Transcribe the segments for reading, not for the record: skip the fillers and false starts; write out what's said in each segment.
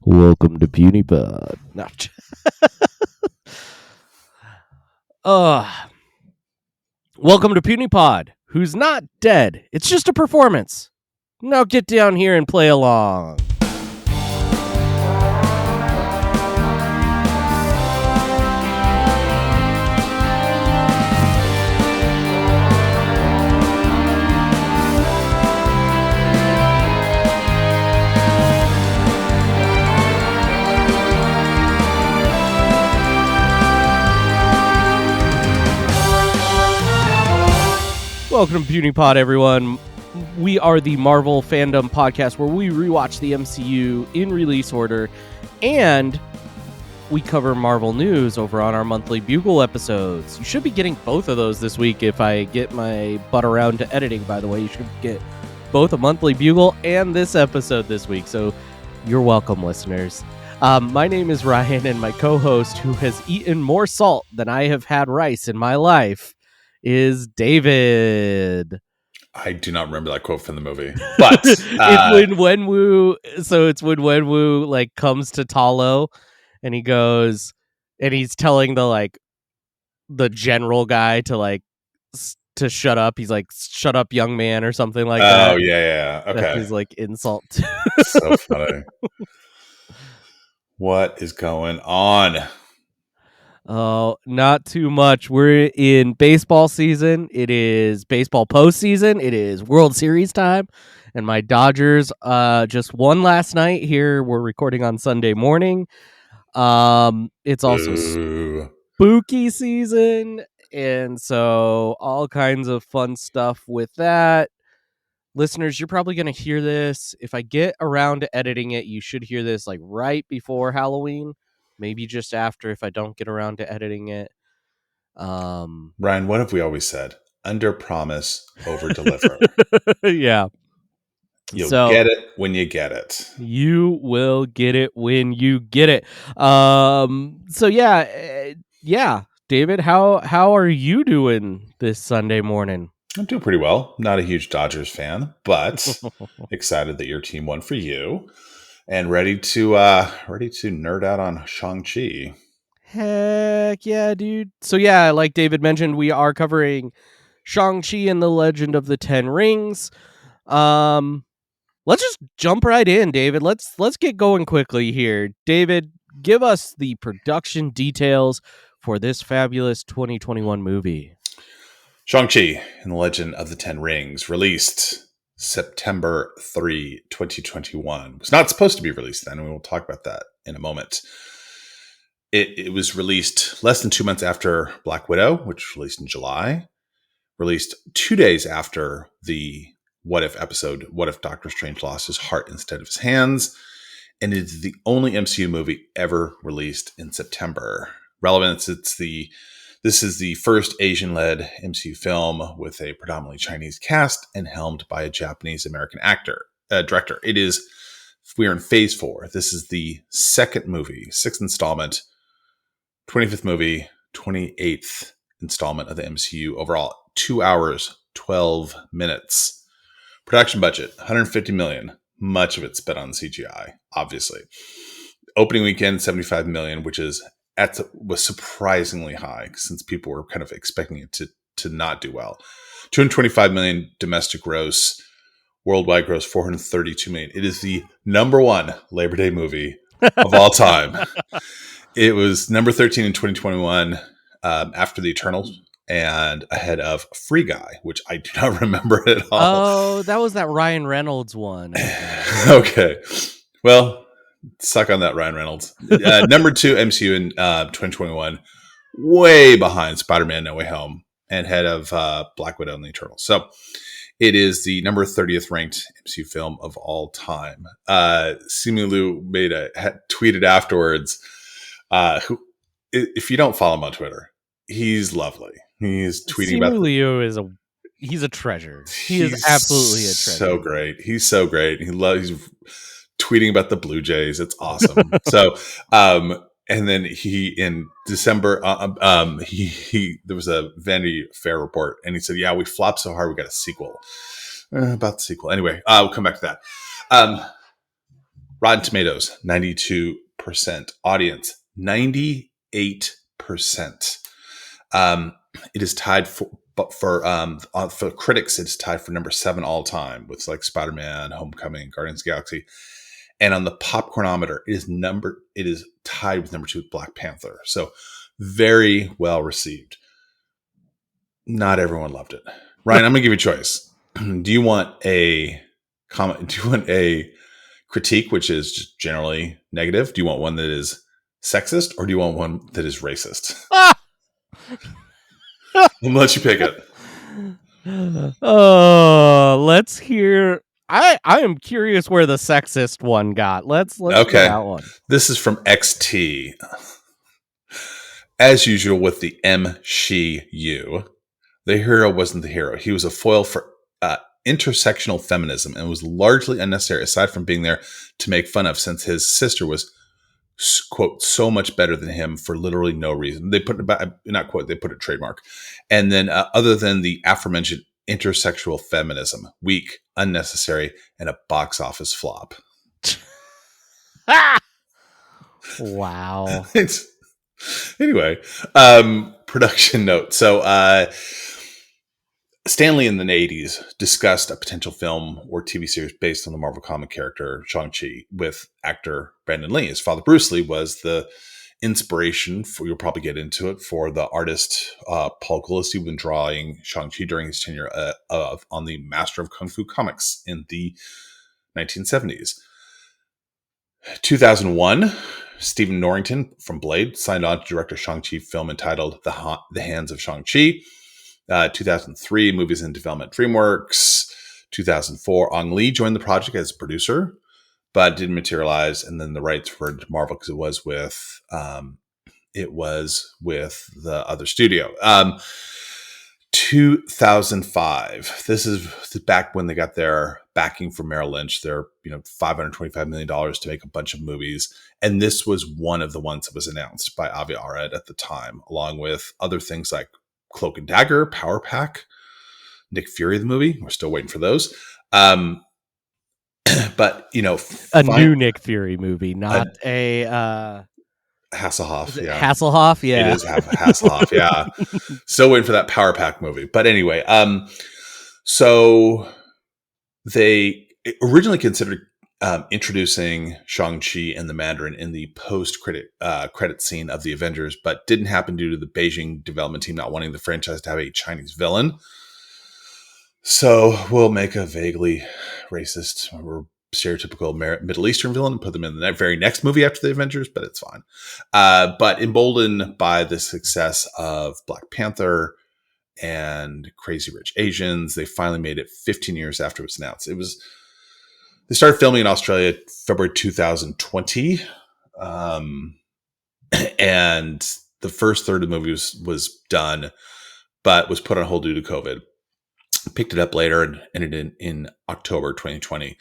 Welcome to Puny Pod. No. Welcome to Puny Pod, who's not dead. It's just a performance. Now get down here and play along. Welcome to Puny Pod, everyone. We are the Marvel fandom podcast where we rewatch the MCU in release order, and we cover Marvel news over on our monthly Bugle episodes. You should be getting both of those this week if I get my butt around to editing, by the way. You should get both a monthly Bugle and this episode this week, so you're welcome, listeners. My name is Ryan, and my co-host, who has eaten more salt than I have had rice in my life, is David. I do not remember that quote from the movie, but it's when Wenwu like comes to Talo, and he goes, and he's telling the general guy to to shut up. He's like, "Shut up, young man," or something like that. Oh yeah, okay. That's his insult. So funny. What is going on? Oh, not too much. We're in baseball season. It is baseball postseason. It is World Series time. And my Dodgers just won last night here. We're recording on Sunday morning. It's also spooky season. And so all kinds of fun stuff with that. Listeners, you're probably going to hear this. If I get around to editing it, you should hear this right before Halloween. Maybe just after if I don't get around to editing it. Ryan, what have we always said? Under promise, over deliver. Yeah. You'll get it when you get it. You will get it when you get it. So yeah. David, how are you doing this Sunday morning? I'm doing pretty well. Not a huge Dodgers fan, but excited that your team won for you. And ready to nerd out on Shang-Chi. Heck yeah, dude. So yeah, like David mentioned, we are covering Shang-Chi and the Legend of the Ten Rings. Let's just jump right in, David. Let's get going quickly here. David, give us the production details for this fabulous 2021 movie. Shang-Chi and the Legend of the Ten Rings, released September 3, 2021. It was not supposed to be released then, and we will talk about that in a moment. It was released less than 2 months after Black Widow, which was released in July. Released 2 days after the What If episode, What If Doctor Strange lost his heart instead of his hands. And it is the only MCU movie ever released in September. Relevance, this is the first Asian-led MCU film with a predominantly Chinese cast and helmed by a Japanese-American director. We are in phase 4. This is the second movie, 6th installment, 25th movie, 28th installment of the MCU. Overall, 2 hours, 12 minutes. Production budget, $150 million. Much of it spent on CGI, obviously. Opening weekend, $75 million, which was surprisingly high since people were kind of expecting it to not do well. $225 million domestic gross, worldwide gross $432 million. It is the number one Labor Day movie of all time. It was number 13 in 2021 after The Eternals and ahead of Free Guy, which I do not remember at all. Oh, that was that Ryan Reynolds one. Okay. Well, suck on that, Ryan Reynolds. Number 2 MCU in 2021, way behind Spider-Man No Way Home and ahead of Black Widow and The Eternals. So it is the number 30th ranked MCU film of all time. Simu Liu tweeted afterwards, who, if you don't follow him on Twitter, he's lovely. He's tweeting Simu Liu he's a treasure. Is absolutely a treasure. So great. He's so great. He's tweeting about the Blue Jays. It's awesome. So, and then he in December, there was a Vanity Fair report, and he said, "Yeah, we flopped so hard, we got a sequel." About the sequel, anyway. We'll come back to that. Rotten Tomatoes, 92%. Audience, 98%. It is tied for critics. It's tied for number 7 all time with like Spider-Man, Homecoming, Guardians of the Galaxy. And on the popcornometer, it is tied with number 2 with Black Panther. So very well received. Not everyone loved it. Ryan, I'm gonna give you a choice. Do you want a comment? Do you want a critique, which is just generally negative? Do you want one that is sexist, or do you want one that is racist? I'm gonna let you pick it. Let's hear. I am curious where the sexist one got. Let's Okay. hear that one. This is from XT. As usual with the MCU, the hero wasn't the hero. He was a foil for intersectional feminism and was largely unnecessary, aside from being there to make fun of, since his sister was, quote, so much better than him for literally no reason. They put it, not quote, they put it trademark. And then other than the aforementioned intersexual feminism, weak, unnecessary, and a box office flop. Wow. Anyway, production note. So Stan Lee in the 80s discussed a potential film or TV series based on the Marvel comic character Shang-Chi with actor Brandon Lee. His father, Bruce Lee, was the inspiration for, you'll probably get into it, for the artist Paul Gulacy when drawing Shang-Chi during his tenure on the Master of Kung Fu comics in the 1970s. 2001, Stephen Norrington from Blade signed on to direct a Shang-Chi film entitled The Hands of Shang-Chi. 2003, movies in development DreamWorks. 2004, Ang Lee joined the project as a producer, but didn't materialize. And then the rights were to Marvel because it was with the other studio. 2005. This is back when they got their backing from Merrill Lynch. Their $525 million to make a bunch of movies, and this was one of the ones that was announced by Avi Arad at the time, along with other things like Cloak and Dagger, Power Pack, Nick Fury the movie. We're still waiting for those. But new Nick Fury movie, not a Hasselhoff. Yeah, Hasselhoff. Yeah, it is Hasselhoff. Yeah, still waiting for that Power Pack movie. But anyway, so they originally considered introducing Shang-Chi and the Mandarin in the post-credit scene of the Avengers, but didn't happen due to the Beijing development team not wanting the franchise to have a Chinese villain. So we'll make a vaguely racist or stereotypical Middle Eastern villain and put them in the very next movie after the Avengers, but it's fine. But emboldened by the success of Black Panther and Crazy Rich Asians, they finally made it 15 years after it was announced. They started filming in Australia February 2020. And the first third of the movie was done, but was put on hold due to COVID. Picked it up later and ended in October 2020.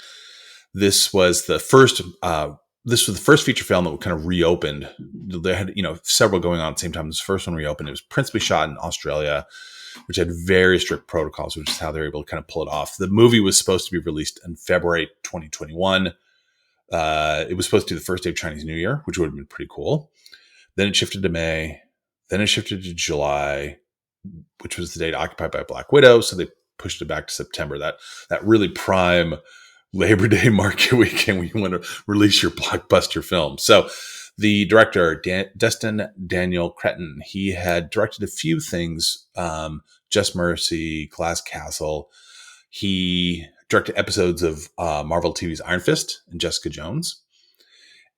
This was the first feature film that kind of reopened. They had, several going on at the same time. This first one reopened. It was principally shot in Australia, which had very strict protocols, which is how they were able to kind of pull it off. The movie was supposed to be released in February 2021. It was supposed to be the first day of Chinese New Year, which would have been pretty cool. Then it shifted to May. Then it shifted to July, which was the date occupied by Black Widow. So they pushed it back to September. That really prime Labor Day market weekend when you want to release your blockbuster film. So the director, Destin Daniel Cretton, he had directed a few things, Just Mercy, Glass Castle. He directed episodes of Marvel TV's Iron Fist and Jessica Jones.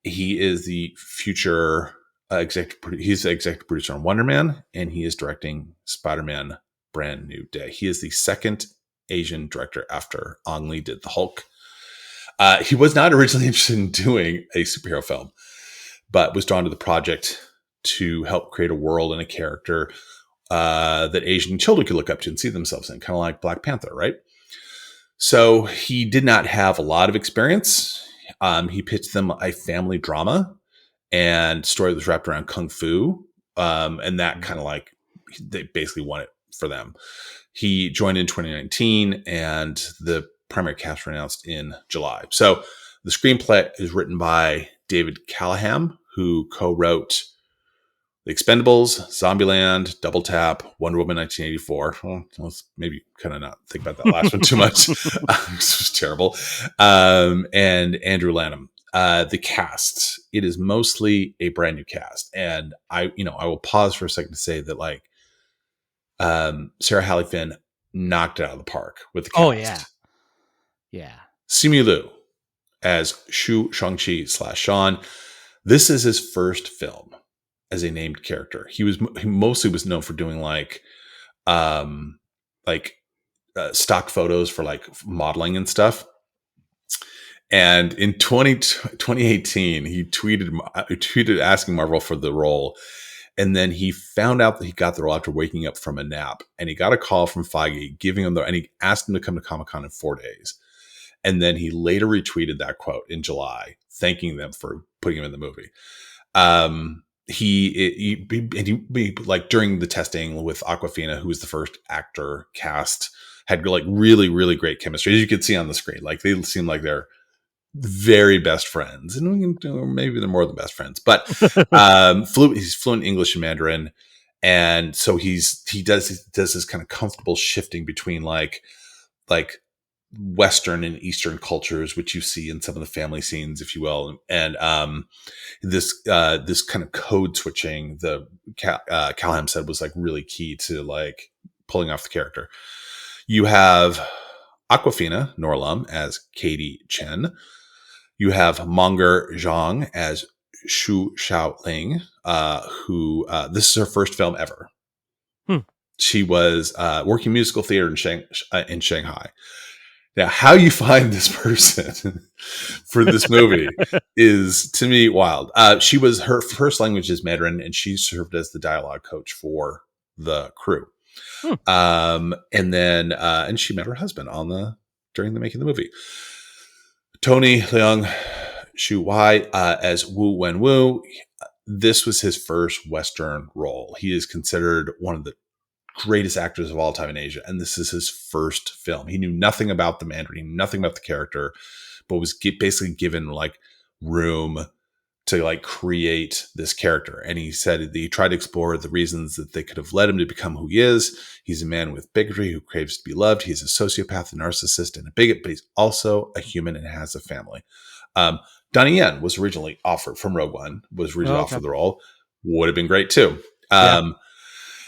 He is the future he's the executive producer on Wonder Man, and he is directing Spider-Man Brand New Day. He is the second Asian director after Ang Lee did the Hulk. He was not originally interested in doing a superhero film, but was drawn to the project to help create a world and a character that Asian children could look up to and see themselves in, kind of like Black Panther, right? So he did not have a lot of experience. He pitched them a family drama, and story was wrapped around Kung Fu. And that kind of like, they basically won it for them. He joined in 2019, and the primary cast were announced in July. So The screenplay is written by David Callahan, who co-wrote The Expendables, Zombieland, Double Tap, Wonder Woman 1984. Well, let's maybe kind of not think about that last one too much. This was terrible. And Andrew Lanham. The cast, it is mostly a brand new cast. And I will pause for a second to say that Sarah Halley Finn knocked it out of the park with the cast. Oh, yeah. Yeah. Simu Liu as Shang-Chi / Sean. This is his first film as a named character. He mostly was known for doing stock photos for modeling and stuff. And in 2018, he tweeted asking Marvel for the role. And then he found out that he got the role after waking up from a nap. And he got a call from Feige giving him and he asked him to come to Comic-Con in 4 days. And then he later retweeted that quote in July, thanking them for putting him in the movie. He during the testing with Awkwafina, who was the first actor cast, had really, really great chemistry. As you can see on the screen, they seem like they're very best friends, and maybe they're more than best friends, but he's fluent English and Mandarin. And so he does this kind of comfortable shifting between like Western and Eastern cultures, which you see in some of the family scenes, if you will. And this kind of code switching, Callahan said, was really key to pulling off the character. You have Awkwafina Norlum as Katie Chen. You have Monger Zhang as Xu Xiaoling, who this is her first film ever. She was working musical theater in Shanghai. Now, how you find this person for this movie is, to me, wild. Her first language is Mandarin, and she served as the dialogue coach for the crew. And she met her husband during the making of the movie. Tony Leung Shu Wai as Wu Wenwu. This was his first Western role. He is considered one of the greatest actors of all time in Asia, and this is his first film. He knew nothing about the Mandarin, he knew nothing about the character, but was basically given room to create this character. And he said that he tried to explore the reasons that they could have led him to become who he is. He's a man with bigotry who craves to be loved. He's a sociopath, a narcissist, and a bigot, but he's also a human and has a family. Donnie Yen was originally offered from Rogue One, offered the role. Would have been great too.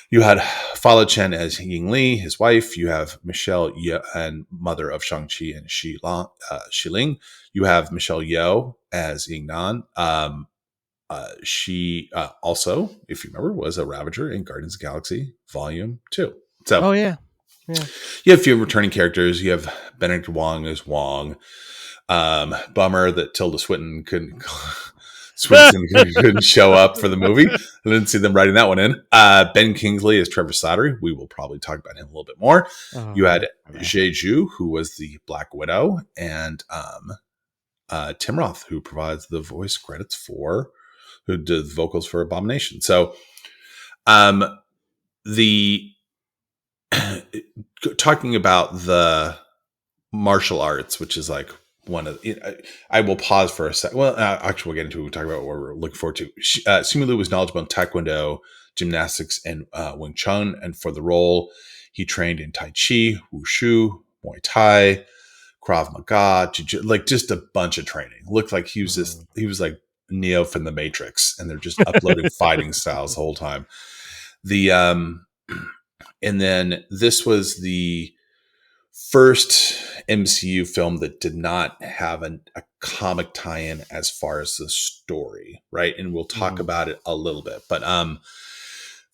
You had Fa Chen as Ying Li, his wife. You have Michelle Yeoh, and mother of Shang-Chi and Xiling. You have Michelle Yeoh as Ying Nan. She also, if you remember, was a Ravager in Guardians of the Galaxy Volume 2. So, you have a few returning characters. You have Benedict Wong as Wong. Bummer that Tilda Swinton couldn't show up for the movie. I didn't see them writing that one in. Ben Kingsley as Trevor Slattery. We will probably talk about him a little bit more. You had Jeju, who was the Black Widow, and Tim Roth, who provides the voice credits who did the vocals for Abomination. So, talking about the martial arts, which is one of I will pause for a second. Well, actually, we'll get into it. We'll talk about what we're looking forward to. Simu Liu was knowledgeable in Taekwondo, gymnastics, and Wing Chun. And for the role, he trained in Tai Chi, Wushu, Muay Thai, Krav Maga, just a bunch of training. Looked like he was like Neo from the Matrix, and they're just uploading fighting styles the whole time. And then this was the first MCU film that did not have a comic tie-in as far as the story, right? And we'll talk about it a little bit. But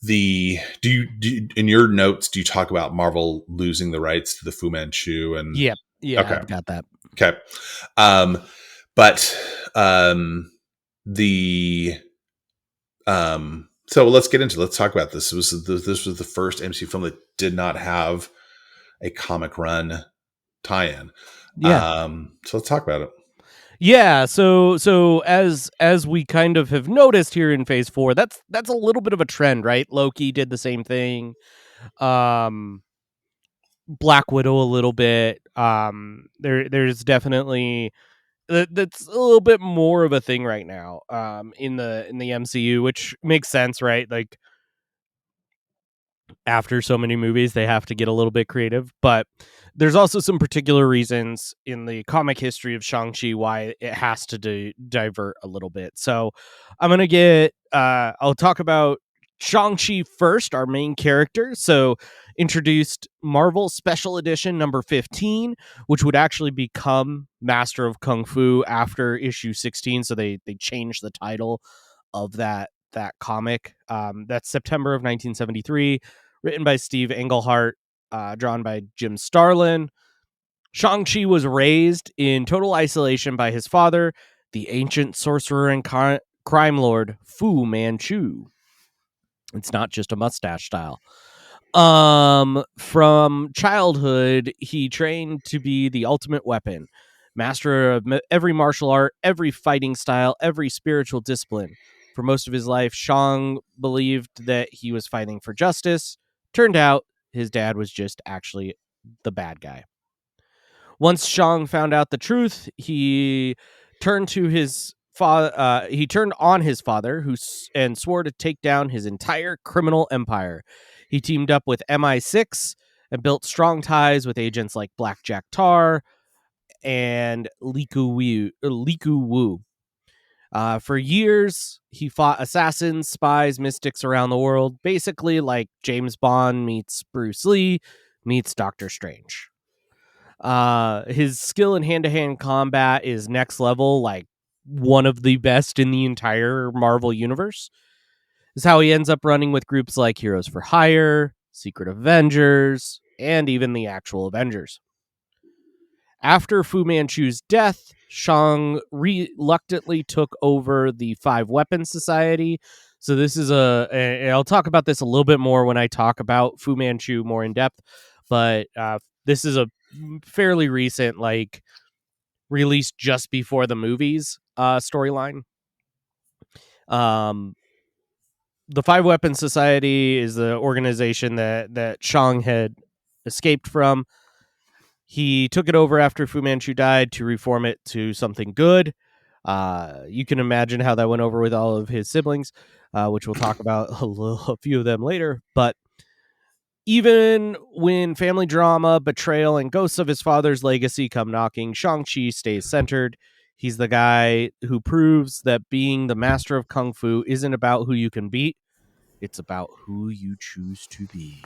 do you in your notes, do you talk about Marvel losing the rights to the Fu Manchu? And yeah, okay. I've got that. Okay. So let's get into it. Let's talk about this. This was the first MCU film that did not have a comic run tie-in. So let's talk about it. Yeah, so as we kind of have noticed here in Phase 4, that's a little bit of a trend, right? Loki did the same thing. Black Widow a little bit. There's definitely that's a little bit more of a thing right now in the MCU, which makes sense, right? Like after so many movies, they have to get a little bit creative. But there's also some particular reasons in the comic history of Shang-Chi why it has to divert a little bit. So I'm going to I'll talk about Shang-Chi first, our main character. So introduced Marvel Special Edition number 15, which would actually become Master of Kung Fu after issue 16. So they changed the title of that comic. That's September of 1973, written by Steve Englehart, drawn by Jim Starlin. Shang-Chi was raised in total isolation by his father, the ancient sorcerer and crime lord Fu Manchu. It's not just a mustache style. From childhood, he trained to be the ultimate weapon, master of every martial art, every fighting style, every spiritual discipline. For most of his life, Shang believed that he was fighting for justice. Turned out his dad was just actually the bad guy. Once Shang found out the truth, he turned to his father. He turned on his father, and swore to take down his entire criminal empire. He teamed up with MI6 and built strong ties with agents like Blackjack Tar and Liku Wu. For years, he fought assassins, spies, mystics around the world, basically like James Bond meets Bruce Lee meets Doctor Strange. His skill in hand-to-hand combat is next level, like one of the best in the entire Marvel universe. This is how he ends up running with groups like Heroes for Hire, Secret Avengers, and even the actual Avengers. After Fu Manchu's death, Shang reluctantly took over the Five Weapons Society. So this is and I'll talk about this a little bit more when I talk about Fu Manchu more in depth, but this is a fairly recent, like, released just before the movies storyline. Um, the Five Weapons Society is the organization that Shang had escaped from. He took it over after Fu Manchu died to reform it to something good. You can imagine how that went over with all of his siblings, which we'll talk about a few of them later. But even when family drama, betrayal, and ghosts of his father's legacy come knocking, Shang-Chi stays centered. He's the guy who proves that being the master of Kung Fu isn't about who you can beat. It's about who you choose to be.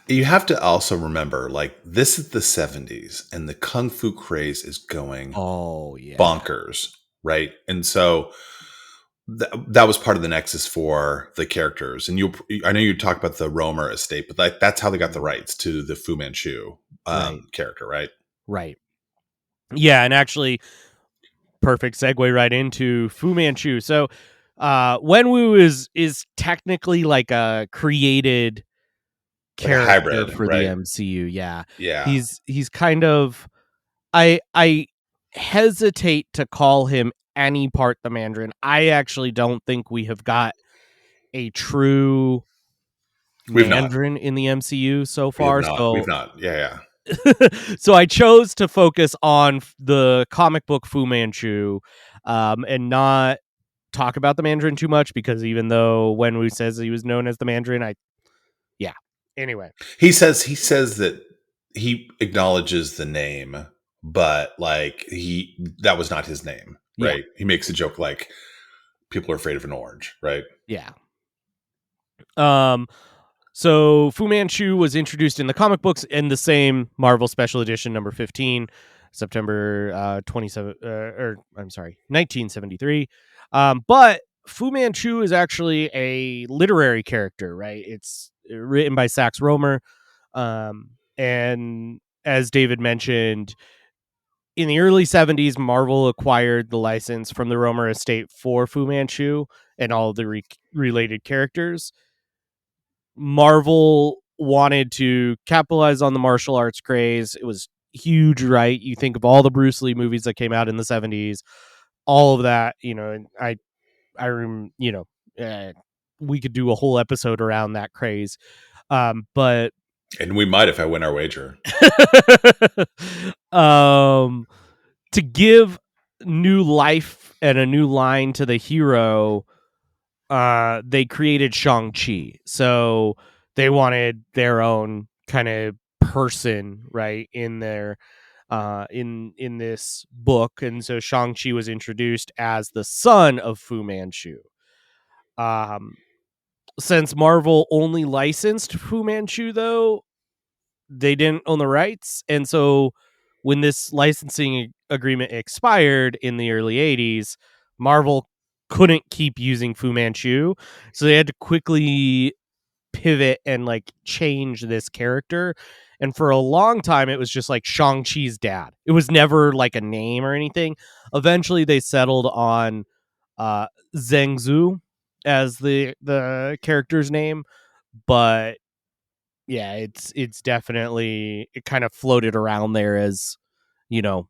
You have to also remember, like, this is the 70s and the Kung Fu craze is going Oh, yeah. bonkers, right? And so that was part of the nexus for the characters. And I know you talked about the Romer estate, but that's how they got the rights to the Fu Manchu Right. character, right? Right. Yeah, and actually, perfect segue right into Fu Manchu. So, Wenwu is technically like a created Like a character hybrid, for the right? MCU. Yeah, Yeah. he's kind of, I hesitate to call him any part the Mandarin. I actually don't think we have got a true We've not. Mandarin in the MCU so We have far. not. We've not. Yeah, yeah. So I chose to focus on the comic book Fu Manchu, and not talk about the Mandarin too much, because even though Wenwu says he was known as the Mandarin, yeah. Anyway, He says that he acknowledges the name, but like that was not his name, yeah, right? He makes a joke like people are afraid of an orange, right? yeah. Um, so Fu Manchu was introduced in the comic books in the same Marvel Special Edition number 15, September 1973. But Fu Manchu is actually a literary character, right? It's written by Sax Rohmer. And as David mentioned, in the early 70s, Marvel acquired the license from the Romer estate for Fu Manchu and all of the related characters. Marvel wanted to capitalize on the martial arts craze. It was huge, right? You think of all the Bruce Lee movies that came out in the 70s, all of that, and we could do a whole episode around that craze. But And we might if I win our wager. to give new life and a new line to the hero, they created Shang-Chi. So they wanted their own kind of person, right, in their in this book. And so Shang-Chi was introduced as the son of Fu Manchu. Um since Marvel only licensed Fu Manchu, though, they didn't own the rights. And so when this licensing agreement expired in the early 80s, Marvel couldn't keep using Fu Manchu. So they had to quickly pivot and like change this character. And for a long time, it was just like Shang-Chi's dad. It was never like a name or anything. Eventually, they settled on uh, Zheng Zhu as the character's name, but yeah, it's definitely, it kind of floated around there as, you know,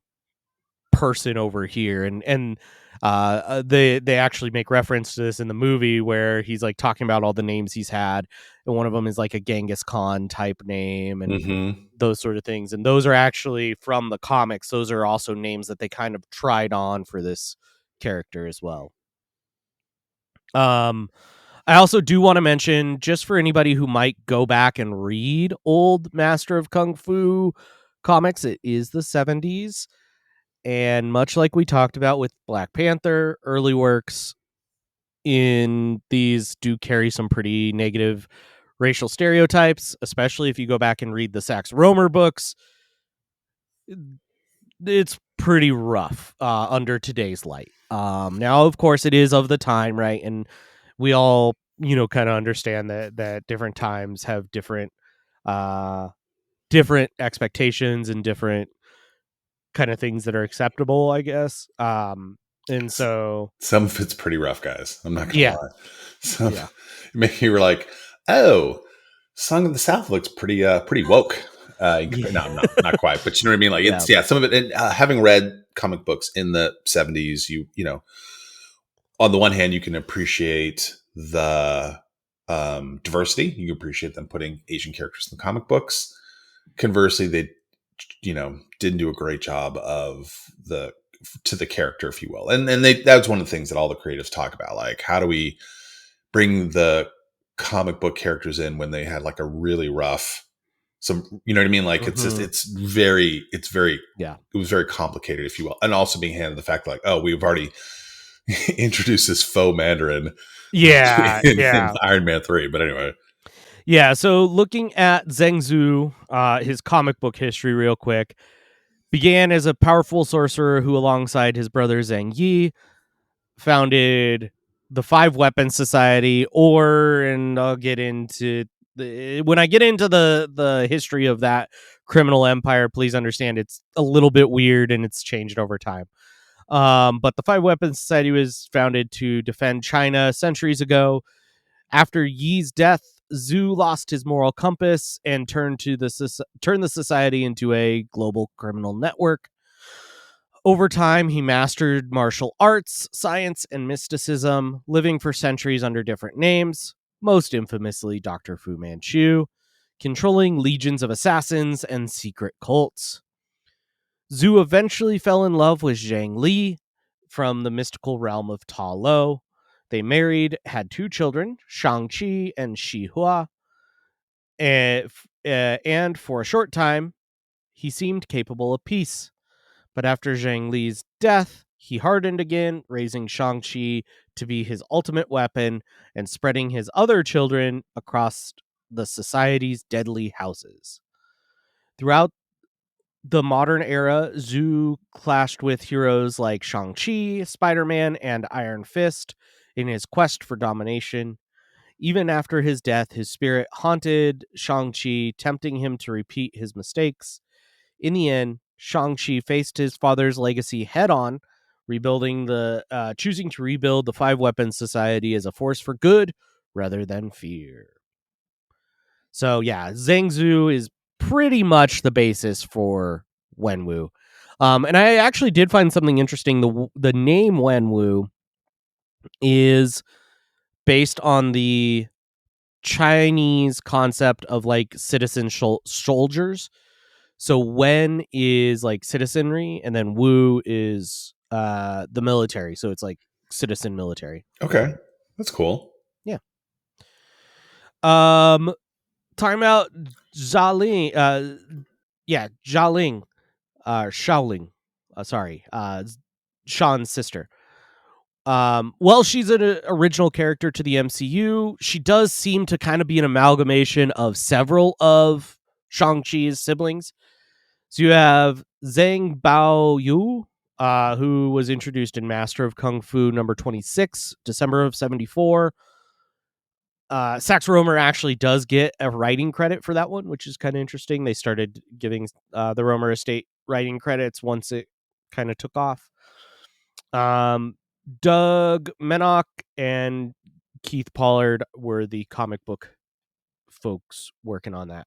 person over here. And they actually make reference to this in the movie where he's like talking about all the names he's had, and one of them is like a Genghis Khan type name and Mm-hmm. those sort of things. And those are actually from the comics. Those are also names that they kind of tried on for this character as well. um I also do want to mention, just for anybody who might go back and read old Master of Kung Fu comics, it is the 70s. And much like we talked about with Black Panther, early works in these do carry some pretty negative racial stereotypes, especially if you go back and read the Sax Rohmer books. It's pretty rough under today's light. Now, of course, it is of the time, right? And we all, kind of understand that different times have uh, different expectations and different kind of things that are acceptable, I guess. And so, Some of it's pretty rough, guys. I'm not gonna yeah, lie. Some yeah, maybe you were like, "Oh, Song of the South looks pretty woke." No, yeah, not quite, but you know what I mean. Like yeah. it's some of it. And having read comic books in the '70s, on the one hand, you can appreciate the diversity. You can appreciate them putting Asian characters in the comic books. Conversely, they didn't do a great job of the character, if you will. And that was one of the things that all the creatives talk about, like how do we bring the comic book characters in when they had like a really rough, you know what I mean, like it's just Hmm. Yeah. it was very complicated, if you will. And also being handed the fact like, oh, we've already introduced this faux Mandarin Yeah, in yeah. Iron Man 3. But anyway. Yeah, so looking at Zheng Zhu, his comic book history real quick, began as a powerful sorcerer who, alongside his brother Zheng Yi, founded the Five Weapons Society, and I'll get into when I get into the history of that criminal empire, please understand it's a little bit weird and it's changed over time. But the Five Weapons Society was founded to defend China centuries ago. After Yi's death, Zhu lost his moral compass and turned the society into a global criminal network. Over time, he mastered martial arts, science, and mysticism, living for centuries under different names, most infamously Dr. Fu Manchu, controlling legions of assassins and secret cults. Zhu eventually fell in love with Zhang Li from the mystical realm of Ta Lo. They married, had two children, Shang-Chi and Shi Hua, and for a short time, he seemed capable of peace. But after Zhang Li's death, he hardened again, raising Shang-Chi to be his ultimate weapon and spreading his other children across the society's deadly houses. Throughout the modern era, Zhu clashed with heroes like Shang-Chi, Spider-Man, and Iron Fist in his quest for domination. Even after his death, his spirit haunted Shang-Chi, tempting him to repeat his mistakes. In the end, Shang-Chi faced his father's legacy head on, choosing to rebuild the Five Weapons Society as a force for good rather than fear. So yeah, Zhang Zhu is pretty much the basis for Wenwu. And I actually did find something interesting. The name Wenwu is based on the Chinese concept of like citizen soldiers. So Wen is like citizenry, and then Wu is the military. So it's like citizen military. Okay, that's cool. Yeah. Talking about Xialing, Xialing, Shaoling, sorry, Sean's sister. Well, she's an original character to the MCU. She does seem to kind of be an amalgamation of several of Shang-Chi's siblings. So you have Zhang Baoyu, who was introduced in Master of Kung Fu number 26, December of 74. Sax Rohmer actually does get a writing credit for that one, which is kind of interesting. They started giving the Rohmer estate writing credits once it kind of took off. Doug Menock and Keith Pollard were the comic book folks working on that.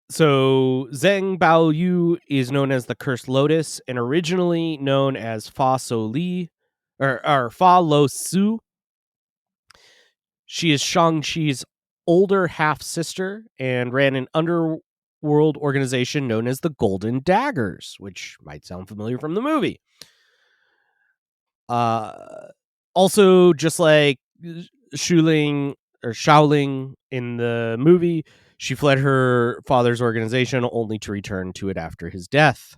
So Zheng Baoyu is known as the Cursed Lotus and originally known as Fa So Li or Fa Lo Su. She is Shang-Chi's older half sister and ran an underworld organization known as the Golden Daggers, which might sound familiar from the movie. Also, just like Shaoling in the movie, she fled her father's organization only to return to it after his death.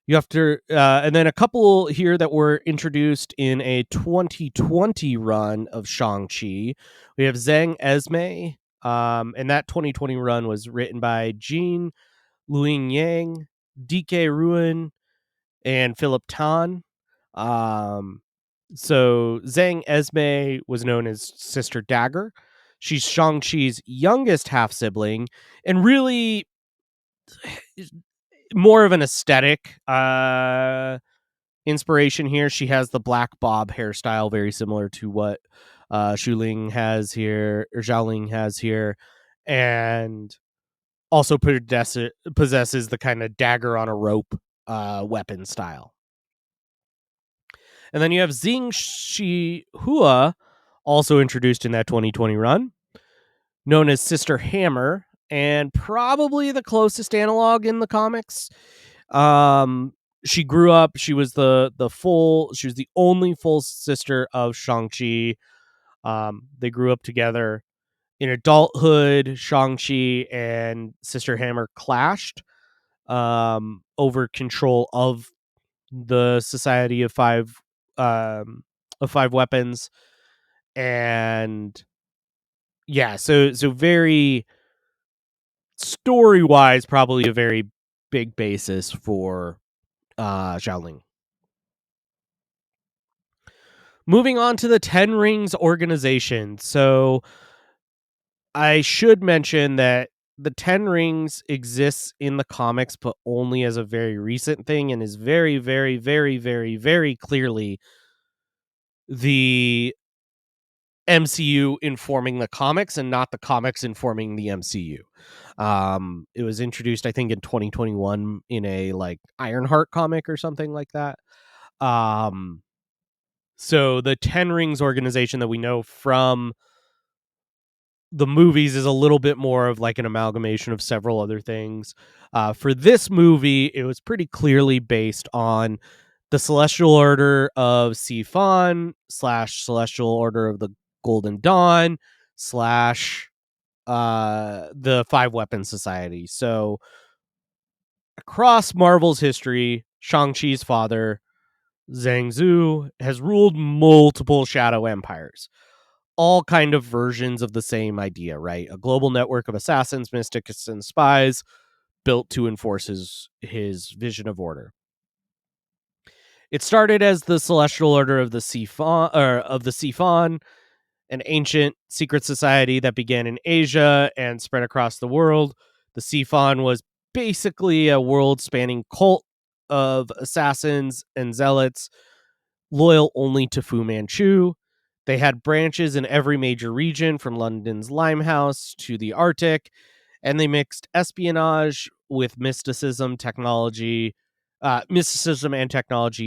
You have to, and then a couple here that were introduced in a 2020 run of Shang-Chi. We have Zhang Esmei, and that 2020 run was written by Jean Luing Yang, DK Ruin, and Philip Tan. So Zhang Esmei was known as Sister Dagger. She's Shang-Chi's youngest half sibling, and really more of an aesthetic inspiration here. She has the black bob hairstyle, very similar to what Xiaoling has here, and also possesses the kind of dagger on a rope weapon style. And then you have Xing Shi Hua, also introduced in that 2020 run, known as Sister Hammer, and probably the closest analog in the comics. She grew up. She was she was the only full sister of Shang-Chi. They grew up together. In adulthood, Shang-Chi and Sister Hammer clashed over control of the Society of Five Weapons, and yeah, so very story wise, probably a very big basis for Xiaoling. Moving on to the Ten Rings organization. So I should mention that the Ten Rings exists in the comics, but only as a very recent thing, and is very, very, very, very, very clearly the MCU informing the comics and not the comics informing the MCU. It was introduced, I think, in 2021 in a like Ironheart comic or something like that. So the Ten Rings organization that we know from the movies is a little bit more of like an amalgamation of several other things. For this movie, it was pretty clearly based on the Celestial Order of Sifan / Celestial Order of the Golden Dawn / the Five Weapons Society. So across Marvel's history, Shang-Chi's father, Zhang Zhu, has ruled multiple shadow empires. All kind of versions of the same idea, right? A global network of assassins, mystics, and spies built to enforce his vision of order. It started as the Celestial Order of the Sifan, an ancient secret society that began in Asia and spread across the world. The Sifan was basically a world-spanning cult of assassins and zealots loyal only to Fu Manchu. They had branches in every major region, from London's Limehouse to the Arctic, and they mixed espionage with mysticism and technology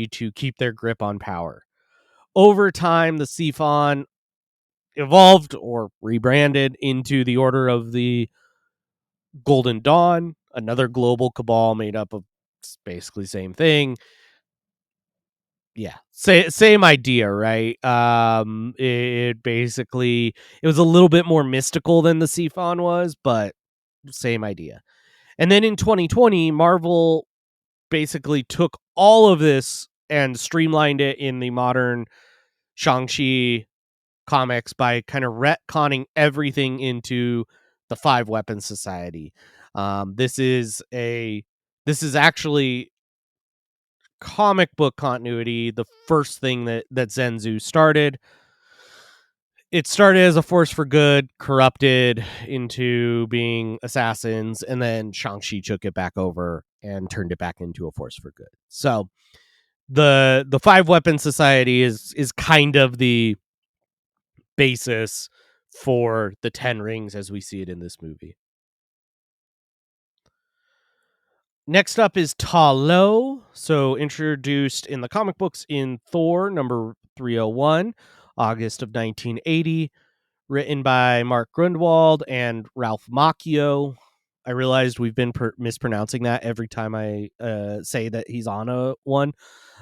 to keep their grip on power. Over time, the Sifan evolved or rebranded into the Order of the Golden Dawn, another global cabal made up of It's basically same thing. Yeah, same idea, right? It basically it was a little bit more mystical than the Sifon was, but same idea. And then in 2020, Marvel basically took all of this and streamlined it in the modern Shang-Chi comics by kind of retconning everything into the Five Weapons Society. This is actually comic book continuity. The first thing that Zenzu started. It started as a force for good, corrupted into being assassins, and then Shang-Chi took it back over and turned it back into a force for good. So the Five Weapons Society is kind of the basis for the Ten Rings as we see it in this movie. Next up is Ta Lo. So introduced in the comic books in Thor number 301, August of 1980, written by Mark Grundwald and Ralph Macchio. I realized we've been mispronouncing that every time I say that he's on a one.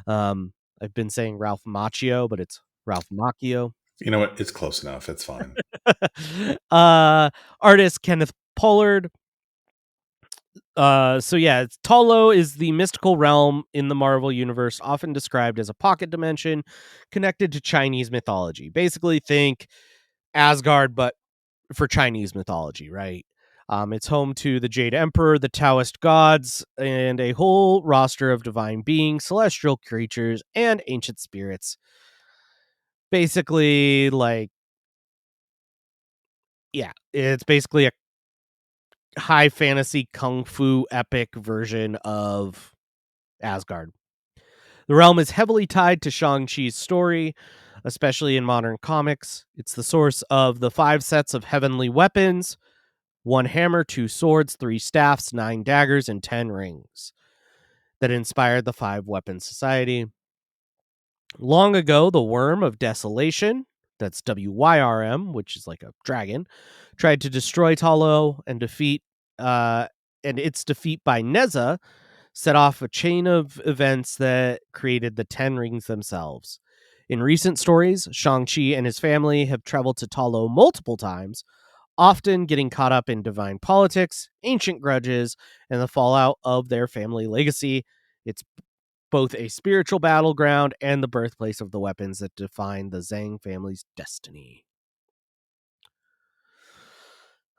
I've been saying Ralph Macchio, but it's Ralph Macchio. You know what? It's close enough. It's fine. Artist Kenneth Pollard. So yeah, Talo is the mystical realm in the Marvel universe, often described as a pocket dimension connected to Chinese mythology. Basically, think Asgard, but for Chinese mythology, right? It's home to the Jade Emperor, the Taoist gods, and a whole roster of divine beings, celestial creatures, and ancient spirits. Basically, it's basically a high fantasy kung fu epic version of Asgard. The realm is heavily tied to Shang-Chi's story, especially in modern comics. It's the source of the 5 sets of heavenly weapons: 1 hammer, 2 swords, 3 staffs, 9 daggers, and 10 rings that inspired the Five Weapons Society. Long ago, the Worm of Desolation, that's WYRM, which is like a dragon, tried to destroy Talo and its defeat by Neza set off a chain of events that created the Ten Rings themselves. In recent stories, Shang-Chi and his family have traveled to Talo multiple times, often getting caught up in divine politics, ancient grudges, and the fallout of their family legacy. It's both a spiritual battleground and the birthplace of the weapons that define the Zhang family's destiny.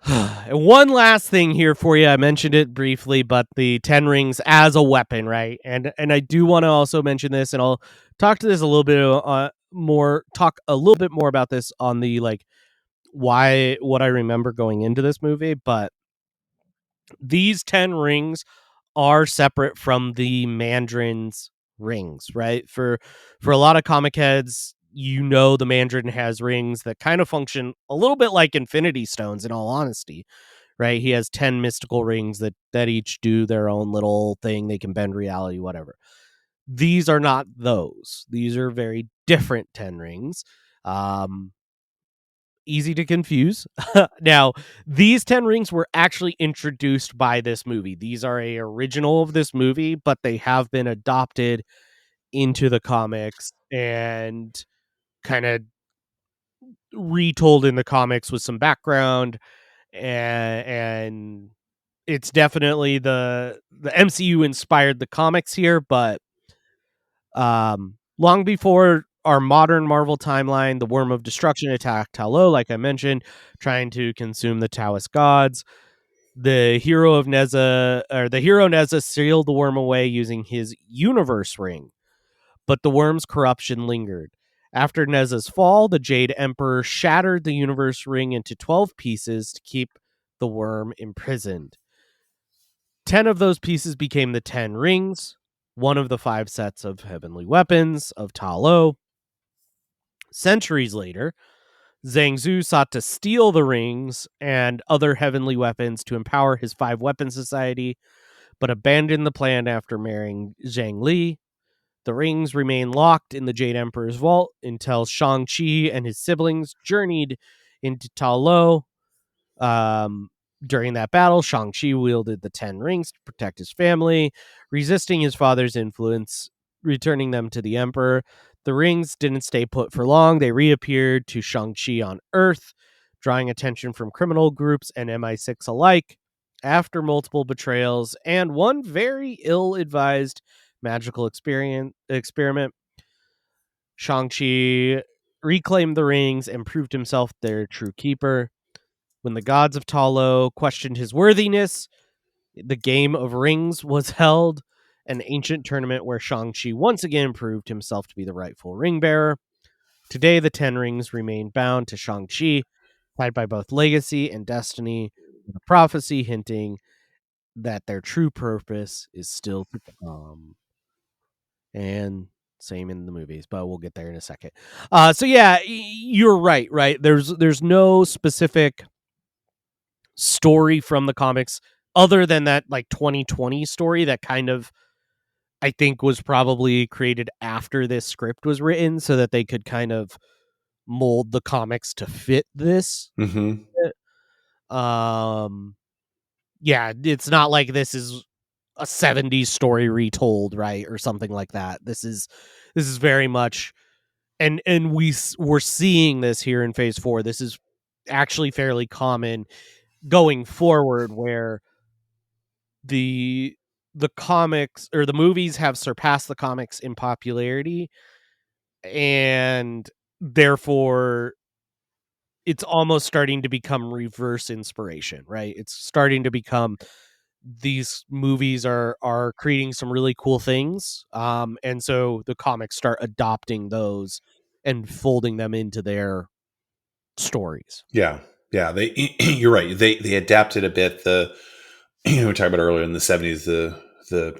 And one last thing here for you. I mentioned it briefly, but the Ten Rings as a weapon, right? And I do want to also mention this, and I'll talk to this a little bit talk a little bit more about this on the what I remember going into this movie. But these 10 rings are separate from the Mandarin's rings, right? For a lot of comic heads, the Mandarin has rings that kind of function a little bit like Infinity Stones, in all honesty, right? He has 10 mystical rings that each do their own little thing. They can bend reality, whatever. These are not those. These are very different 10 rings. Easy to confuse. Now, these 10 rings were actually introduced by this movie. These are a original of this movie, but they have been adopted into the comics and kind of retold in the comics with some background, and it's definitely the MCU inspired the comics here, but long before our modern Marvel timeline, the Worm of Destruction attacked Talo, like I mentioned, trying to consume the Taoist gods. The hero Neza sealed the worm away using his universe ring, but the worm's corruption lingered. After Neza's fall, the Jade Emperor shattered the universe ring into 12 pieces to keep the worm imprisoned. 10 of those pieces became the 10 rings, one of the 5 sets of heavenly weapons of Ta Lo. Centuries later, Zhang Zu sought to steal the rings and other heavenly weapons to empower his 5 weapon society, but abandoned the plan after marrying Zhang Li. The rings remain locked in the Jade Emperor's vault until Shang-Chi and his siblings journeyed into Ta Lo. During that battle, Shang-Chi wielded the 10 rings to protect his family, resisting his father's influence, returning them to the Emperor. The rings didn't stay put for long. They reappeared to Shang-Chi on Earth, drawing attention from criminal groups and MI6 alike. After multiple betrayals and one very ill-advised magical experiment, Shang-Chi reclaimed the rings and proved himself their true keeper. When the gods of Talo questioned his worthiness, the Game of Rings was held, an ancient tournament where Shang-Chi once again proved himself to be the rightful ring bearer. Today, the 10 rings remain bound to Shang-Chi, tied by both legacy and destiny, with a prophecy hinting that their true purpose is still to come. And same in the movies, but we'll get there in a second. So yeah, you're right. There's no specific story from the comics other than that like 2020 story that kind of I think was probably created after this script was written so that they could kind of mold the comics to fit this. Mm-hmm. Yeah, it's not like this is a 70s story retold, right, or something like that. This is very much and we're seeing this here in phase 4. This is actually fairly common going forward where the comics or the movies have surpassed the comics in popularity, and therefore it's almost starting to become reverse inspiration, right? It's starting to become these movies are creating some really cool things, and so the comics start adopting those and folding them into their stories. Yeah, yeah. They, you're right. They adapted a bit. We talked about earlier in the '70s. The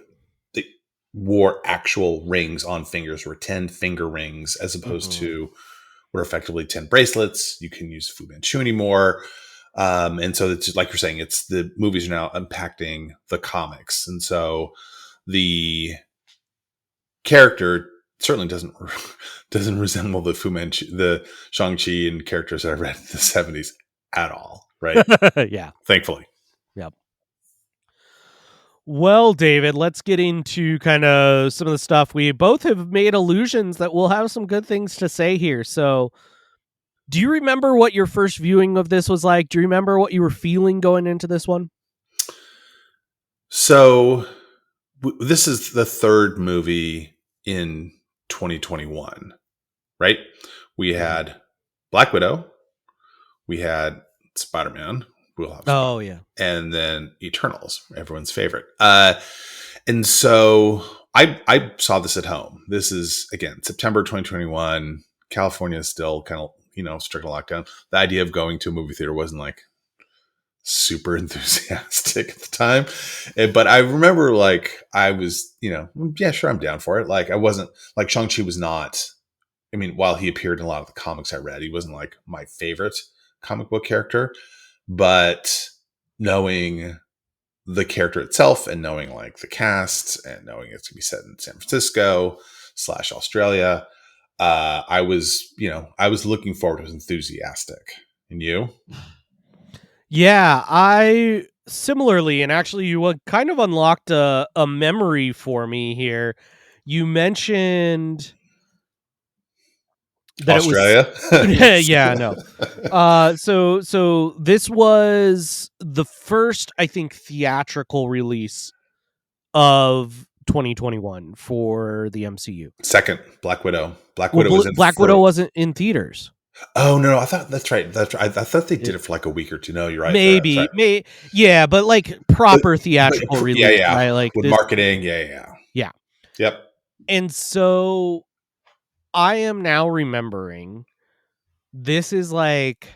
wore actual rings on fingers were 10 finger rings as opposed Mm-hmm. to were effectively 10 bracelets. You can use Fu Manchu anymore. And so it's just, like you're saying, it's the movies are now impacting the comics. And so the character certainly doesn't resemble the Fu Manchu, the Shang-Chi and characters that I read in the 70s at all. Right. Yeah. Thankfully. Yep. Well, David, let's get into kind of some of the stuff. We both have made allusions that we'll have some good things to say here. So, do you remember what your first viewing of this was like? Do you remember what you were feeling going into this one? So this is the third movie in 2021, right? We Mhm. had Black Widow, we had Spider-Man, we'll have Oh, yeah. and then Eternals, everyone's favorite. And so I saw this at home. This is again September 2021. California is still kind of strict lockdown. The idea of going to a movie theater wasn't like super enthusiastic at the time. But I remember like I was, yeah, sure, I'm down for it. Like I wasn't like Shang-Chi was not, I mean, while he appeared in a lot of the comics I read, he wasn't like my favorite comic book character. But knowing the character itself and knowing like the cast and knowing it's gonna be set in San Francisco / Australia, I was looking forward. I was enthusiastic. And you? Yeah, I similarly, and actually, you kind of unlocked a memory for me here. You mentioned that it was, Australia? Yes. yeah, no. So this was the first, I think, theatrical release of 2021 for the MCU. Second, Black Widow. Black Well, Widow was in Black Widow first. wasn't in theaters. Oh no, I thought that's right. That's right. I thought they did it for like a week or two. No, you're right. That's right. Yeah, but like But, proper theatrical yeah, release, yeah. right? Like With this, marketing, yeah. yeah. Yep. And so I am now remembering this is like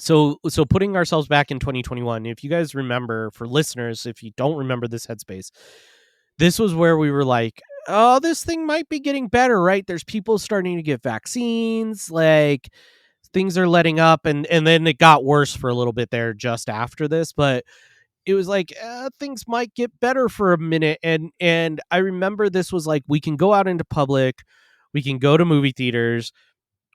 so putting ourselves back in 2021. If you guys remember, for listeners, if you don't remember this headspace, this was where we were like, oh, this thing might be getting better, right? There's people starting to get vaccines, like things are letting up, and then it got worse for a little bit there just after this, but it was like things might get better for a minute, and I remember this was like we can go out into public, we can go to movie theaters,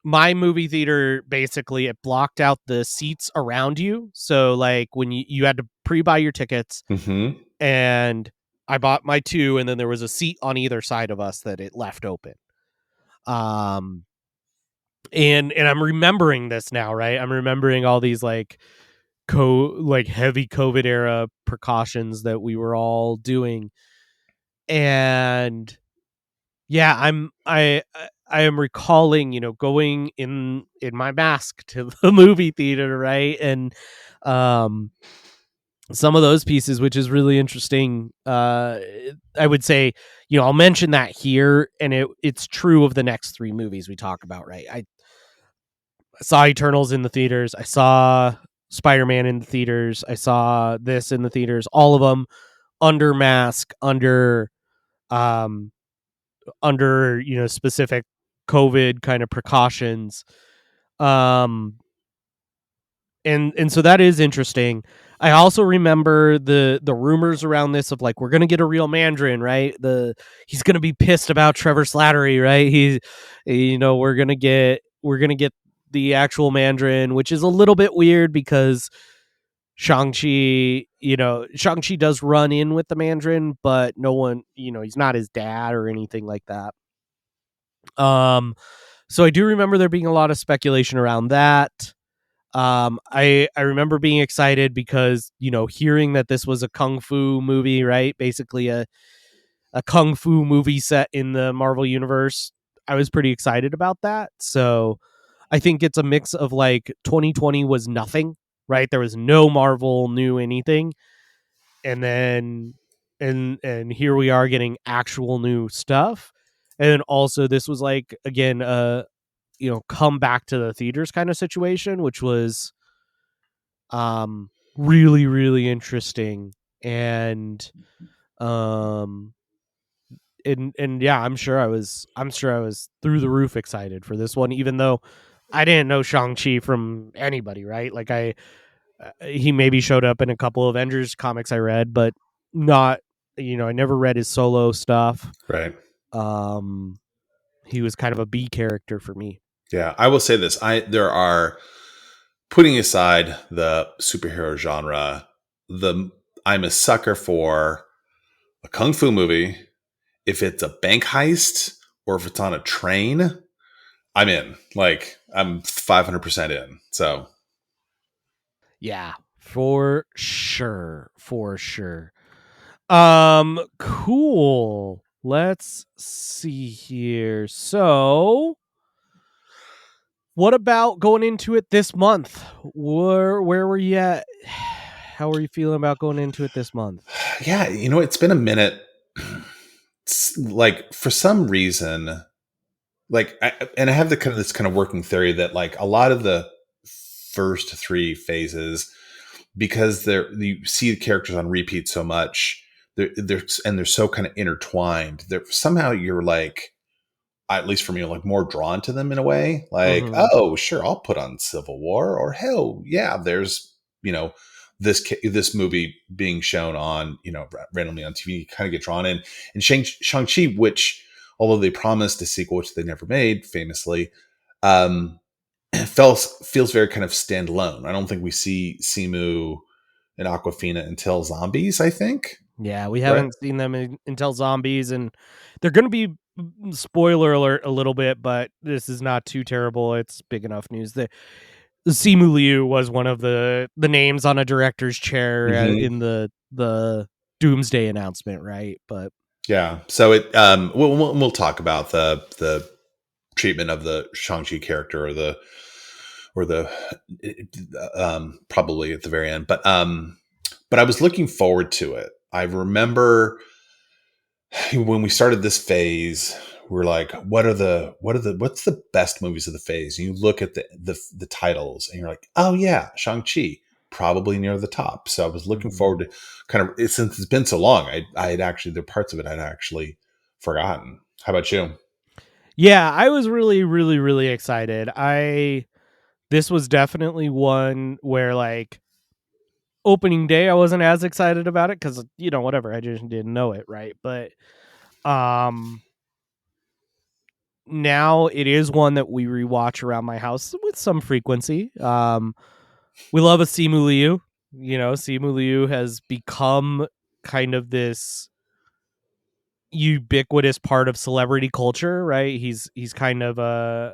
my movie theater, basically it blocked out the seats around you. So like when you had to pre-buy your tickets, Mm-hmm. and I bought my two, and then there was a seat on either side of us that it left open. Um and I'm remembering this now, right? I'm remembering all these like like heavy COVID era precautions that we were all doing. And yeah, I am recalling, going in my mask to the movie theater, right? And um some of those pieces, which is really interesting. I would say, I'll mention that here, and it's true of the next three movies we talk about, right? I saw Eternals in the theaters. I saw Spider-Man in the theaters. I saw this in the theaters. All of them under mask, um, under specific COVID kind of precautions. Um, and so that is interesting. I also remember the rumors around this of like, we're gonna get a real Mandarin, right? He's gonna be pissed about Trevor Slattery, right? We're gonna get the actual Mandarin, which is a little bit weird because Shang-Chi does run in with the Mandarin, but no one, he's not his dad or anything like that. So I do remember there being a lot of speculation around that. I remember being excited because hearing that this was a kung fu movie, right? Basically a kung fu movie set in the Marvel universe. I was pretty excited about that. So I think it's a mix of like 2020 was nothing, right? There was no Marvel new anything, and then and here we are getting actual new stuff. And then also this was like, again, come back to the theaters kind of situation, which was really, really interesting. And um and yeah, I'm sure I was through the roof excited for this one, even though I didn't know Shang-Chi from anybody, right? Like he maybe showed up in a couple of Avengers comics I read, but not, I never read his solo stuff. Right. um he was kind of a B character for me. Yeah, I will say this. There are, putting aside the superhero genre, the I'm a sucker for a kung fu movie. If it's a bank heist or if it's on a train, I'm in. Like, I'm 500% in. So, Yeah, for sure. Cool. Let's see here. So, what about going into it this month? Where were you at? How are you feeling about going into it this month? yeah, it's been a minute. It's like, for some reason, like, and I have this kind of working theory that like a lot of the first three phases, because you see the characters on repeat so much, they're so kind of intertwined. They're somehow, you're like, at least for me, like more drawn to them in a way. Like, Mm-hmm. oh, sure, I'll put on Civil War, or hell, yeah, there's this movie being shown on randomly on TV. You kind of get drawn in. And Shang-Chi, which, although they promised a sequel, which they never made, famously, um, feels very kind of standalone. I don't think we see Simu and Aquafina until Zombies, I think. Yeah, we Right? haven't seen them until Zombies, and they're going to be, spoiler alert a little bit, but this is not too terrible. It's big enough news that Simu Liu was one of the names on a director's chair Hmm. in the Doomsday announcement, right? But Yeah. So we'll talk about the treatment of the Shang-Chi character, or the probably at the very end. But I was looking forward to it. I remember when we started this phase, we were like, what's the best movies of the phase? And you look at the titles and you're like, oh yeah, Shang-Chi, probably near the top. So I was looking mhm. forward to kind of, since it's been so long, I had actually, the parts of it I'd actually forgotten. How about you? Yeah, I was really, really, really excited. This was definitely one where like opening day I wasn't as excited about it because whatever, I just didn't know it, right? But um now it is one that we rewatch around my house with some frequency. We love a Simu Liu. Simu Liu has become kind of this ubiquitous part of celebrity culture, right? He's kind of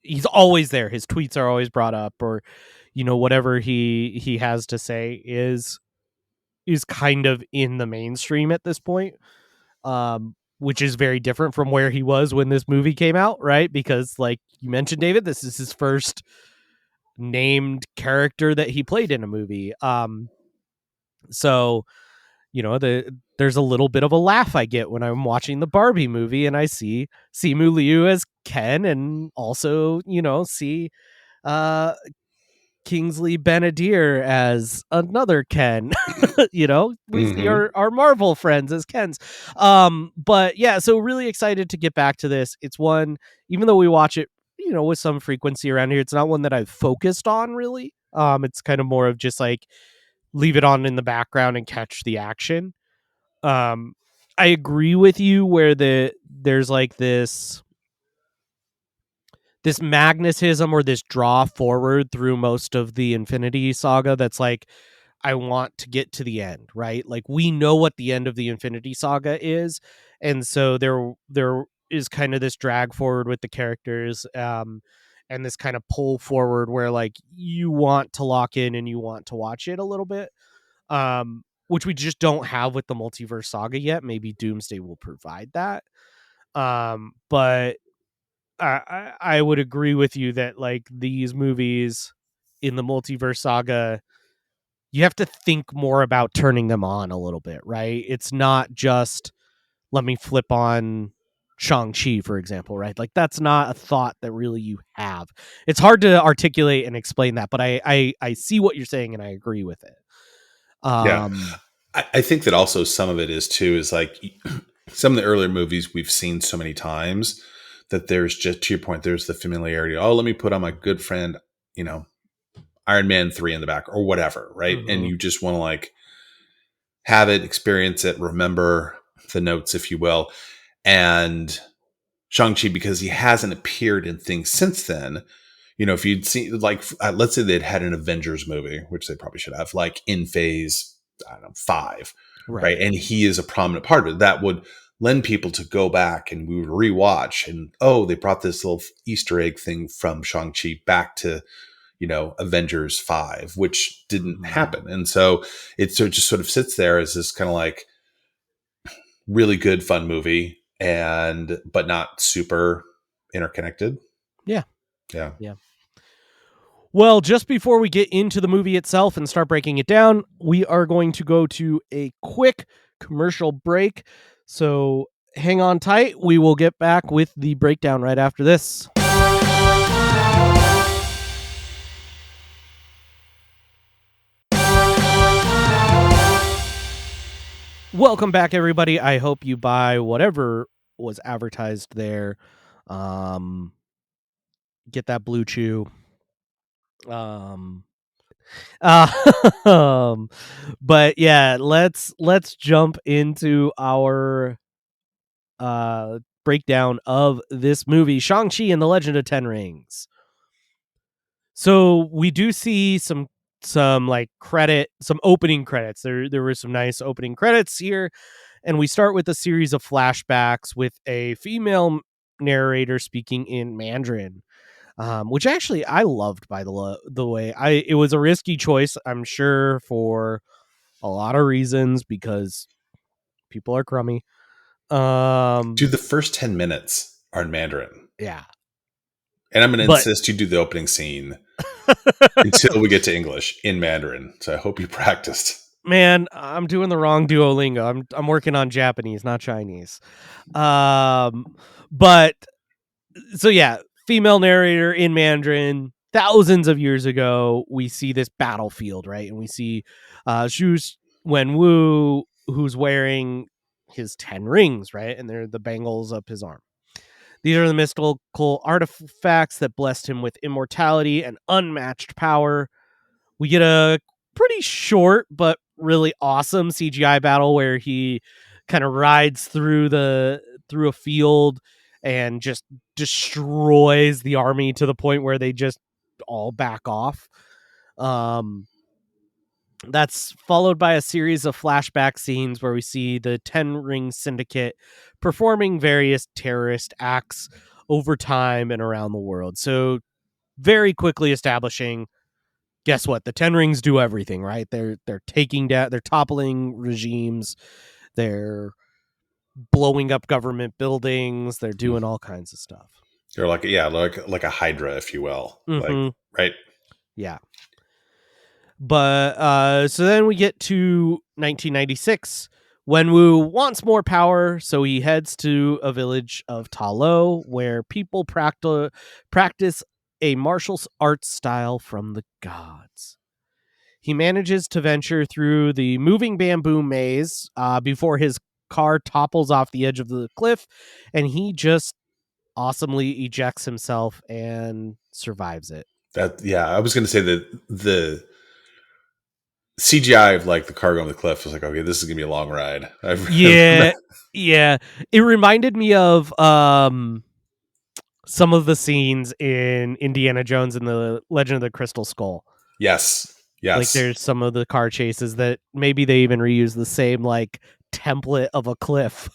he's always there. His tweets are always brought up, or whatever he has to say is kind of in the mainstream at this point. Which is very different from where he was when this movie came out, right? Because, like you mentioned, David, this is his first named character that he played in a movie. So there's a little bit of a laugh I get when I'm watching the Barbie movie and I see Simu Liu as Ken, and also see uh Kingsley Benadir as another Ken. We see Mm-hmm. our Marvel friends as Kens. But yeah, so really excited to get back to this. It's one, even though we watch it, with some frequency around here, it's not one that I've focused on really. It's kind of more of just like leave it on in the background and catch the action. Um, I agree with you where there's like this magnetism or this draw forward through most of the Infinity Saga that's like, I want to get to the end, right? Like, we know what the end of the Infinity Saga is, and so there is kind of this drag forward with the characters, and this kind of pull forward where like you want to lock in and you want to watch it a little bit, which we just don't have with the Multiverse Saga yet. Maybe Doomsday will provide that, but I would agree with you that like these movies in the Multiverse Saga, you have to think more about turning them on a little bit, right? It's not just let me flip on Shang-Chi, for example, right? Like that's not a thought that really you have. It's hard to articulate and explain that, but I see what you're saying and I agree with it. Yeah. Um I think that also some of it is too, is like some of the earlier movies we've seen so many times that there's just, to your point, there's the familiarity. Oh, let me put on my good friend, Iron Man 3 in the back or whatever. Right. And mhm, you just want to like have it, experience it, remember the notes, if you will. And Shang-Chi, because he hasn't appeared in things since then. If you'd seen, like, let's say they'd had an Avengers movie, which they probably should have, like in phase, I don't know, 5, right. right? And he is a prominent part of it. That would lend people to go back and we would rewatch and, oh, they brought this little Easter egg thing from Shang-Chi back to, Avengers 5, which didn't Mhm. happen. And so it just sort of sits there as this kind of like really good, fun movie, and but not super interconnected. Yeah. Yeah. Yeah. Well, just before we get into the movie itself and start breaking it down, we are going to go to a quick commercial break. So hang on tight. We will get back with the breakdown right after this. Welcome back, everybody. I hope you buy whatever was advertised there. Um, get that blue chew. Um, uh, but yeah, let's jump into our breakdown of this movie, Shang-Chi and the Legend of Ten Rings. So we do see some like some opening credits. There were some nice opening credits here, and we start with a series of flashbacks with a female narrator speaking in Mandarin, which actually I loved by the way. It was a risky choice, I'm sure, for a lot of reasons because people are crummy. Dude, the first 10 minutes are in Mandarin. Yeah, And I'm going to but insist you do the opening scene until we get to English in Mandarin. So I hope you practiced. man, I'm doing the wrong Duolingo. I'm working on Japanese, not Chinese. Um, but so yeah, female narrator in Mandarin. Thousands of years ago, we see this battlefield, right? And we see Zhu Wenwu, who's wearing his 10 rings, right? And they're the bangles up his arm. These are the mystical artifacts that blessed him with immortality and unmatched power. We get a pretty short but really awesome CGI battle where he kind of rides through a field and just destroys the army to the point where they just all back off. That's followed by a series of flashback scenes where we see the Ten Ring Syndicate performing various terrorist acts over time and around the world. So very quickly establishing, guess what? The Ten Rings do everything, right? They're taking down, they're toppling regimes, they're blowing up government buildings, they're doing all kinds of stuff. They're like a hydra, if you will. Like, Mm-hmm. right? Yeah. But so then we get to 1996. Wenwu wants more power, so he heads to a village of Ta Lo where people practice a martial arts style from the gods. He manages to venture through the moving bamboo maze before his car topples off the edge of the cliff, and he just awesomely ejects himself and survives it. I was going to say that the CGI of like the car going on the cliff was like, okay, this is going to be a long ride. Yeah, yeah. It reminded me of some of the scenes in Indiana Jones and the Legend of the Crystal Skull. Yes. Like there's some of the car chases that maybe they even reuse the same like template of a cliff.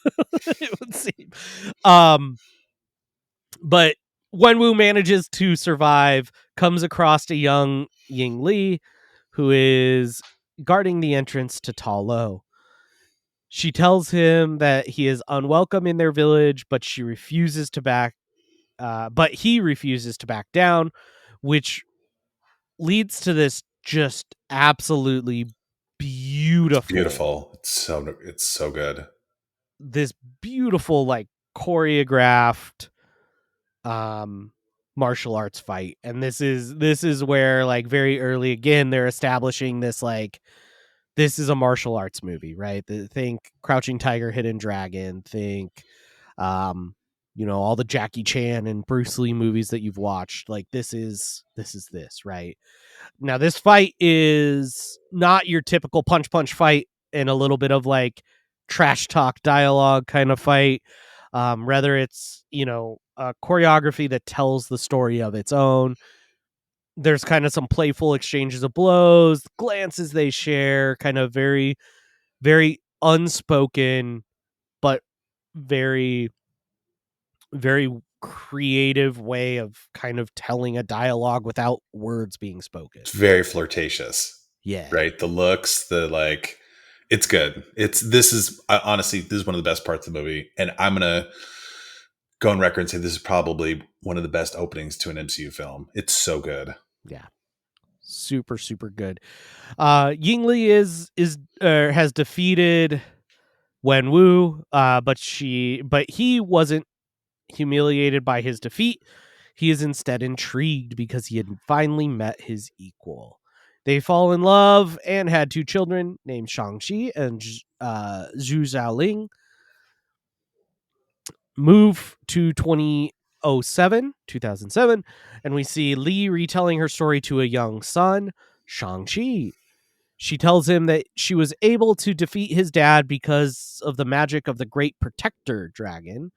It would seem. But Wenwu manages to survive, comes across a young Ying Li who is guarding the entrance to Ta Lo. She tells him that he is unwelcome in their village, but he refuses to back down, which leads to this just absolutely beautiful. It's so good. This beautiful, like, choreographed martial arts fight. And this is where, like, very early again they're establishing this, like, this is a martial arts movie, right? Think Crouching Tiger, Hidden Dragon, think all the Jackie Chan and Bruce Lee movies that you've watched. Like this is this, right? Now this fight is not your typical punch fight and a little bit of like trash talk dialogue kind of fight. Rather it's, a choreography that tells the story of its own. There's kind of some playful exchanges of blows, glances they share, kind of very, very unspoken, but very, very creative way of kind of telling a dialogue without words being spoken. It's very flirtatious. Yeah. Right. The looks, it's good. Honestly, this is one of the best parts of the movie. And I'm going to go on record and say this is probably one of the best openings to an MCU film. It's so good. Yeah. Super, super good. Ying Li has defeated Wenwu, but he wasn't humiliated by his defeat. He is instead intrigued because he had finally met his equal. They fall in love and had 2 children named Shang-Chi and Zhu Xiaoling. Move to 2007, and we see Li retelling her story to a young son, Shang-Chi. She tells him that she was able to defeat his dad because of the magic of the Great Protector Dragon.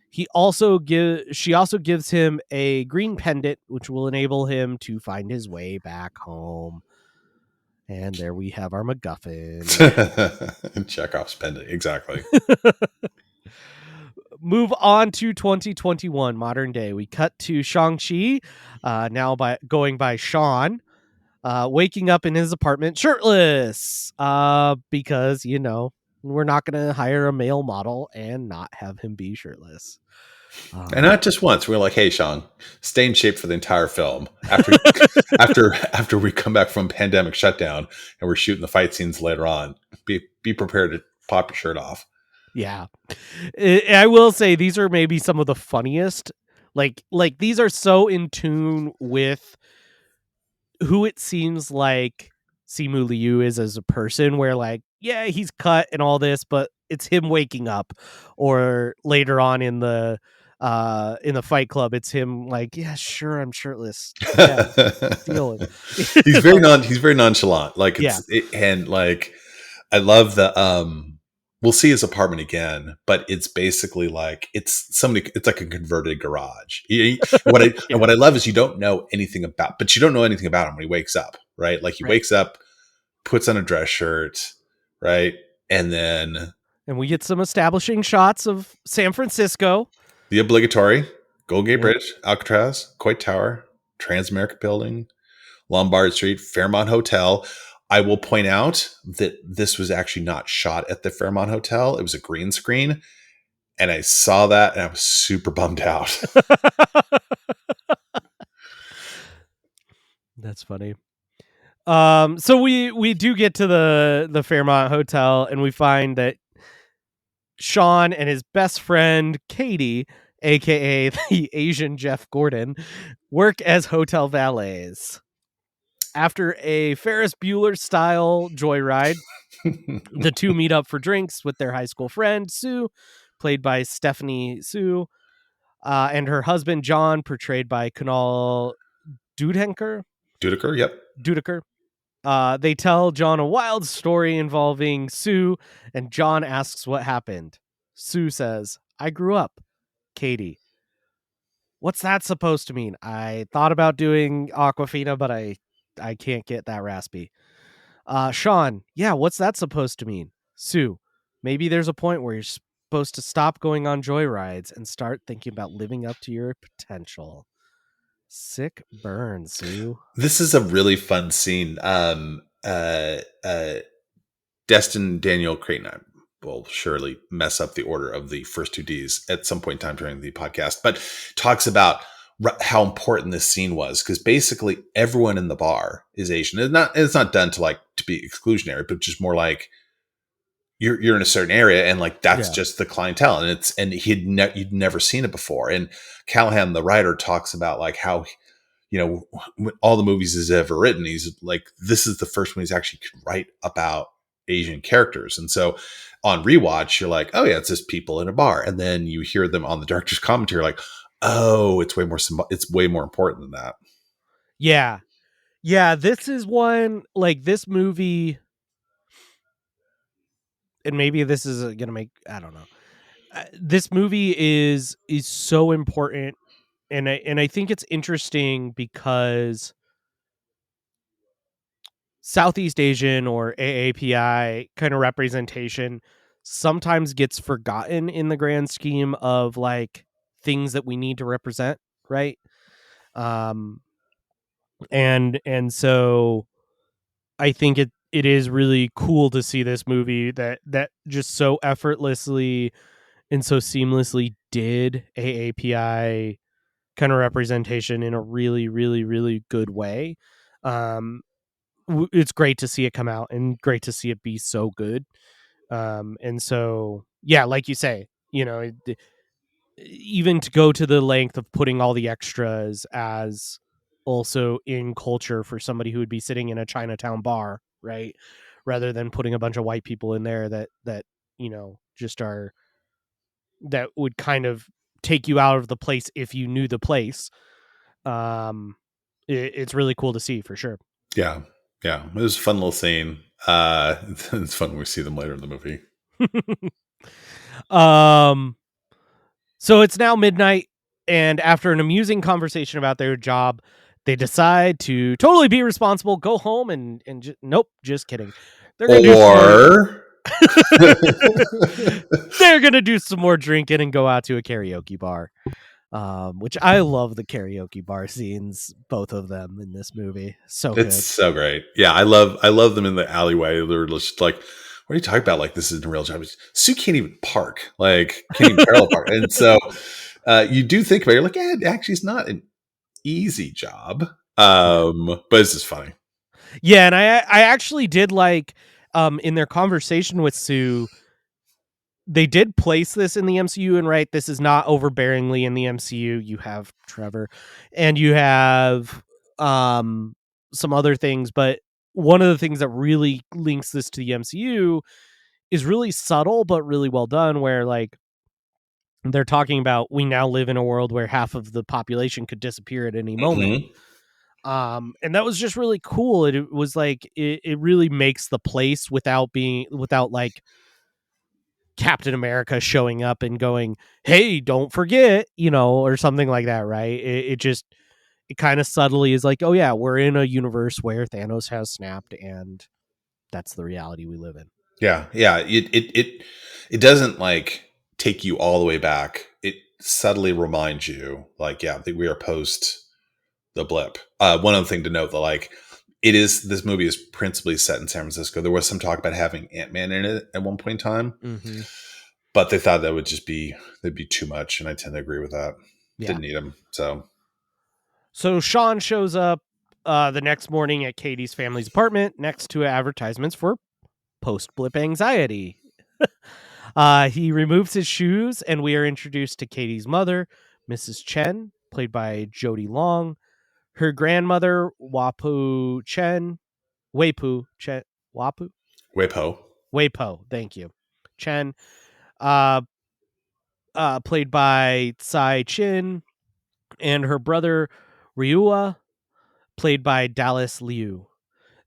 She also gives him a green pendant, which will enable him to find his way back home. And there we have our MacGuffin. Chekhov's pendant, exactly. Move on to 2021, modern day. We cut to Shang-Chi, now going by Sean, waking up in his apartment shirtless, because, we're not going to hire a male model and not have him be shirtless. And not just once. We're like, hey, Sean, stay in shape for the entire film. After we come back from pandemic shutdown and we're shooting the fight scenes later on, be prepared to pop your shirt off. Yeah. I will say these are maybe some of the funniest. Like these are so in tune with who it seems like Simu Liu is as a person, where like, yeah, he's cut and all this, but it's him waking up. Or later on in the Fight Club, it's him like, yeah, sure, I'm shirtless. Yeah, deal with. He's very nonchalant. Like and like I love we'll see his apartment again, but it's basically like it's like a converted garage. And Yeah. what I love is you don't know anything but you don't know anything about him when he wakes up, right? Like he Right. wakes up, puts on a dress shirt, right? And then And we get some establishing shots of San Francisco. the obligatory Golden Gate Yep. Bridge, Alcatraz, Coit Tower, Transamerica Building, Lombard Street, Fairmont Hotel. I will point out that this was actually not shot at the Fairmont Hotel. It was a green screen. And I saw that and I was super bummed out. That's funny. So we do get to the Fairmont Hotel, and we find that Sean and his best friend Katie, aka the Asian Jeff Gordon, work as hotel valets. After a Ferris Bueller style joyride, the two meet up for drinks with their high school friend Sue, played by Stephanie Sue, and her husband John, portrayed by Kunal Dudenker. Dudeker, yep. Dudeker. They tell John a wild story involving Sue, and John asks what happened. Sue says, "I grew up." Katie, "What's that supposed to mean? I thought about doing Aquafina, but I can't get that raspy." Sean, "Yeah, what's that supposed to mean?" Sue, "Maybe there's a point where you're supposed to stop going on joyrides and start thinking about living up to your potential." Sick burn, Sue. This is a really fun scene. Destin Daniel Creighton will surely mess up the order of the first two Ds at some point in time during the podcast, but talks about how important this scene was because basically everyone in the bar is Asian. It's not done to be exclusionary, but just more like you're in a certain area and like that's Yeah. just the clientele, and you'd never seen it before. And Callahan, the writer, talks about like how all the movies he's ever written, he's like, this is the first one he's actually could write about Asian characters. And so on rewatch, you're like, oh yeah, it's just people in a bar. And then you hear them on the director's commentary, like, oh, it's way more important than that. Yeah. Yeah, this is one, like, this movie, and maybe this is gonna make, I don't know. This movie is so important, and I think it's interesting because Southeast Asian or AAPI kind of representation sometimes gets forgotten in the grand scheme of like things that we need to represent, right? Um, and so I think it is really cool to see this movie that just so effortlessly and so seamlessly did AAPI kind of representation in a really, really, really good way. Um, it's great to see it come out and great to see it be so good. And so, yeah, like you say, even to go to the length of putting all the extras as also in culture for somebody who would be sitting in a Chinatown bar, right? Rather than putting a bunch of white people in there that just are, that would kind of take you out of the place if you knew the place. It's really cool to see for sure. Yeah. Yeah. It was a fun little scene. It's fun when we see them later in the movie. um So it's now midnight, and after an amusing conversation about their job, they decide to totally be responsible, go home, and nope, just kidding. They're gonna do some more. Or They're gonna do some more drinking and go out to a karaoke bar. Which I love the karaoke bar scenes, both of them in this movie. So it's good. so great. Yeah, I love them in the alleyway. They're just like, what are you talking about? Like, this isn't a real job. Sue can't even park. Like, can't even parallel park. And so you do think about it, you're like, yeah, it actually is not an easy job. Yeah. But it's just funny. Yeah, and I actually did like in their conversation with Sue, they did place this in the MCU, and right, this is not overbearingly in the MCU. You have Trevor and you have um some other things, but one of the things that really links this to the MCU is really subtle but really well done, where like they're talking about, we now live in a world where half of the population could disappear at any moment. Mm-hmm. And that was just really cool. It was like it really makes the place without like Captain America showing up and going, "Hey, don't forget," or something like that, right? It kind of subtly is like, "Oh yeah, we're in a universe where Thanos has snapped, and that's the reality we live in." Yeah, yeah. It doesn't like take you all the way back. It subtly reminds you, like, yeah, that we are post the blip. One other thing to note that, like, this movie is principally set in San Francisco. There was some talk about having Ant-Man in it at one point in time, Mm-hmm. but they thought that would just be that'd be too much, and I tend to agree with that. Yeah. Didn't need him. So Sean shows up the next morning at Katie's family's apartment next to advertisements for post-blip anxiety. He removes his shoes, and we are introduced to Katie's mother, Mrs. Chen, played by Jodie Long. Her grandmother, Weipu Chen, Wapu, Weipo. Weipo, thank you, Chen, uh, played by Tsai Chin, and her brother, Ryua, played by Dallas Liu.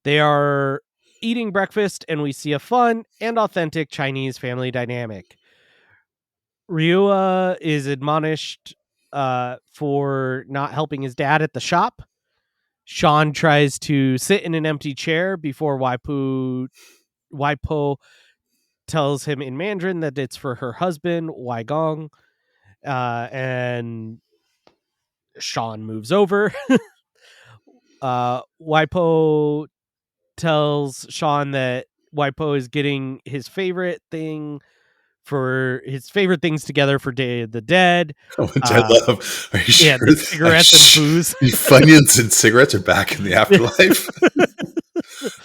They are eating breakfast, and we see a fun and authentic Chinese family dynamic. Ryua is admonished for not helping his dad at the shop. Sean tries to sit in an empty chair before Waipo tells him in Mandarin that it's for her husband, Wai Gong. And Sean moves over. Waipo tells Sean that Waipo is getting his favorite things together for Day of the Dead. Which I love. Are you Yeah, sure? the cigarettes and booze. The Funyuns and cigarettes are back in the afterlife.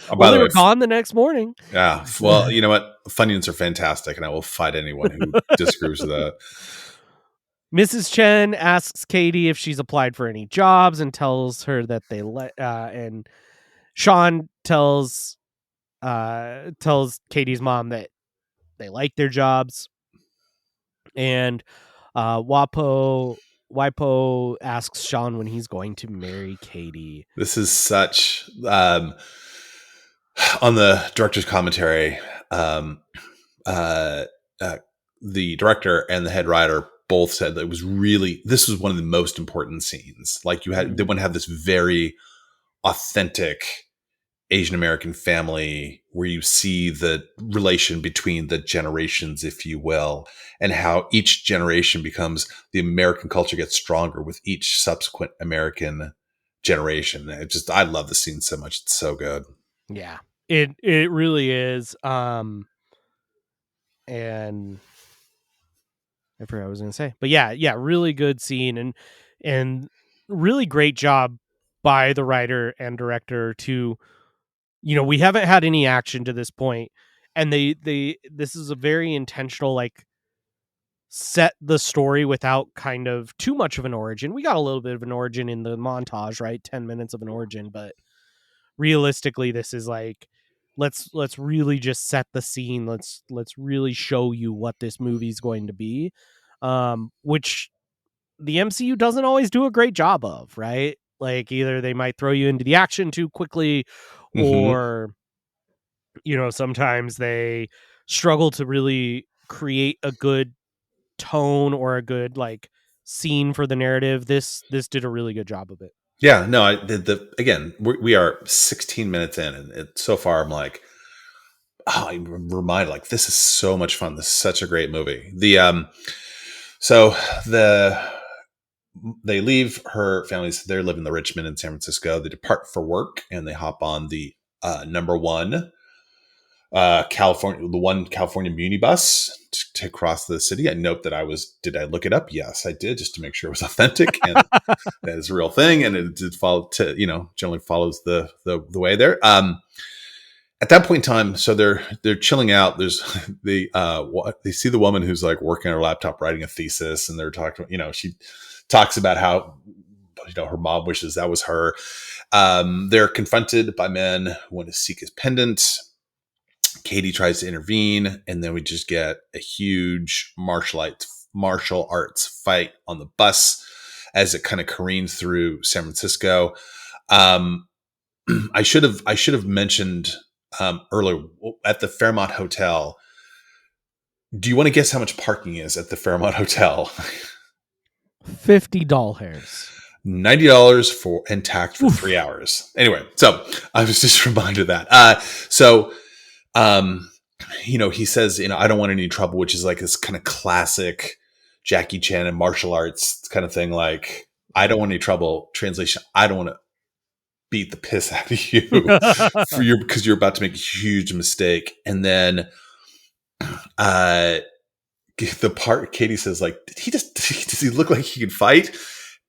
Oh, Well, by they the way, were gone the next morning. yeah. Well, you know what? Funyuns are fantastic, and I will fight anyone who disagrees with that. Mrs. Chen asks Katie if she's applied for any jobs and tells her that and Sean tells Katie's mom that they like their jobs. And Wipo asks Sean when he's going to marry Katie. This is such on the director's commentary. Um, uh, the director and the head writer both said that this was one of the most important scenes. Like they want to have this very authentic Asian American family where you see the relation between the generations, if you will, and how each generation becomes the American culture gets stronger with each subsequent American generation. I love the scene so much. It's so good. Yeah, it really is. And I forgot what I was going to say, but yeah, really good scene and really great job by the writer and director to, we haven't had any action to this point, and this is a very intentional, like, set the story without kind of too much of an origin. We got a little bit of an origin in the montage, right? 10 minutes of an origin, but realistically this is like, let's really just set the scene. Let's really show you what this movie's going to be. Which the MCU doesn't always do a great job of, right? Like, either they might throw you into the action too quickly, Mm-hmm. or sometimes they struggle to really create a good tone or a good, like, scene for the narrative. This did a really good job of it. Yeah, no, I did again, we are 16 minutes in, and so far I'm like, I'm reminded, like, this is so much fun. This is such a great movie. So they leave her families. They're living in Richmond in San Francisco. They depart for work, and they hop on the number one California Muni bus to cross the city. I note that did I look it up? Yes, I did, just to make sure it was authentic and that is a real thing. And it did follow generally follows the way there. At that point in time, so they're chilling out. There's they see the woman who's like working on her laptop writing a thesis, and they're talking, she talks about how, her mom wishes that was her. They're confronted by men who want to seek his pendant. Katie tries to intervene, and then we just get a huge martial arts fight on the bus as it kind of careens through San Francisco. I should have mentioned earlier, at the Fairmont Hotel, Do you want to guess how much parking is at the Fairmont Hotel? 50 doll hairs. $90 for intact for Oof. 3 hours. Anyway, so I was just reminded of that. Um, he says, I don't want any trouble, which is like this kind of classic Jackie Chan and martial arts kind of thing. Like, I don't want any trouble. Translation: I don't want to beat the piss out of you because you're about to make a huge mistake. And then, the part Katie says, like, does he look like he can fight?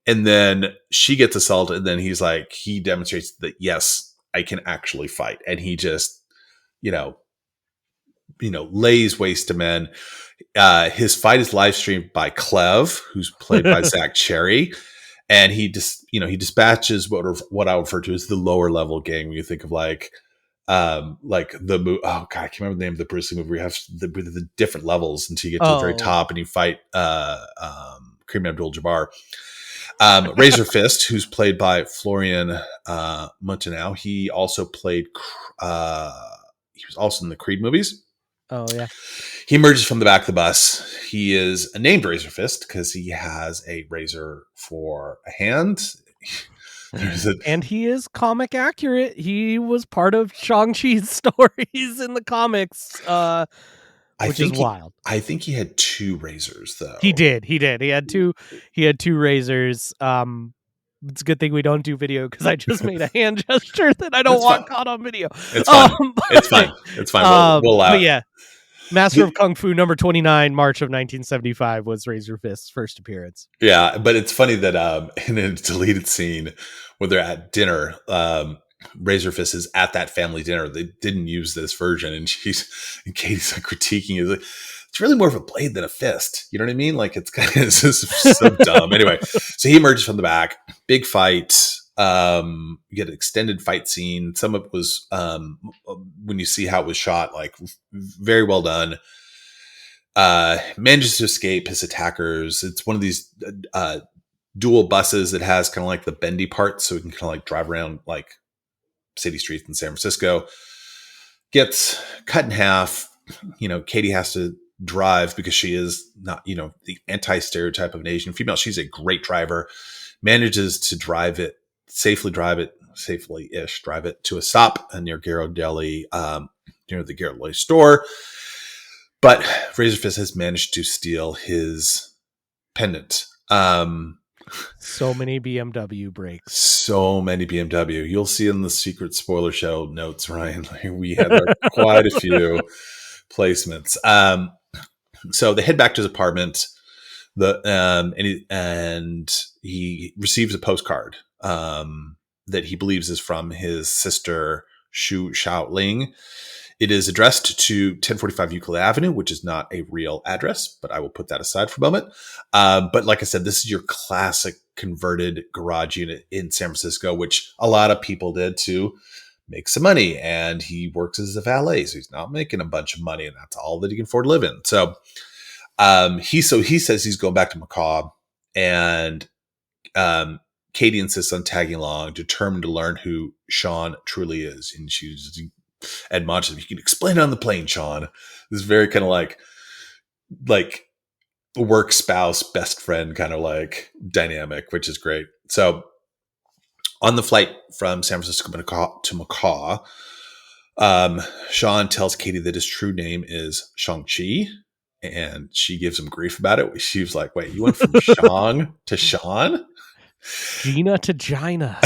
And then she gets assaulted, and then he demonstrates that, yes, I can actually fight. And he just, lays waste to men. His fight is live streamed by Clev, who's played by Zach Cherry. And he dispatches what I refer to as the lower level gang. When you think of like the oh god, I can't remember the name of the Bruce Lee movie. We have the different levels until you get to the very top, and you fight Kareem Abdul-Jabbar. Razor Fist, who's played by Florian Munteanu. He also played. He was also in the Creed movies. Oh yeah. He emerges from the back of the bus. He is named Razor Fist because he has a razor for a hand. And he is comic accurate. He was part of Shang-Chi's stories in the comics, which is wild. I think he had two razors, though. He did. He had two razors. It's a good thing we don't do video because I just made a hand gesture that I don't want caught on video. It's fine. It's fine. It's fine. We'll allow it. Yeah. Master of Kung Fu number 29, March of 1975 was Razor Fist's first appearance. Yeah, but it's funny that in a deleted scene when they're at dinner, Razor Fist is at that family dinner. They didn't use this version, and Katie's like critiquing it. Like, it's really more of a blade than a fist. You know what I mean? Like, it's just so dumb. Anyway, so he emerges from the back. Big fight. You get an extended fight scene. Some of it was when you see how it was shot, like very well done. Manages to escape his attackers. It's one of these dual buses that has kind of like the bendy parts, so we can kind of like drive around like city streets in San Francisco. Gets cut in half. Katie has to drive because she is not, the anti-stereotype of an Asian female. She's a great driver. Manages to drive it to a stop near Ghirardelli, near the Ghirardelli store. But Razor Fist has managed to steal his pendant. So many BMW breaks. So many BMW. You'll see in the secret spoiler show notes, Ryan. We had quite a few placements. So they head back to his apartment. And he receives a postcard that he believes is from his sister Shu Shaoling. It is addressed to 1045 Euclid Avenue, which is not a real address, but I will put that aside for a moment. But like I said, this is your classic converted garage unit in San Francisco, which a lot of people did to make some money. And he works as a valet, so he's not making a bunch of money, and that's all that he can afford to live in. So he says he's going back to Macau, and Katie insists on tagging along, determined to learn who Sean truly is. And she's admonishes him, "You can explain it on the plane, Sean." This is very kind of like work spouse, best friend kind of like dynamic, which is great. So on the flight from San Francisco to Macau, Sean tells Katie that his true name is Shang-Chi. And she gives him grief about it. She was like, "Wait, you went from Shang to Sean? Gina to Gina."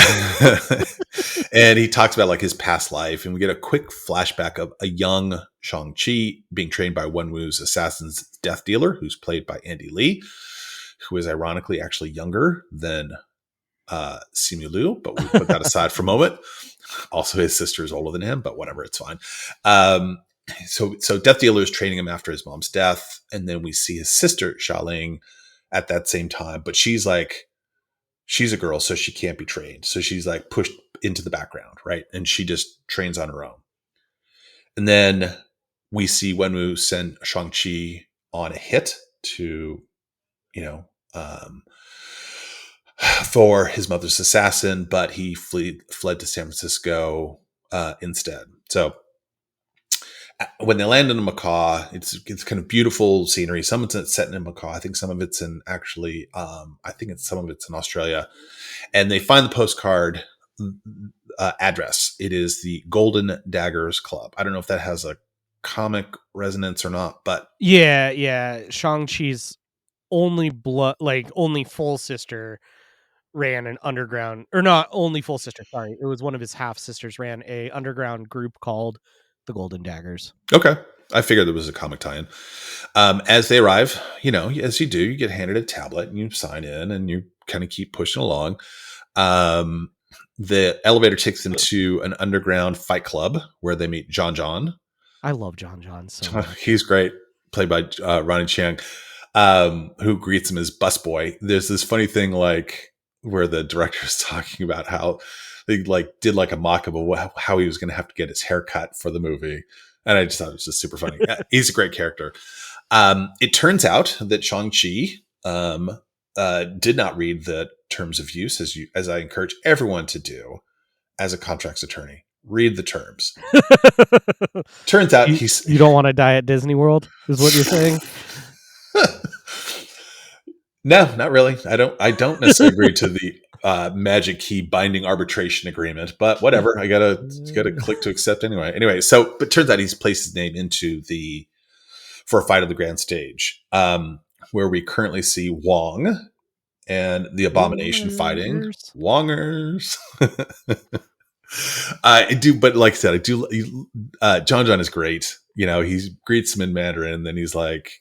And he talks about like his past life. And we get a quick flashback of a young Shang-Chi being trained by Wenwu's assassin's death dealer, who's played by Andy Lee, who is ironically actually younger than Simu Liu. But we put that aside for a moment. Also, his sister is older than him, but whatever, it's fine. So Death Dealer is training him after his mom's death. And then we see his sister, Xiaoling, at that same time. But she's a girl, so she can't be trained. So she's like pushed into the background, right? And she just trains on her own. And then we see Wenwu send Shang-Chi on a hit to, for his mother's assassin, but he fled to San Francisco instead. So when they land in a macaw, it's kind of beautiful scenery. Some of it's set in Macau. I think some of it's in actually. I think some of it's in Australia, and they find the postcard address. It is the Golden Daggers Club. I don't know if that has a comic resonance or not, but Yeah. Shang-Chi's only full sister ran an underground, or not only full sister, sorry. It was one of his half sisters ran a underground group called the Golden Daggers. okay. I figured there was a comic tie-in. As they arrive, as you do, you get handed a tablet and you sign in and you kind of keep pushing along. The elevator takes them to an underground fight club where they meet John John. I love John John so much. He's great, played by Ronnie Chiang, who greets him as busboy. There's this funny thing like where the director is talking about how they did a mock-up of how he was going to have to get his hair cut for the movie. And I just thought it was just super funny. He's a great character. It turns out that Shang-Chi did not read the terms of use, as I encourage everyone to do as a contracts attorney. Read the terms. Turns out you don't want to die at Disney World, is what you're saying? No, not really. I don't necessarily agree to the magic key binding arbitration agreement, but whatever. I gotta click to accept anyway. Anyway, but turns out he's placed his name into for a fight on the grand stage, where we currently see Wong and the Abomination fighting. Wongers. I do, but like I said, I do. John John is great. He greets him in Mandarin, and then he's like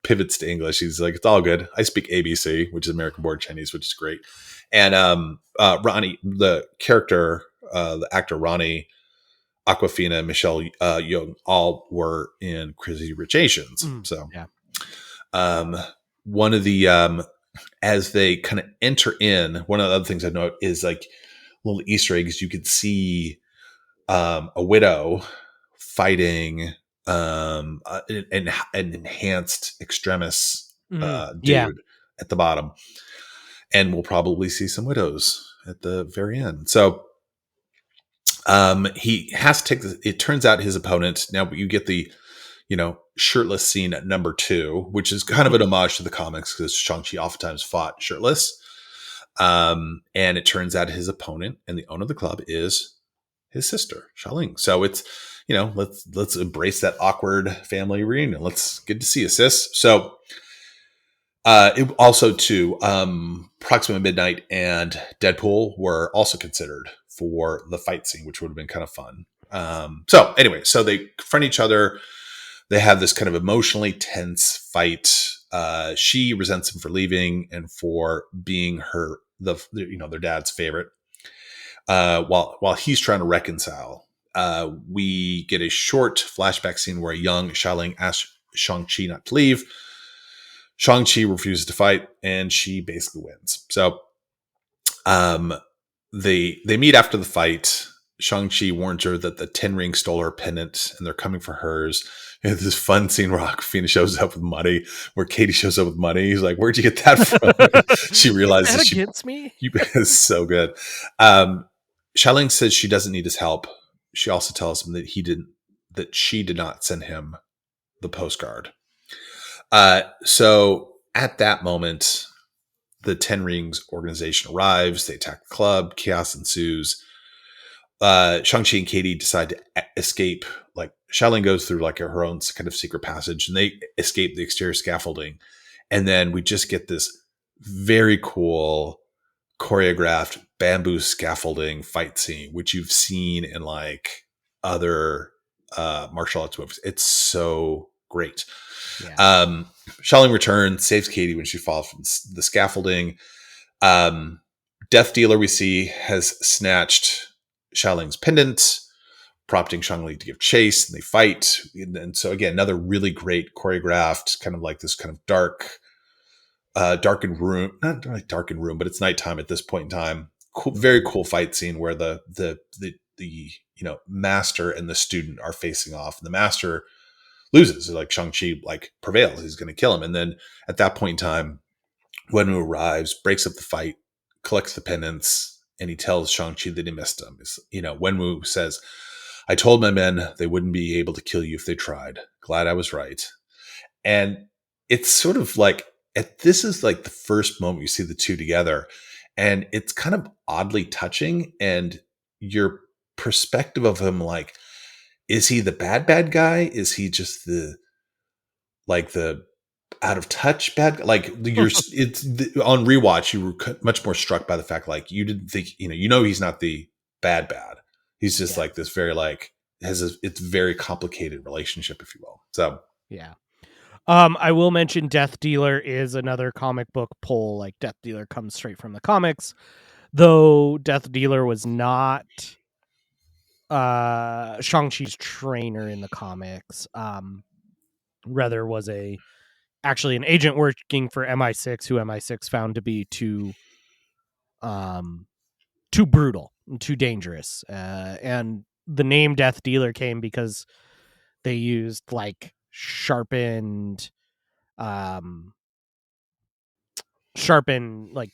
pivots to English. He's like, "It's all good. I speak ABC, which is American Born Chinese, which is great." And Ronnie, the character, the actor Ronnie, Aquafina, Michelle Yeoh, all were in Crazy Rich Asians. One of the as they kind of enter in, one of the other things I note is like little Easter eggs. You could see a widow fighting an enhanced extremis dude at the bottom, and we'll probably see some widows at the very end. So he has to take it turns out his opponent, now you get the shirtless scene at number 2, which is kind of an homage to the comics because Shang-Chi oftentimes fought shirtless. And it turns out his opponent and the owner of the club is his sister, Xiaoling. So it's, let's embrace that awkward family reunion. Let's get to see you, sis. So it also too, Proxima Midnight and Deadpool were also considered for the fight scene, which would have been kind of fun. So anyway, so they confront each other. They have this kind of emotionally tense fight. She resents him for leaving and for being their dad's favorite. While he's trying to reconcile, we get a short flashback scene where a young Xiaoling asks Shang-Chi not to leave. Shang-Chi refuses to fight, and she basically wins. So, they meet after the fight. Shang-Chi warns her that the Ten Ring stole her pendant, and they're coming for hers. And this fun scene where Awkwafina shows up with money, where Katie shows up with money. He's like, "Where'd you get that from?" She realizes that against me. It's so good. Xiaoling says she doesn't need his help. She also tells him that she did not send him the postcard. So at that moment, the Ten Rings organization arrives. They attack the club. Chaos ensues. Shang-Chi and Katie decide to escape. Like Xiaoling goes through her own kind of secret passage, and they escape the exterior scaffolding. And then we just get this very cool choreographed bamboo scaffolding fight scene, which you've seen in other martial arts movies. It's so great. Yeah. Xiaoling returns, saves Katie when she falls from the scaffolding. Death Dealer, we see, has snatched Xiaoling's pendant, prompting Shang-Li to give chase, and they fight. And so again, another really great choreographed, kind of like this kind of darkened room, not really darkened room, but it's nighttime at this point in time. Cool, very cool fight scene where the master and the student are facing off, and the master loses. Like Shang-Chi prevails, he's going to kill him, and then at that point in time, Wenwu arrives, breaks up the fight, collects the pendants, and he tells Shang-Chi that he missed him. Wenwu says, I told my men they wouldn't be able to kill you if they tried. Glad I was right. And it's sort of like, this is like the first moment you see the two together. And it's kind of oddly touching. And your perspective of him, like, is he the bad guy? Is he just the out of touch bad guy? Like, on rewatch, you were much more struck by the fact, like, you didn't think, he's not the bad. He's just Yeah. like this very, like, it's very complicated relationship, if you will. So Yeah. I will mention Death Dealer is another comic book pull. Like, Death Dealer comes straight from the comics, though Death Dealer was not Shang-Chi's trainer in the comics. Rather was actually an agent working for MI6 who MI6 found to be too brutal and too dangerous. And the name Death Dealer came because they used like sharpened like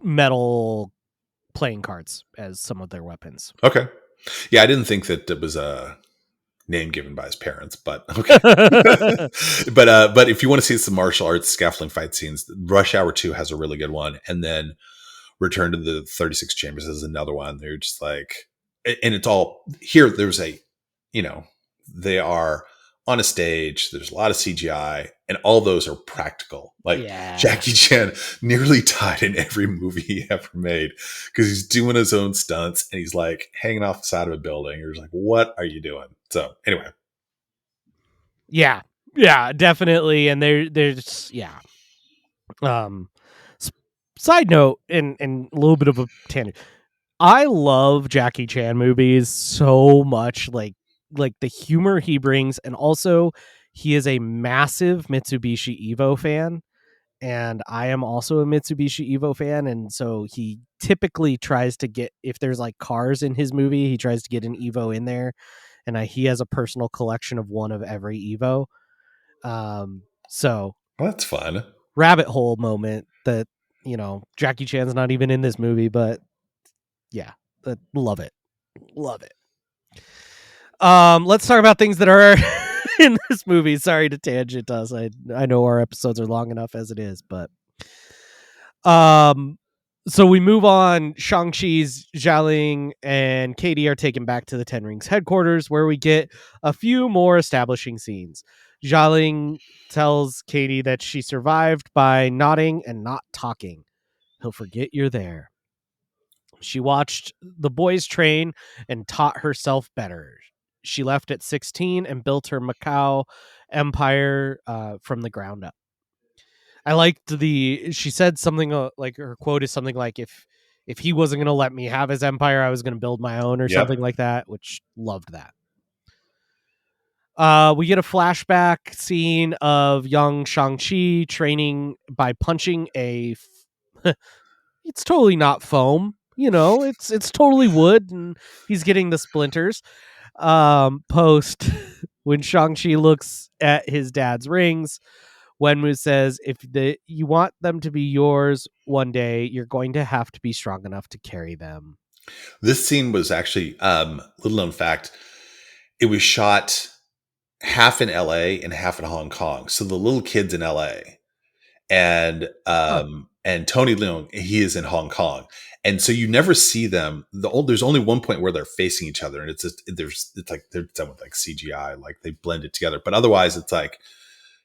metal playing cards as some of their weapons. okay. Yeah, I didn't think that it was a name given by his parents, but okay. But if you want to see some martial arts scaffolding fight scenes, Rush Hour 2 has a really good one, and then Return to the 36 Chambers is another one. They're just like, and it's all here. There's they are on a stage. There's a lot of CGI, and all those are practical. Like, Yeah. Jackie Chan nearly died in every movie he ever made because he's doing his own stunts and he's like hanging off the side of a building. You're just like, what are you doing? So anyway. Yeah, definitely. And there's Um, side note, and a little bit of a tangent. I love Jackie Chan movies so much. Like the humor he brings, and also he is a massive Mitsubishi Evo fan, and I am also a Mitsubishi Evo fan, and so he typically tries to get, if there's like cars in his movie, he tries to get an Evo in there, and he has a personal collection of one of every Evo. So Well, that's fun. rabbit hole moment that Jackie Chan's not even in this movie, but yeah, love it. Let's talk about things that are in this movie. Sorry to tangent us. I know our episodes are long enough as it is, but so we move on. Shang-Chi's Xialing and Katie are taken back to the Ten Rings headquarters, where we get a few more establishing scenes. Xialing tells Katie that she survived by nodding and not talking. He'll forget you're there. She watched the boys train and taught herself better. She left at 16 and built her Macau empire from the ground up. I liked she said something like, her quote is something like, if he wasn't going to let me have his empire, I was going to build my own, or something like that, which loved that. We get a flashback scene of young Shang-Chi training by punching it's totally not foam, it's totally wood, and he's getting the splinters. Post when Shang-Chi looks at his dad's rings, Wenwu says, if you want them to be yours one day, you're going to have to be strong enough to carry them. This scene was actually, little known fact, it was shot half in LA and half in Hong Kong. So the little kid's in LA, and Tony Leung, he is in Hong Kong. And so you never see them. There's only one point where they're facing each other, and it's like they're done with like CGI, like they blend it together. But otherwise, it's like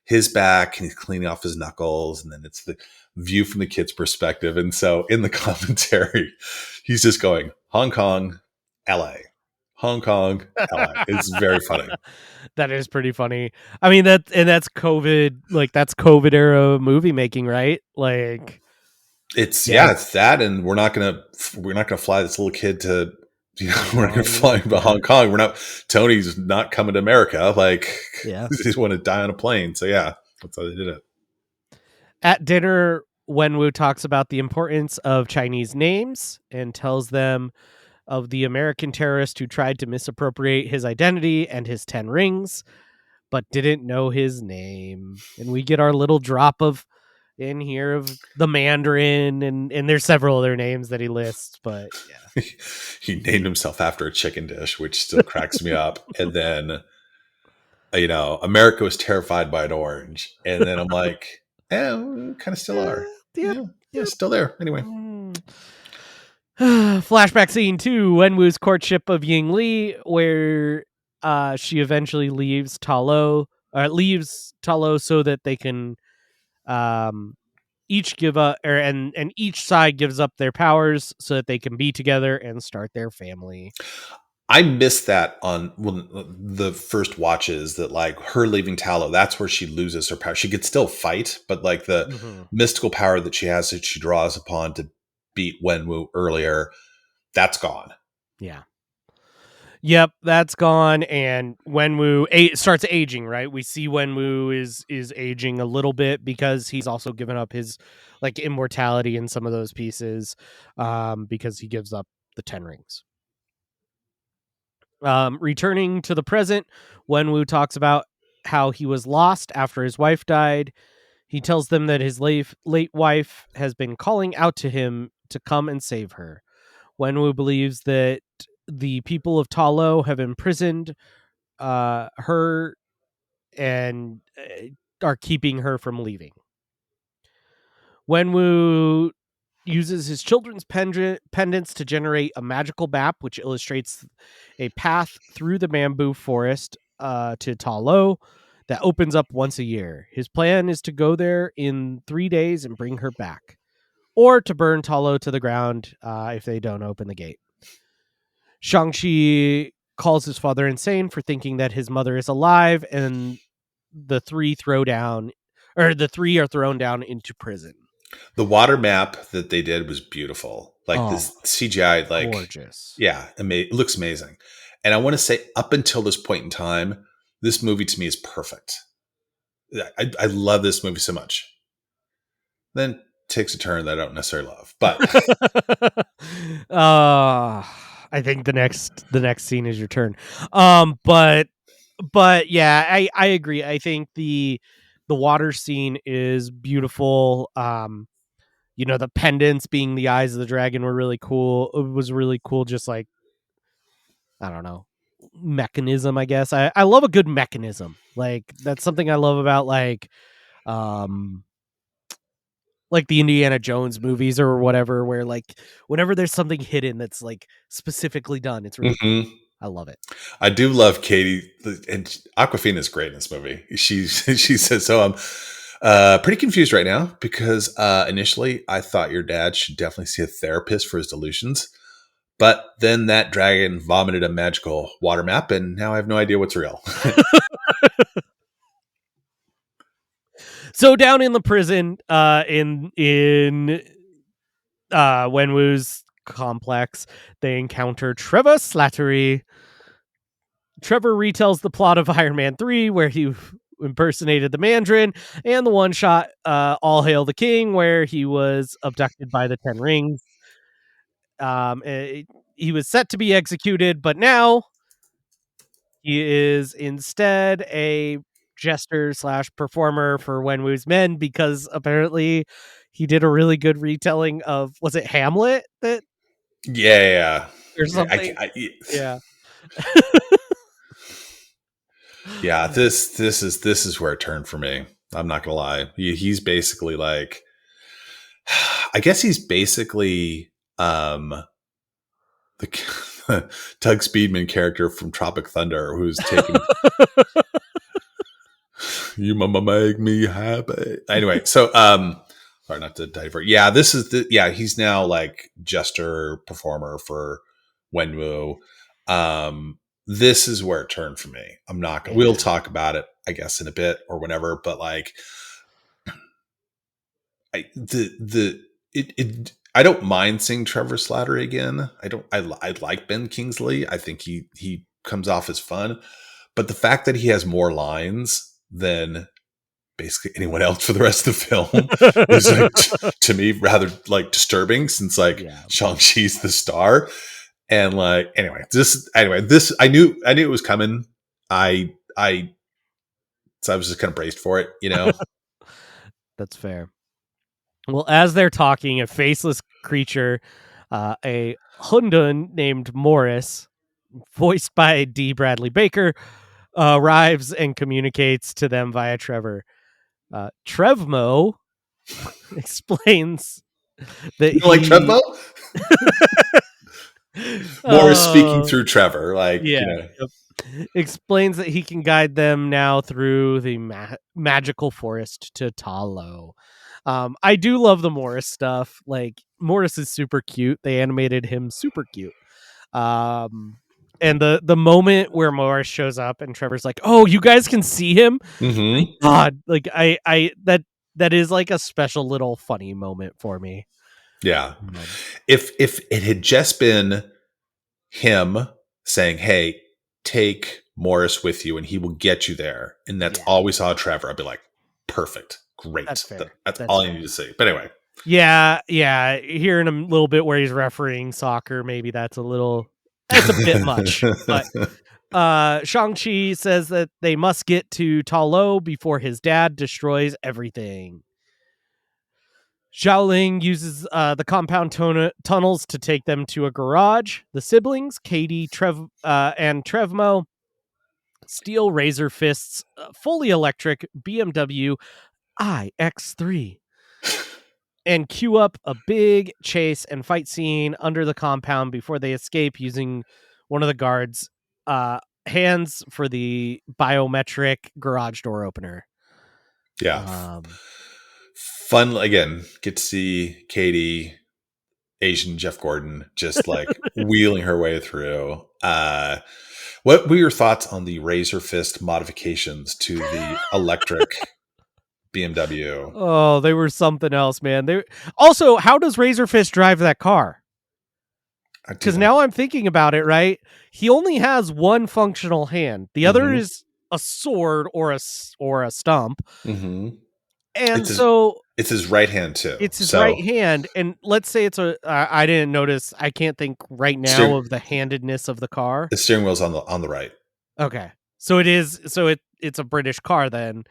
his back and he's cleaning off his knuckles, and then it's the view from the kid's perspective. And so in the commentary, he's just going Hong Kong, LA, Hong Kong, LA. It's very funny. That is pretty funny. I mean, that's COVID, like that's COVID era movie making, right? Like, it's that, and we're not gonna fly this little kid to, we're not gonna fly him to Hong Kong. Tony's not coming to America. Like, yeah, he just want to die on a plane. So yeah, that's how they did it. At dinner, Wenwu talks about the importance of Chinese names and tells them of the American terrorist who tried to misappropriate his identity and his 10 rings, but didn't know his name. And we get our little drop of in here of the Mandarin, and there's several other names that he lists, but yeah. He named himself after a chicken dish, which still cracks me up. And then, America was terrified by an orange. And then I'm like, we kind of still are. Yep, Yeah, yep. still there. Anyway. Flashback scene 2, Wenwu's courtship of Ying Li, where she eventually leaves Talo so that they can um, each give up, and each side gives up their powers so that they can be together and start their family. I missed that on the first watches, that like her leaving Talo, that's where she loses her power. She could still fight, but like the Mm-hmm. mystical power that she has that she draws upon to beat Wenwu earlier, that's gone. Yeah. Yep, that's gone, and Wenwu starts aging. Right, we see Wenwu is aging a little bit because he's also given up his like immortality in some of those pieces, because he gives up the 10 rings. Returning to the present, Wenwu talks about how he was lost after his wife died. He tells them that his late wife has been calling out to him to come and save her. Wenwu believes that the people of Talo have imprisoned her and are keeping her from leaving. Wenwu uses his children's pendants to generate a magical map, which illustrates a path through the bamboo forest to Talo that opens up once a year. His plan is to go there in 3 days and bring her back, or to burn Talo to the ground if they don't open the gate. Shang-Chi calls his father insane for thinking that his mother is alive, and the three are thrown down into prison. The water map that they did was beautiful. Like Oh, this CGI, like, gorgeous. yeah, it looks amazing. And I want to say, up until this point in time, this movie to me is perfect. I love this movie so much. Then takes a turn that I don't necessarily love, but I think the next scene is your turn. But yeah, I agree. I think the water scene is beautiful. The pendants being the eyes of the dragon were really cool. It was really cool, just like, I don't know, mechanism, I guess. I love a good mechanism. Like, that's something I love about um like the Indiana Jones movies or whatever, where like whenever there's something hidden that's like specifically done, it's really cool. mhm. I love it. I do love Katie, and Aquafina is great in this movie. She says, so I'm pretty confused right now because initially I thought your dad should definitely see a therapist for his delusions, but then that dragon vomited a magical water map, and now I have no idea what's real. So down in the prison, in Wenwu's complex, they encounter Trevor Slattery. Trevor retells the plot of Iron Man 3, where he impersonated the Mandarin, and the one shot All Hail the King, where he was abducted by the 10 Rings. He was set to be executed, but now he is instead a jester slash performer for Wenwu's men, because apparently he did a really good retelling of, was it Hamlet that Yeah. or something? Yeah. Yeah, this is where it turned for me. I'm not gonna lie. He's basically like, I guess he's basically the Tug Speedman character from Tropic Thunder, who's taking you mama make me happy. Anyway, so sorry, not to divert. Yeah, he's now like jester performer for Wenwu. This is where it turned for me. I'm not gonna, we'll Yeah. talk about it, I guess, in a bit or whenever, but like I don't mind seeing Trevor Slattery again. I like Ben Kingsley. I think he comes off as fun, but the fact that he has more lines than basically anyone else for the rest of the film is like, to me, rather like disturbing, since like Yeah. Shang-Chi's the star. And like, this I knew it was coming. I so I was just kind of braced for it. That's fair. Well, as they're talking, a faceless creature, a Hundun named Morris, voiced by D. Bradley Baker, arrives and communicates to them via Trevor. Trevmo explains that You don't like he. Trevmo? Morris speaking Oh, through Trevor, like, yeah. Yep. Explains that he can guide them now through the magical forest to Talo. I do love the Morris stuff. Like, Morris is super cute. They animated him super cute. And the moment where Morris shows up and Trevor's like, "Oh, you guys can see him." Thank Mm-hmm. God, like I that is like a special little funny moment for me. Yeah. Um, If it had just been him saying, "Hey, take Morris with you, and he will get you there," and that's yeah, all we saw of Trevor, I'd be like, "Perfect, that's great." fair. That's That's all I fair. need to see. But anyway, Yeah, yeah. Here in a little bit where he's refereeing soccer, maybe that's a bit much. But Shang-Chi says that they must get to Talo before his dad destroys everything. Xiaoling uses the compound tunnels to take them to a garage. The siblings, Katie, and Trevmo, steal Razor Fist's fully electric BMW iX3 and cue up a big chase and fight scene under the compound before they escape using one of the guards' hands for the biometric garage door opener. yeah, Um, fun again. Get to see Katie, Asian Jeff Gordon, just like wheeling her way through. What were your thoughts on the Razor Fist modifications to the electric BMW? oh, they were something else, man. They also, how does Razor Fist drive that car? I do Because not. now I'm thinking about it, right? He only has one functional hand. The other Mm-hmm. is a sword or a stump, Mm-hmm. and It's his so it's his right hand too. it's his right So hand. And let's say it's I didn't notice. I can't think right now steering of the handedness of the car. the steering wheel's on the right. Okay, so it is. So it's a British car then,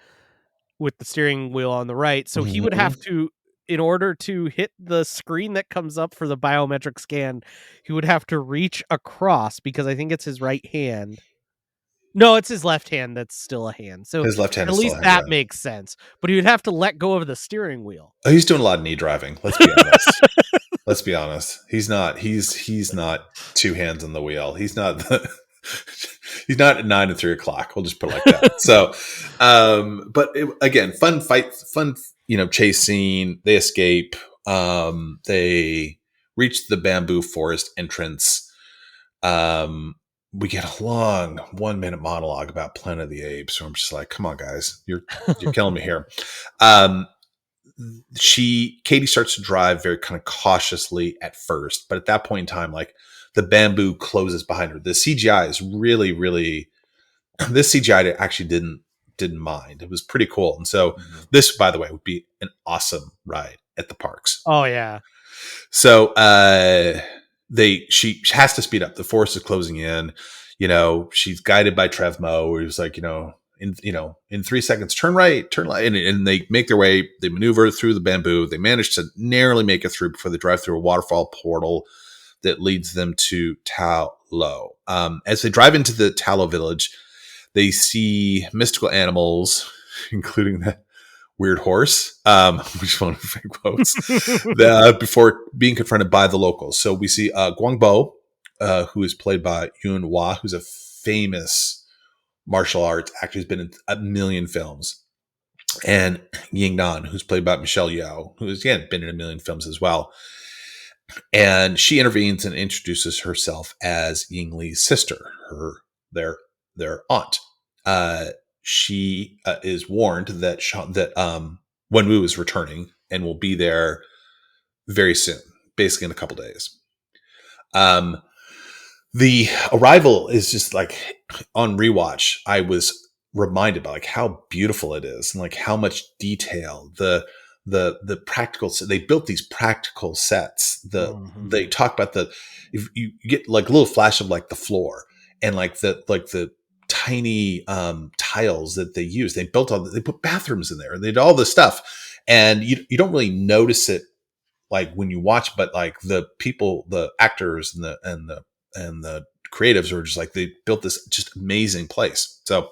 with the steering wheel on the right. So he would Mm-hmm. have to, in order to hit the screen that comes up for the biometric scan, he would have to reach across because I think it's his right hand. No, it's his left hand that's still a hand. So His left hand at is still least a hand. that Yeah. makes sense. But he would have to let go of the steering wheel. Oh, he's doing a lot of knee driving. Let's be honest. Let's be honest. He's not. He's not two hands on the wheel. He's not. He's not at 9 and 3 o'clock. We'll just put it like that. So, but again, fun fight, fun chase scene. They escape. They reach the bamboo forest entrance. We get a long 1 minute monologue about Planet of the Apes. So I'm just like, come on, guys, you're killing me here. Um, Katie starts to drive very kind of cautiously at first, but at that point in time, like the bamboo closes behind her. The CGI is really, really this CGI actually didn't mind. It was pretty cool. And so Mhm. this, by the way, would be an awesome ride at the parks. Oh yeah. So she has to speed up. The forest is closing in. She's guided by Trevmo, where he's like, in 3 seconds, turn right, and they make their way. They maneuver through the bamboo. They manage to narrowly make it through before they drive through a waterfall portal that leads them to Talo. As they drive into the Talo village, they see mystical animals, including the weird horse, which is one of my favorite quotes, before being confronted by the locals. So we see Guangbo, who is played by Yun Hua, who's a famous martial arts actor who's been in a million films, and Ying Nan, who's played by Michelle Yeoh, who has again been in a million films as well. And she intervenes and introduces herself as Ying Li's sister, their aunt. She is warned that Wenwu is returning and will be there very soon, basically in a couple days. The arrival is just like on rewatch. I was reminded by like how beautiful it is and like how much detail the practical. They built these practical sets. They Mhm. talk about if you get like a little flash of like the floor and like the tiny tiles that they use. They put bathrooms in there. They did all this stuff. And you don't really notice it like when you watch, but like the people, the actors and the creatives are just like, they built this just amazing place. So,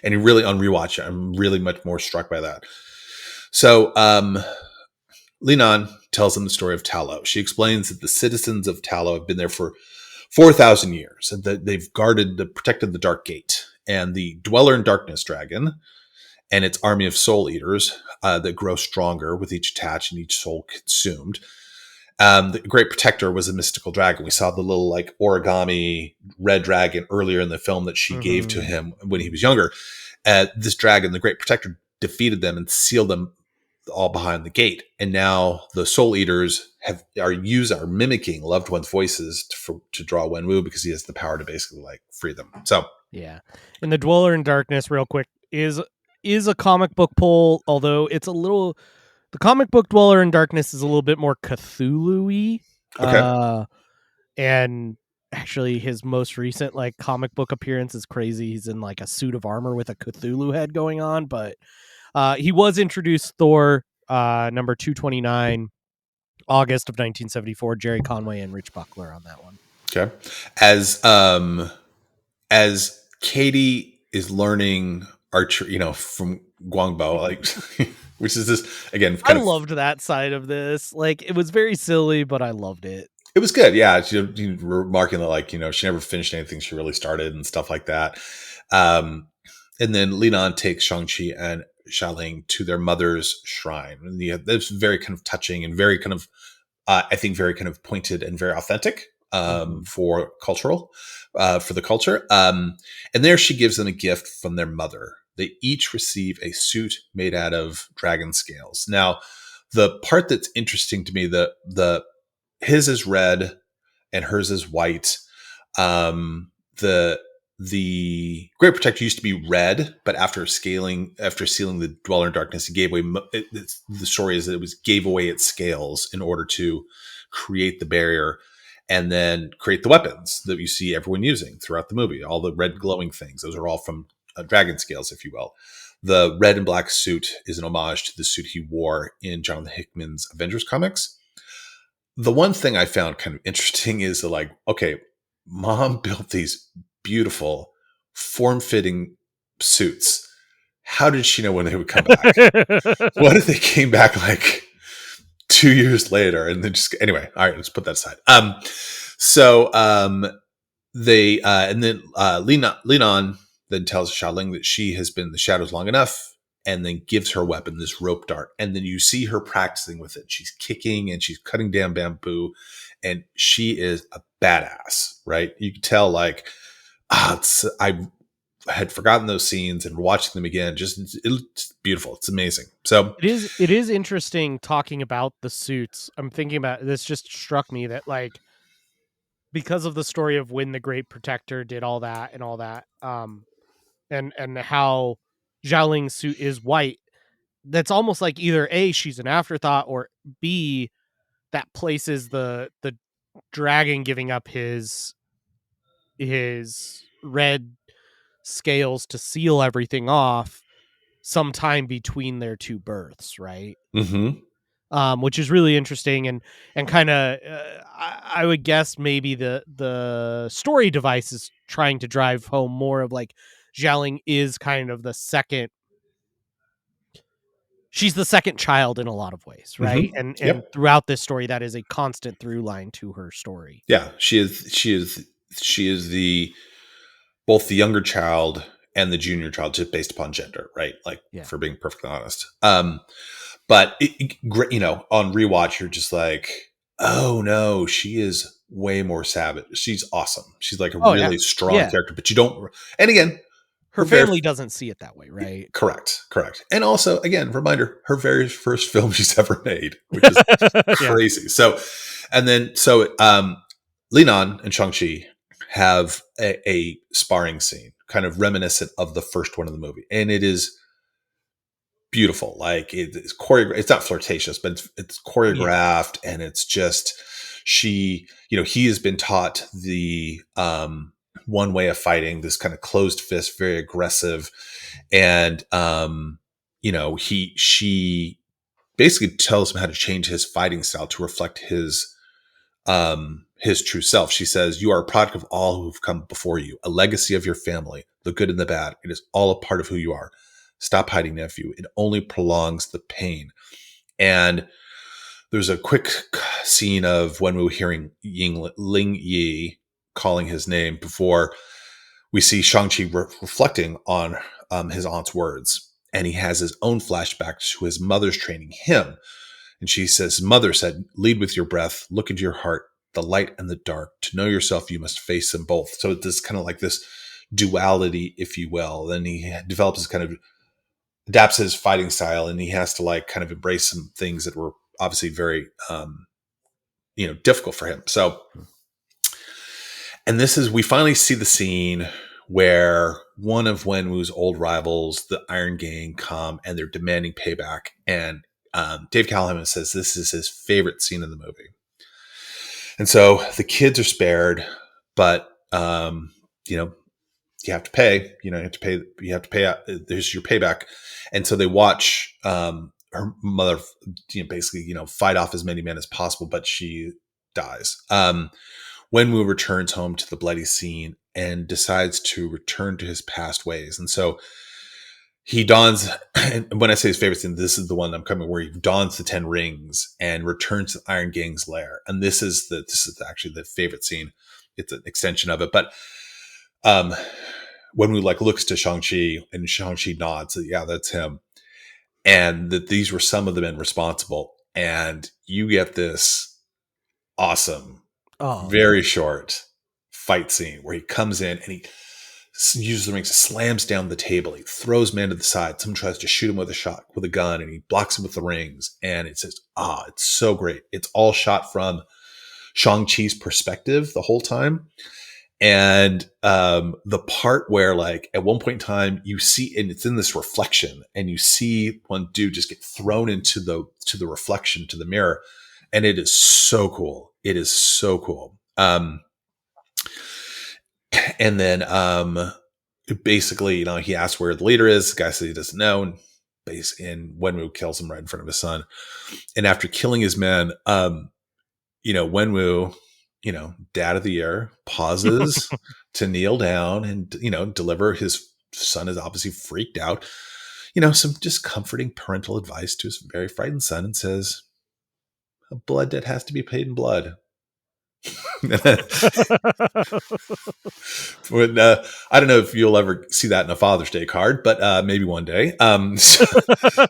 and you really on rewatch, I'm really much more struck by that. So, Linan tells them the story of Talo. She explains that the citizens of Talo have been there for 4,000 years and that they've protected the Dark Gate, and the Dweller in Darkness dragon and its army of soul eaters that grow stronger with each attached and each soul consumed. The Great Protector was a mystical dragon. We saw the little like origami red dragon earlier in the film that she gave to him when he was younger. This dragon, the Great Protector, defeated them and sealed them all behind the gate. And now the soul eaters are mimicking loved ones' voices to draw Wenwu, because he has the power to basically like free them. So yeah, and the Dweller in Darkness, real quick, is a comic book pull, although it's a little. The comic book Dweller in Darkness is a little bit more Cthulhu-y. okay. And actually his most recent like comic book appearance is crazy. He's in like a suit of armor with a Cthulhu head going on, but he was introduced Thor number 229, August of 1974. Jerry Conway and Rich Buckler on that one. Okay. As Katie is learning archery, from Guangbo, like, which is this again. I loved that side of this. Like, it was very silly, but I loved it. It was good. Yeah. You remarking that, like, she never finished anything she really started and stuff like that. And then Linan takes Shang-Chi and Xialing to their mother's shrine. And that's very kind of touching and very kind of, I think, very kind of pointed and very authentic for the culture. And there she gives them a gift from their mother. They each receive a suit made out of dragon scales. Now, the part that's interesting to me, his is red and hers is white. The Great Protector used to be red, but after sealing the Dweller in Darkness, he gave away. The story is that it gave away its scales in order to create the barrier and then create the weapons that you see everyone using throughout the movie. All the red glowing things; those are all from dragon scales, if you will. The red and black suit is an homage to the suit he wore in Jonathan Hickman's Avengers comics. The one thing I found kind of interesting is that, like, okay, Mom built these beautiful, form-fitting suits. How did she know when they would come back? What if they came back like 2 years later and then just anyway? All right, let's put that aside. They and then Linan then tells Xialing that she has been in the shadows long enough, and then gives her weapon, this rope dart. And then you see her practicing with it. She's kicking and she's cutting down bamboo, and she is a badass, right? You can tell, like, I had forgotten those scenes and watching them again. It's beautiful. It's amazing. So it is interesting talking about the suits. I'm thinking about this. Just struck me that, like, because of the story of when the Great Protector did all that, and how Xiaoling's suit is white, that's almost like either A, she's an afterthought, or B, that places the dragon giving up his red scales to seal everything off sometime between their two births, right? Which is really interesting, and kind of I would guess maybe the story device is trying to drive home more of like Xialing is kind of she's the second child in a lot of ways, right? And throughout this story, that is a constant through line to her story. Yeah, she is the both the younger child and the junior child, just based upon gender, right? Like, for being perfectly honest. But on rewatch, you're just like, oh no, she is way more savage. She's awesome. She's like a really strong character, but you don't. And again, her family doesn't see it that way, right? Correct. And also, again, reminder, her very first film she's ever made, which is crazy. So Linan and Shang-Chi have a sparring scene, kind of reminiscent of the first one in the movie, and it is beautiful. Like, it's choreographed. It's not flirtatious, but it's choreographed, and it's just he has been taught the one way of fighting, this kind of closed fist, very aggressive, and she basically tells him how to change his fighting style to reflect his true self. She says, "You are a product of all who've come before you, a legacy of your family, the good and the bad. It is all a part of who you are. Stop hiding, nephew. It only prolongs the pain." And there's a quick scene of Wenwu hearing Ling Yi calling his name before we see Shang-Chi reflecting on his aunt's words. And he has his own flashback to his mother's training him. And she says, "Mother said, lead with your breath, look into your heart, the light and the dark. To know yourself, you must face them both." So it's kind of like this duality, if you will. Then he develops kind of adapts his fighting style, and he has to like kind of embrace some things that were obviously very, difficult for him. So, and this is, we finally see the scene where one of Wenwu's old rivals, the Iron Gang, come and they're demanding payback. And Dave Callahan says this is his favorite scene in the movie. And so the kids are spared, but you have to pay. You have to pay out. There's your payback. And so they watch her mother, basically, fight off as many men as possible, but she dies. Wenwu returns home to the bloody scene and decides to return to his past ways. And so he dons, and when I say his favorite scene, this is the one I'm coming, where he dons the 10 rings and returns to the Iron Gang's lair. And this is actually the favorite scene. It's an extension of it. But Wenwu like looks to Shang-Chi, and Shang-Chi nods that, yeah, that's him. And that these were some of the men responsible. And you get this awesome, very short fight scene where he comes in and he uses the rings, slams down the table. He throws men to the side. Someone tries to shoot him with a gun, and he blocks him with the rings. And it says, it's so great. It's all shot from Shang-Chi's perspective the whole time. And the part where, like, at one point in time, you see, and it's in this reflection, and you see one dude just get thrown into the reflection, to the mirror, and it is so cool. It is so cool. And then basically, he asks where the leader is. The guy says he doesn't know, and Wenwu kills him right in front of his son. And after killing his men, Wenwu, dad of the year, pauses to kneel down and, deliver. His son is obviously freaked out, some just comforting parental advice to his very frightened son, and says, "A blood debt has to be paid in blood." When, I don't know if you'll ever see that in a Father's Day card, but maybe one day.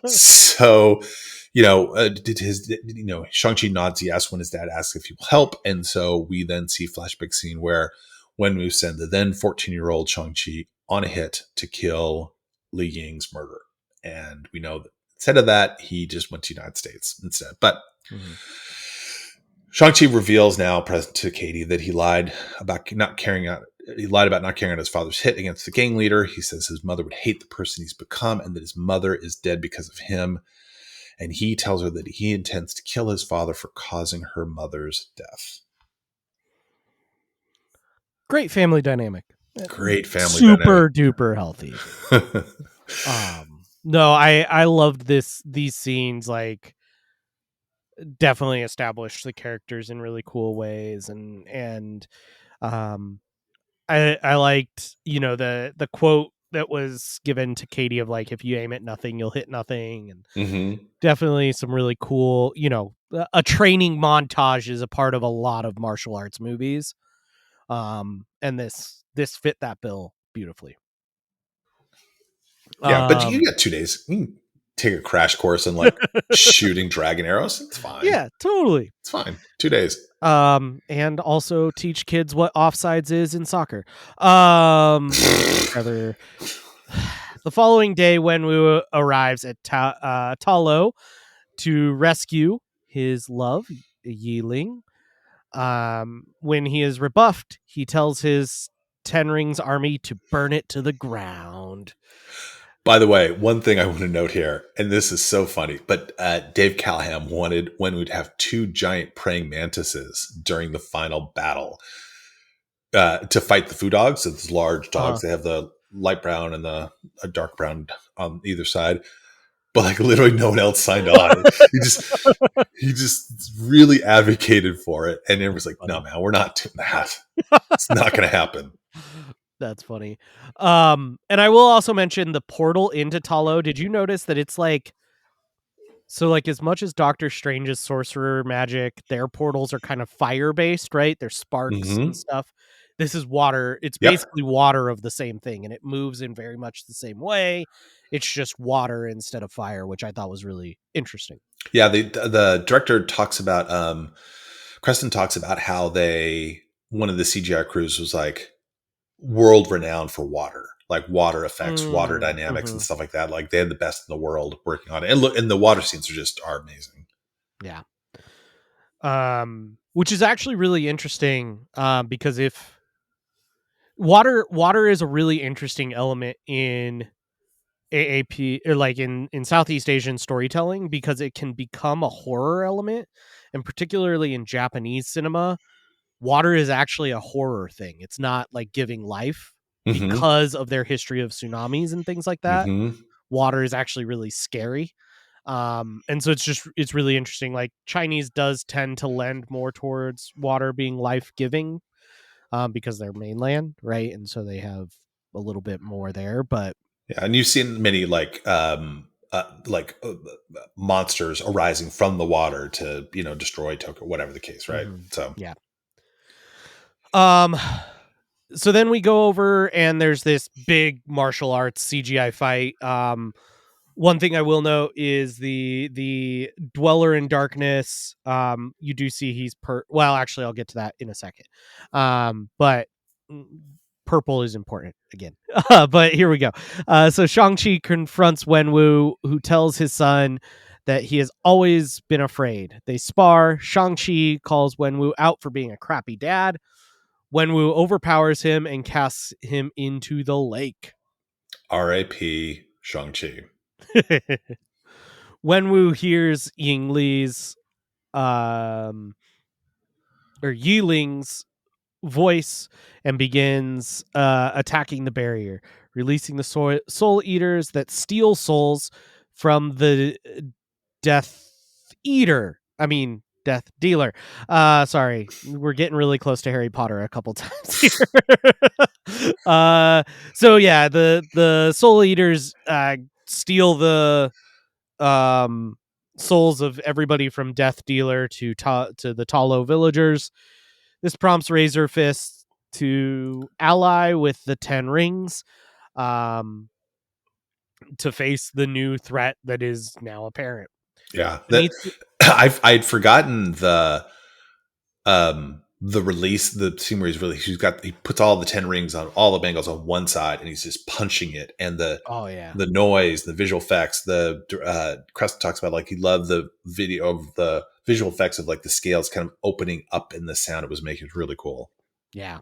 So Shang-Chi nods yes when his dad asks if he will help. And so we then see flashback scene where Wenwu sent the then 14-year-old Shang-Chi on a hit to kill Li Ying's murderer. And we know that instead of that, he just went to the United States instead. But Shang-Chi reveals now present to Katie that he lied about not carrying out his father's hit against the gang leader. He says his mother would hate the person he's become, and that his mother is dead because of him. And he tells her that he intends to kill his father for causing her mother's death. Great family dynamic. Super duper healthy. No, I loved these scenes. Like, definitely established the characters in really cool ways, and I liked, the quote that was given to Katie of, like, if you aim at nothing, you'll hit nothing. And definitely some really cool, a training montage is a part of a lot of martial arts movies. And this fit that bill beautifully. Yeah, but you got 2 days. You can take a crash course in, like, shooting dragon arrows. It's fine. Yeah, totally. It's fine. 2 days. And also teach kids what offsides is in soccer. The following day, Wenwu arrives at Talo to rescue his love, Yiling. When he is rebuffed, he tells his 10 Rings army to burn it to the ground. By the way, one thing I want to note here, and this is so funny, but Dave Callahan wanted Wenwu to have 2 giant praying mantises during the final battle to fight the Fu dogs. So those large dogs, they have the light brown and the dark brown on either side. but like literally no one else signed on. He just he just really advocated for it, and it was like, no, Funny. man, we're not doing that. It's not going to happen. That's funny. And I will also mention the portal into Talo. Did you notice that it's like, so like as much as Doctor Strange's sorcerer magic, their portals are kind of fire based, right? They're sparks and Mm-hmm. stuff. This is water. It's Yep. basically water of the same thing, and it moves in very much the same way. It's just water instead of fire, which I thought was really interesting. Yeah. The director talks about, Creston talks about how one of the CGI crews was like world renowned for water, like water effects, water dynamics, and Mm-hmm. stuff like that. Like they had the best in the world working on it. And look, and the water scenes are amazing. Yeah. Which is actually really interesting, because if water is a really interesting element in AAP, or like in Southeast Asian storytelling, because it can become a horror element, and particularly in Japanese cinema, water is actually a horror thing. It's not like giving life, Mm-hmm. because of their history of tsunamis and things like that. Mm-hmm. Water is actually really scary. And so it's really interesting. Like Chinese does tend to lend more towards water being life-giving, because they're mainland, right? And so they have a little bit more there, but Yeah, and you've seen many monsters arising from the water to destroy Tokyo, whatever the case, right? mhm, So yeah. Um so then we go over and there's this big martial arts CGI fight. One thing I will note is the Dweller in Darkness. You do see he's well, actually I'll get to that in a second. But mm, purple is important again. But here we go. So Shang-Chi confronts Wenwu, who tells his son that he has always been afraid. They spar. Shang-Chi calls Wenwu out for being a crappy dad. Wenwu overpowers him and casts him into the lake. R.I.P. Shang-Chi. Wenwu hears Ying Li's um or Yiling's voice and begins attacking the barrier, releasing the soul eaters that steal souls from the Death Eater. I mean, Death Dealer. Sorry, we're getting really close to Harry Potter a couple times here. So yeah, the Soul Eaters steal the um souls of everybody from Death Dealer to the Talo villagers. This prompts Razor Fist to ally with the Ten Rings, um, to face the new threat that is now apparent. Yeah, that Beneath, I'd forgotten the release, the scene where he's really he puts all the 10 rings on all the bangles on one side and he's just punching it, and oh yeah, the noise, the visual effects, the Crest talks about like he loved the video of the visual effects of like the scales kind of opening up in the sound it was making. It was really cool. yeah.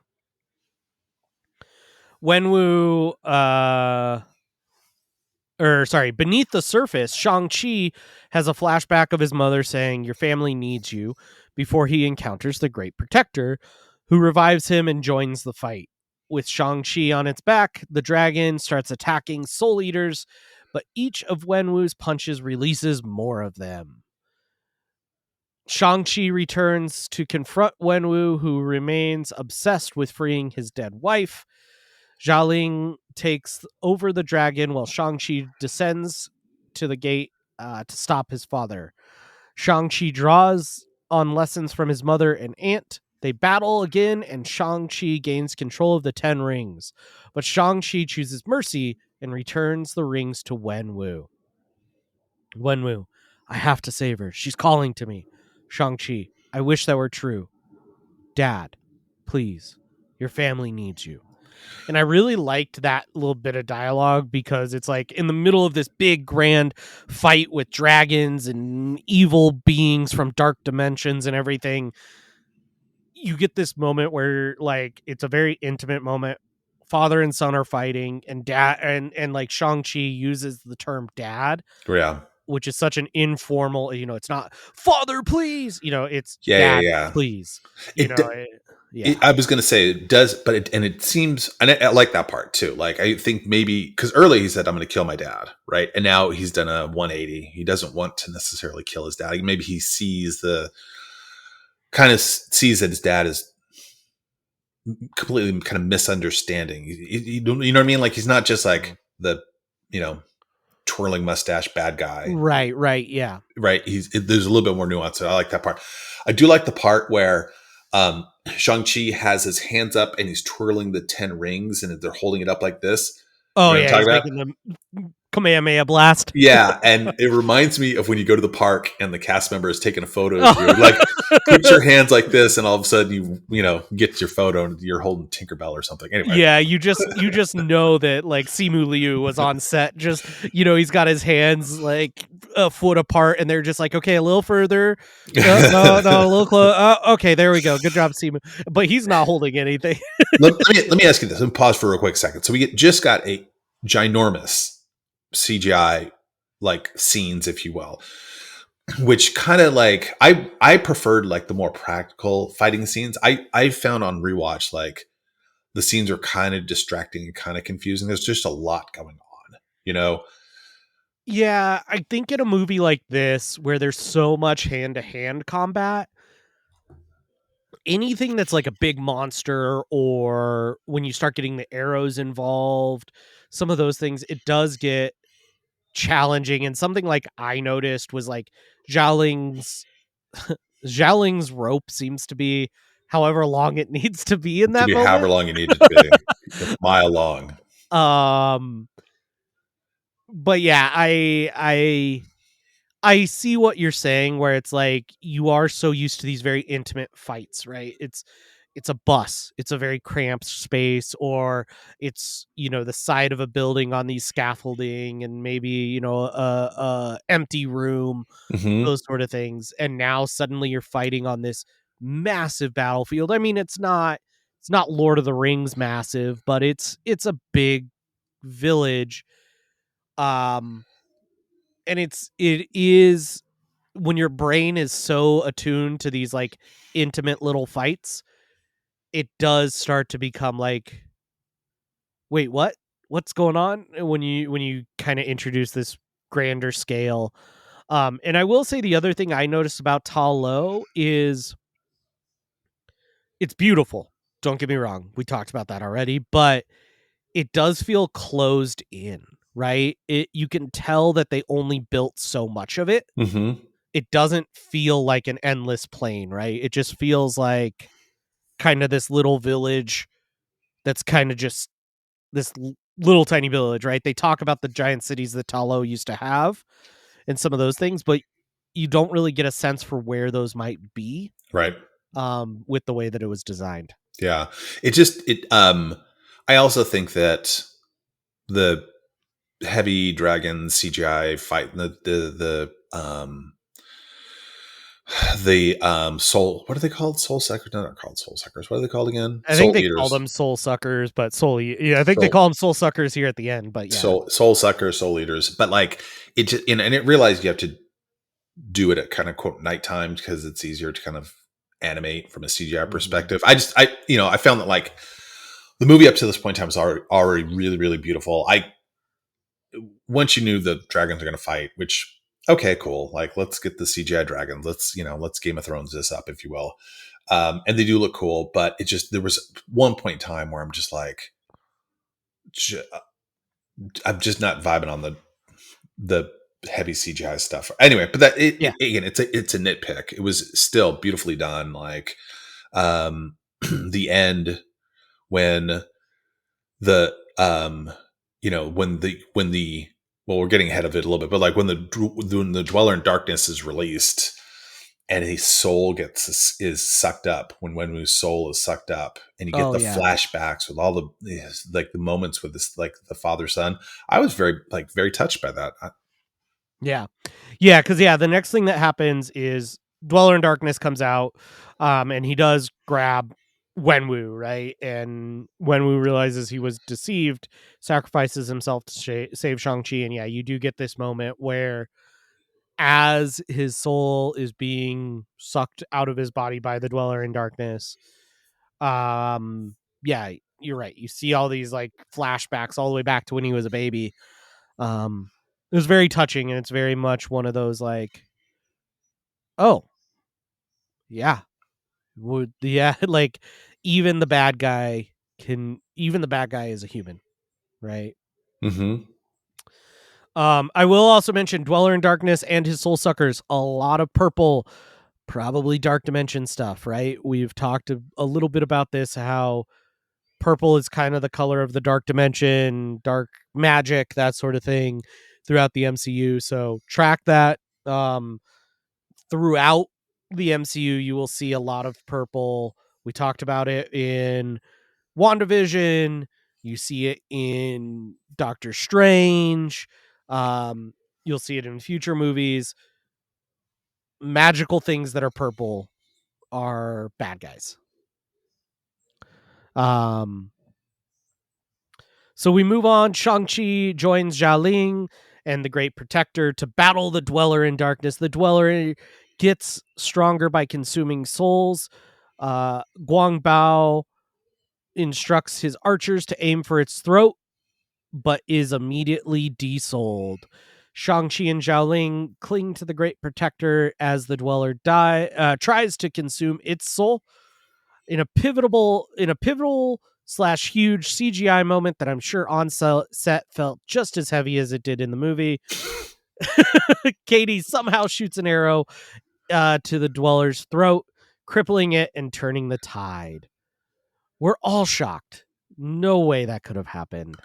Wenwu, or sorry, beneath the surface, Shang-Chi has a flashback of his mother saying, "Your family needs you," before he encounters the Great Protector, who revives him and joins the fight. With Shang-Chi on its back, the dragon starts attacking Soul Eaters, but each of Wenwu's punches releases more of them. Shang-Chi returns to confront Wenwu, who remains obsessed with freeing his dead wife. Xialing takes over the dragon while Shang-Chi descends to the gate to stop his father. Shang-Chi draws on lessons from his mother and aunt. They battle again, and Shang-Chi gains control of the Ten Rings. But Shang-Chi chooses mercy and returns the rings to Wenwu. Wenwu, I have to save her. She's calling to me. Shang-Chi, I wish that were true. Dad, please. Your family needs you. And I really liked that little bit of dialogue, because it's like in the middle of this big grand fight with dragons and evil beings from dark dimensions and everything, you get this moment where like it's a very intimate moment. Father and son are fighting, and dad and like Shang-Chi uses the term dad, Yeah. which is such an informal, it's not father, please, it's Yeah, yeah, dad, yeah. please, It, d- yeah. I was gonna say it does, but it seems, and I like that part too. Like I think maybe because early he said I'm gonna kill my dad, right? And now he's done a 180. He doesn't want to necessarily kill his dad. Maybe he sees that his dad is completely kind of misunderstanding. You know what I mean? Like he's not just Mhm. like the you know twirling mustache bad guy, Right, yeah. right? There's a little bit more nuance. So I like that part. I do like the part where Shang-Chi has his hands up and he's twirling the 10 rings and they're holding it up like this. Oh, You know what I'm yeah, talking he's about? making the Kamehameha blast. Yeah, and it reminds me of when you go to the park and the cast member is taking a photo of you. Oh. Like, put your hands like this, and all of a sudden you get your photo and you're holding Tinkerbell or something. Anyway, Yeah, you just know that like Simu Liu was on set. Just he's got his hands like a foot apart, and they're just like, okay, a little further. No, a little close. Okay, there we go. Good job, Simu. But he's not holding anything. let me ask you this. Let me pause for a quick second. So just got a ginormous CGI like scenes, if you will, which kind of like I preferred like the more practical fighting scenes. I found on rewatch like the scenes are kind of distracting and kind of confusing. There's just a lot going on, you know. Yeah, I think in a movie like this where there's so much hand to hand combat, anything that's like a big monster or when you start getting the arrows involved, some of those things, it does get challenging. And something like I noticed was like Zhaoling's Zhaoling's rope seems to be however long it needs to be in To that be however moment. long you need it to be, a mile long. Um but yeah, I see what you're saying where it's like you are so used to these very intimate fights, right? It's a bus, it's a very cramped space, or it's the side of a building on these scaffolding and maybe a empty room, Hmm. those sort of things. And now suddenly you're fighting on this massive battlefield. I mean, it's not Lord of the Rings massive, but it's a big village. Um and it is when your brain is so attuned to these like intimate little fights, it does start to become like, wait, what's going on when you kind of introduce this grander scale. And I will say the other thing I noticed about Ta Lo is it's beautiful. Don't get me wrong, we talked about that already, but it does feel closed in, right? You can tell that they only built so much of it. Hmm. It doesn't feel like an endless plain, right? It just feels like kind of this little village that's kind of just this little tiny village, right? They talk about the giant cities that Talo used to have and some of those things, but you don't really get a sense for where those might be Right. with the way that it was designed. Yeah. It I also think that the heavy dragon CGI fight, the soul, what are they called? Soul suckers? No, they're called soul suckers. What are they called again? I think Soul they call eaters. them soul suckers, but yeah, I think they Soul call them soul suckers here at the end, but yeah. soul suckers, soul eaters. But like it just, and it realized you have to do it at kind of quote nighttime because it's easier to kind of animate from a CGI Mhm. perspective. I found that like the movie up to this point in time was already really, really beautiful. Once you knew the dragons are going to fight, which okay, cool. Like let's get the CGI dragons. Let's Game of Thrones this up, if you will. And they do look cool, but it just there was one point in time where I'm just like, I'm just not vibing on the heavy CGI stuff. Anyway, but Yeah. again, it's a nitpick. It was still beautifully done. Like the end when the when the well, we're getting ahead of it a little bit, but like when the Dweller in Darkness is released and his soul is sucked up, when Wenwu's soul is sucked up, and you get Oh the yeah. flashbacks with all like the moments with this like the father son. I was very touched by that. Yeah. Yeah, because the next thing that happens is Dweller in Darkness comes out, and he does grab Wenwu, right? And Wenwu realizes he was deceived, sacrifices himself to save Shang-Chi, and yeah, you do get this moment where as his soul is being sucked out of his body by the Dweller in Darkness. Yeah, you're right. You see all these like flashbacks all the way back to when he was a baby. It was very touching, and it's very much one of those like, oh, yeah, like even the bad guy is a human, right? Mm-hmm. I will also mention Dweller in Darkness and his Soul Suckers. A lot of purple, probably Dark Dimension stuff, right? We've talked a little bit about this, how purple is kind of the color of the Dark Dimension, dark magic, that sort of thing throughout the MCU. So track that. Throughout the MCU, you will see a lot of purple. We talked about it in WandaVision. You see it in Doctor Strange. You'll see it in future movies. Magical things that are purple are bad guys. So we move on. Shang-Chi joins Xialing and the Great Protector to battle the Dweller in Darkness. The Dweller gets stronger by consuming souls. Guang Bao instructs his archers to aim for its throat, but is immediately desouled. Shang-Chi and Xialing cling to the Great Protector as the Dweller tries to consume its soul. In a pivotal / huge CGI moment that I'm sure on set felt just as heavy as it did in the movie, Katie somehow shoots an arrow to the Dweller's throat, crippling it and turning the tide. We're all shocked. No way that could have happened.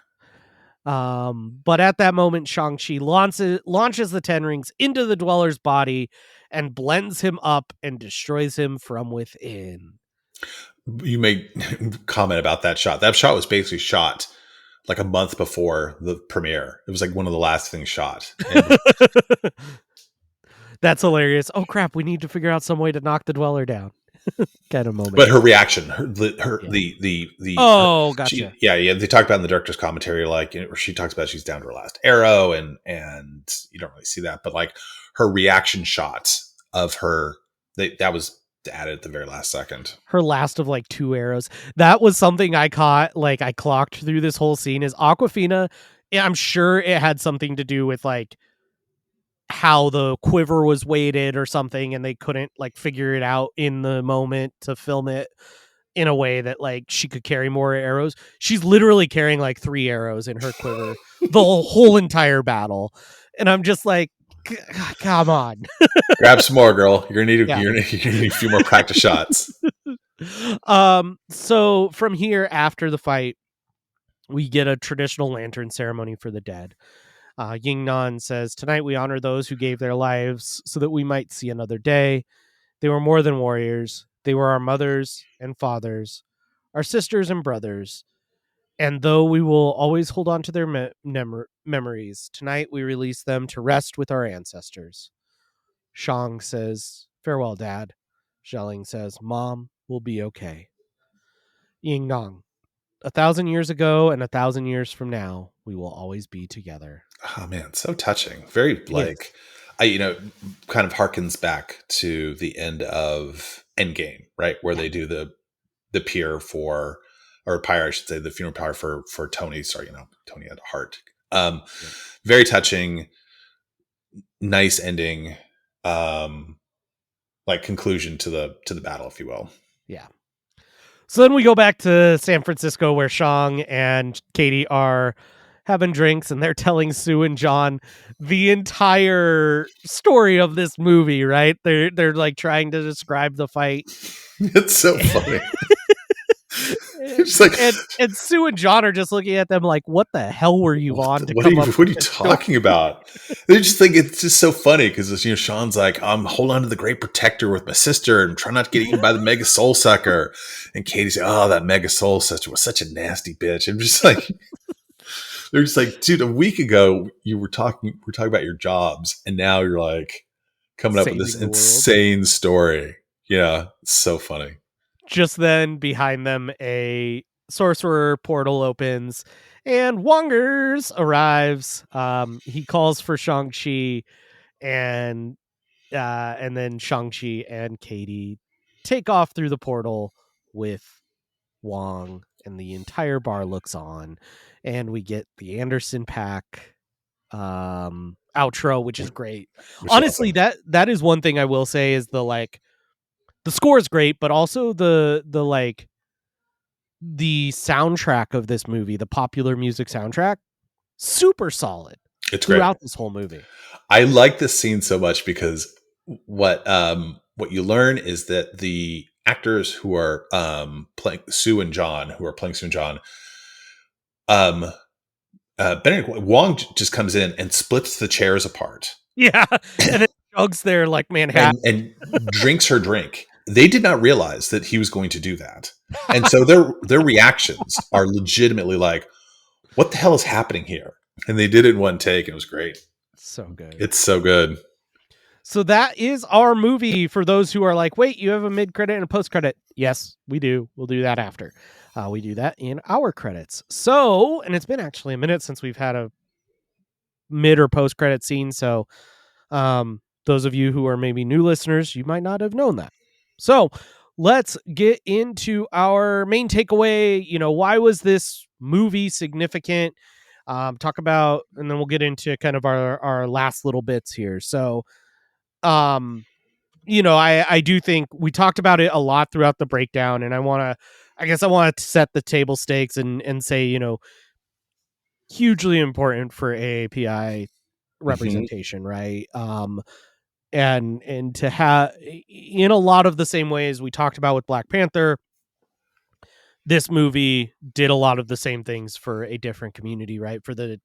But at that moment, Shang-Chi launches the Ten Rings into the Dweller's body and blends him up and destroys him from within. You may comment about that shot. That shot was basically shot like a month before the premiere. It was like one of the last things shot. And that's hilarious. Oh crap, we need to figure out some way to knock the Dweller down. Kind of moment. But her reaction, gotcha. They talked about in the director's commentary, like, she talks about she's down to her last arrow, and you don't really see that, but like her reaction shots of her, that was added at the very last second. Her last of like 2 arrows. That was something I caught, like I clocked through this whole scene, is Awkwafina. I'm sure it had something to do with like how the quiver was weighted or something, and they couldn't like figure it out in the moment to film it in a way that like she could carry more arrows. She's literally carrying like 3 arrows in her quiver the whole entire battle, and I'm just like, come on. Grab some more, girl. You're gonna need a few more practice shots. So from here, after the fight, we get a traditional lantern ceremony for the dead. Ying Nan says, "Tonight we honor those who gave their lives so that we might see another day. They were more than warriors. They were our mothers and fathers, our sisters and brothers. And though we will always hold on to their memories, tonight we release them to rest with our ancestors." Shang says, "Farewell, Dad." Xialing says, "Mom will be okay." Ying Nong, 1,000 years ago and 1,000 years from now, we will always be together. Oh man, so touching. Very like, kind of harkens back to the end of Endgame, right? Where they do the pyre for, or pyre, I should say, the funeral pyre for Tony. Sorry, Tony had a heart. Very touching, nice ending, like conclusion to the battle, if you will. Yeah. So then we go back to San Francisco, where Shang and Katie are having drinks, and they're telling Sue and John the entire story of this movie, right? They're like trying to describe the fight. It's so funny. It's like, and Sue and John are just looking at them like, what the hell were you on to what come are up you, what are you talking about? They just think it's just so funny because, Sean's like, I'm holding on to the Great Protector with my sister and trying not to get eaten by the Mega Soul Sucker. And Katie's like, oh, that Mega Soul Sucker was such a nasty bitch. I'm just like, they're just like, dude, a week ago we're talking about your jobs, and now you're like coming up with this insane story. Yeah, it's so funny. Just then, behind them, a sorcerer portal opens, and Wongers arrives. He calls for Shang-Chi, and then Shang-Chi and Katie take off through the portal with Wong, and the entire bar looks on, and we get the Anderson Paak outro, which is great. Which is Honestly, awesome. that is one thing I will say is the score is great, but also the soundtrack of this movie, the popular music soundtrack, super solid It's great. throughout this whole movie. I like this scene so much because what you learn is that the actors who are playing Sue and John, um, Benedict Wong just comes in and splits the chairs apart Yeah, and then chugs their like Manhattan. and drinks her drink. They did not realize that he was going to do that, and so their reactions are legitimately like, "What the hell is happening here?" And they did it in one take. And it was great. So good. It's so good. So that is our movie. For those who are like, wait, you have a mid credit and a post credit. Yes, we do. We'll do that after. We do that in our credits. So, and it's been actually a minute since we've had a mid or post credit scene. So, those of you who are maybe new listeners, you might not have known that. So, let's get into our main takeaway. Why was this movie significant? Talk about, and then we'll get into kind of our last little bits here. So, I do think we talked about it a lot throughout the breakdown, and I want to set the table stakes and say, hugely important for AAPI Mm-hmm. representation, right? And to have, in a lot of the same ways we talked about with Black Panther, this movie did a lot of the same things for a different community, right? For the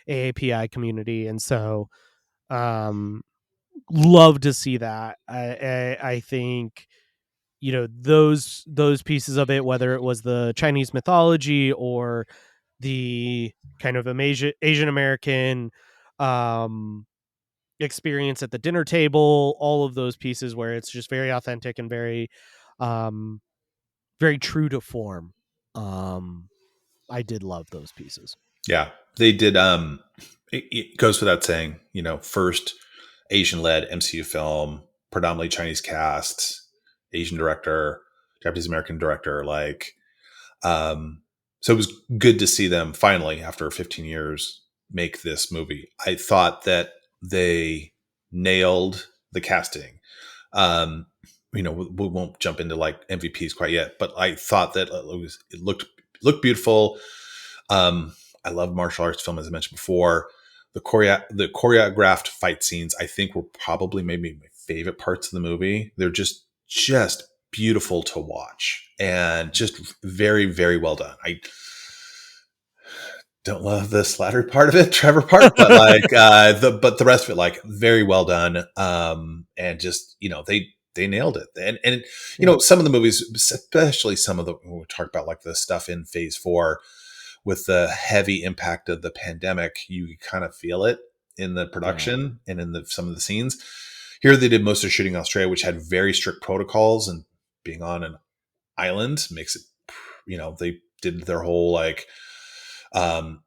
AAPI community. And so love to see that. I think those pieces of it, whether it was the Chinese mythology or the kind of Asian American experience at the dinner table, all of those pieces where it's just very authentic and um, very true to form. I did love those pieces. Yeah, they did. It goes without saying, first Asian led MCU film, predominantly Chinese cast, Asian director, Japanese American director. Um, so it was good to see them finally, after 15 years, make this movie. I thought that they nailed the casting. Um, we won't jump into like MVPs quite yet, but I thought that it looked beautiful. I love martial arts film, as I mentioned before. The choreographed fight scenes, I think, were probably maybe my favorite parts of the movie. They're just beautiful to watch and just very, very well done. I don't love the Slattery part of it, Trevor part, but the rest of it, like, very well done. And just, they nailed it. And Yeah. some of the movies, especially some of the, when we talk about like the stuff in phase 4 with the heavy impact of the pandemic, you kind of feel it in the Yeah. production and in some of the scenes. Here they did most of shooting in Australia, which had very strict protocols, and being on an island makes it, they did their whole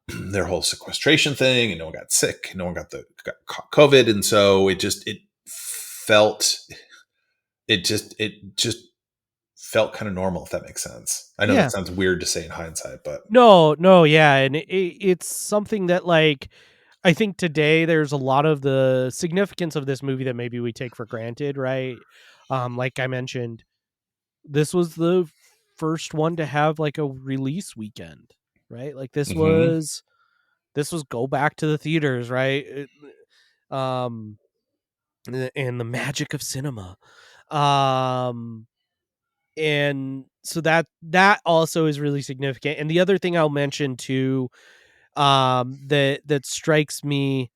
their whole sequestration thing, and no one got sick, no one got COVID, and so felt it just felt kind of normal, if that makes sense. I know that Yeah. sounds weird to say in hindsight, but No, yeah, and it's something that, like, I think today there's a lot of the significance of this movie that maybe we take for granted, right? Like I mentioned, this was the first one to have like a release weekend, right? Like mm-hmm. this was go back to the theaters, right? Um, and the magic of cinema. Um, and so that also is really significant. And the other thing I'll mention too, that strikes me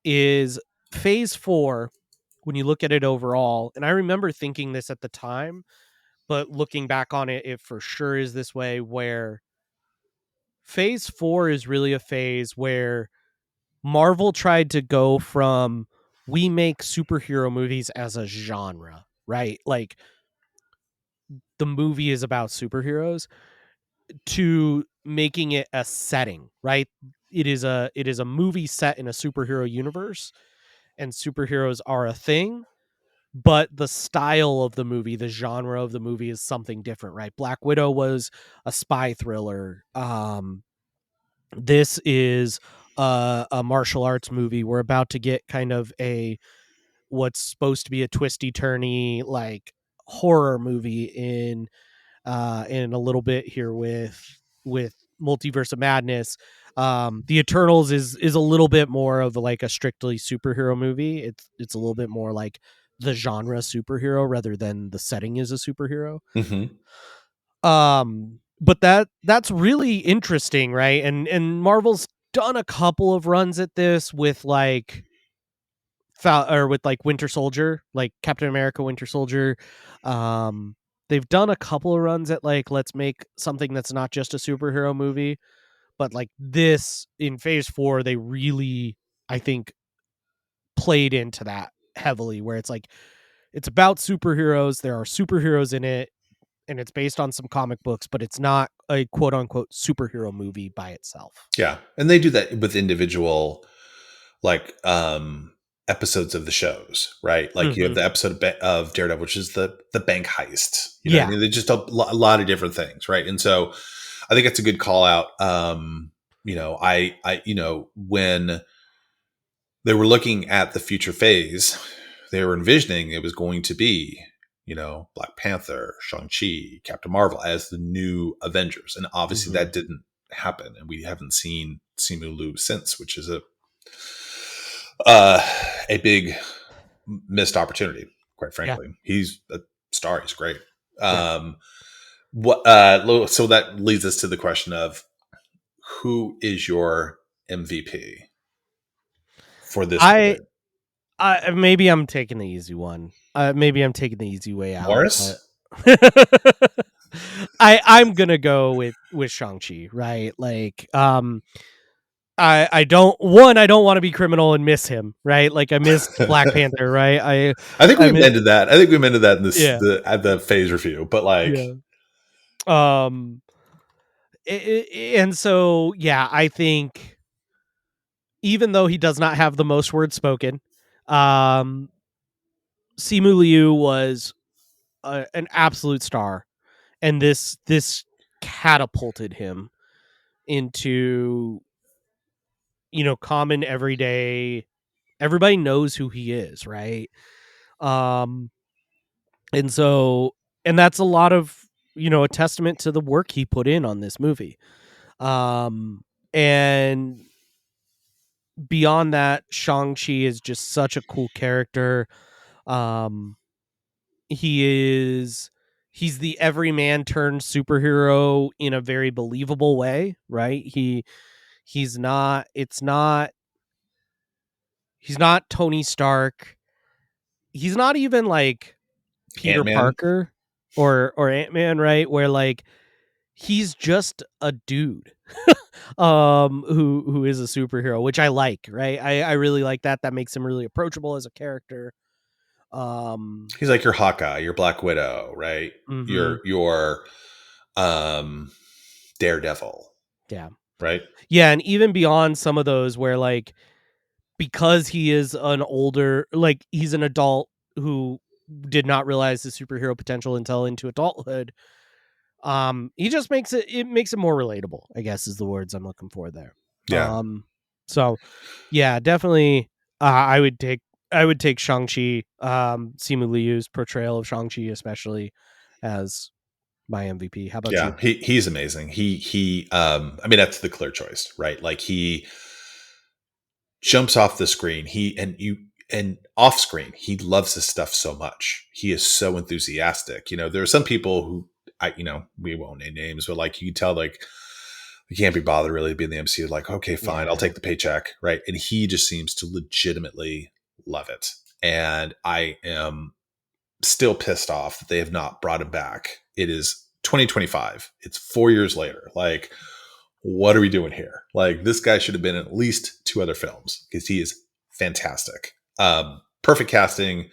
is phase 4 when you look at it overall. And I remember thinking this at the time, but looking back on it, it for sure is this way, where phase 4 is really a phase where Marvel tried to go from, we make superhero movies as a genre, right? Like, the movie is about superheroes, to making it a setting, right? It is a movie set in a superhero universe, and superheroes are a thing, but the style of the movie, the genre of the movie is something different, right? Black Widow was a spy thriller. This is a martial arts movie. We're about to get kind of a what's supposed to be a twisty turny like horror movie in a little bit here with Multiverse of Madness. The Eternals is a little bit more of like a strictly superhero movie. It's a little bit more like the genre superhero rather than the setting is a superhero. Mm-hmm. But that's really interesting, right? And Marvel's done a couple of runs at this with like with like Winter Soldier, like Captain America Winter Soldier. They've done a couple of runs at like let's make something that's not just a superhero movie, but like this in Phase 4 they really I think played into that heavily where it's like it's about superheroes, there are superheroes in it, and it's based on some comic books, but it's not a quote unquote superhero movie by itself. Yeah, and they do that with individual like episodes of the shows, right? Like you have Mm-hmm. the episode of Daredevil, which is the bank heist. You know what I Yeah. mean? They just a lot of different things, right? And so I think it's a good call out. When they were looking at the future phase, they were envisioning it was going to be, Black Panther, Shang-Chi, Captain Marvel as the new Avengers. And obviously Mm-hmm. that didn't happen. And we haven't seen Simu Liu since, which is a big missed opportunity, quite Yeah. frankly. He's a star. He's great. Yeah. So that leads us to the question of who is your MVP for this I movie? maybe I'm taking the easy one. Maybe I'm taking the easy way out, but Morris? I'm gonna go with Shang-Chi, right? Like, I don't want to be criminal and miss him, right? Like I missed Black Panther, right? I think we I miss amended that. I think we amended that in yeah, at the phase review. But like, yeah. Um, and so yeah, I think even though he does not have the most words spoken, um, Simu Liu was an absolute star, and this catapulted him into common everyday. Everybody knows who he is, right? Um, and so and that's a lot of a testament to the work he put in on this movie. Um, and beyond that, Shang-Chi is just such a cool character. Um, he's the everyman turned superhero in a very believable way, right? He's not it's not he's not Tony Stark. He's not even like Peter Ant-Man. Parker or Ant-Man, right? Where like he's just a dude who is a superhero, which I like, right? I really like that. That makes him really approachable as a character. He's like your Hawkeye, your Black Widow, right? Mhm. Your um, Daredevil, Yeah. right? Yeah, and even beyond some of those where like because he is he's an adult who did not realize the superhero potential until into adulthood. He just makes it more relatable, I guess is the words I'm looking for there. Yeah, So yeah, definitely I would take Shang-Chi, Simu Liu's portrayal of Shang-Chi especially as my MVP. How about you? yeah. He's amazing. I mean, that's the clear choice, right? Like he jumps off the screen. And off screen, he loves this stuff so much. He is so enthusiastic. There are some people who we won't name names, but like you can tell, like they can't be bothered really to be in the MCU. Like, okay, fine, I'll Yeah. take the paycheck, right? And he just seems to legitimately love it. And I am still pissed off that they have not brought him back. It is 2025. It's 4 years later. Like, what are we doing here? Like, this guy should have been in at least two other films because he is fantastic. Perfect casting.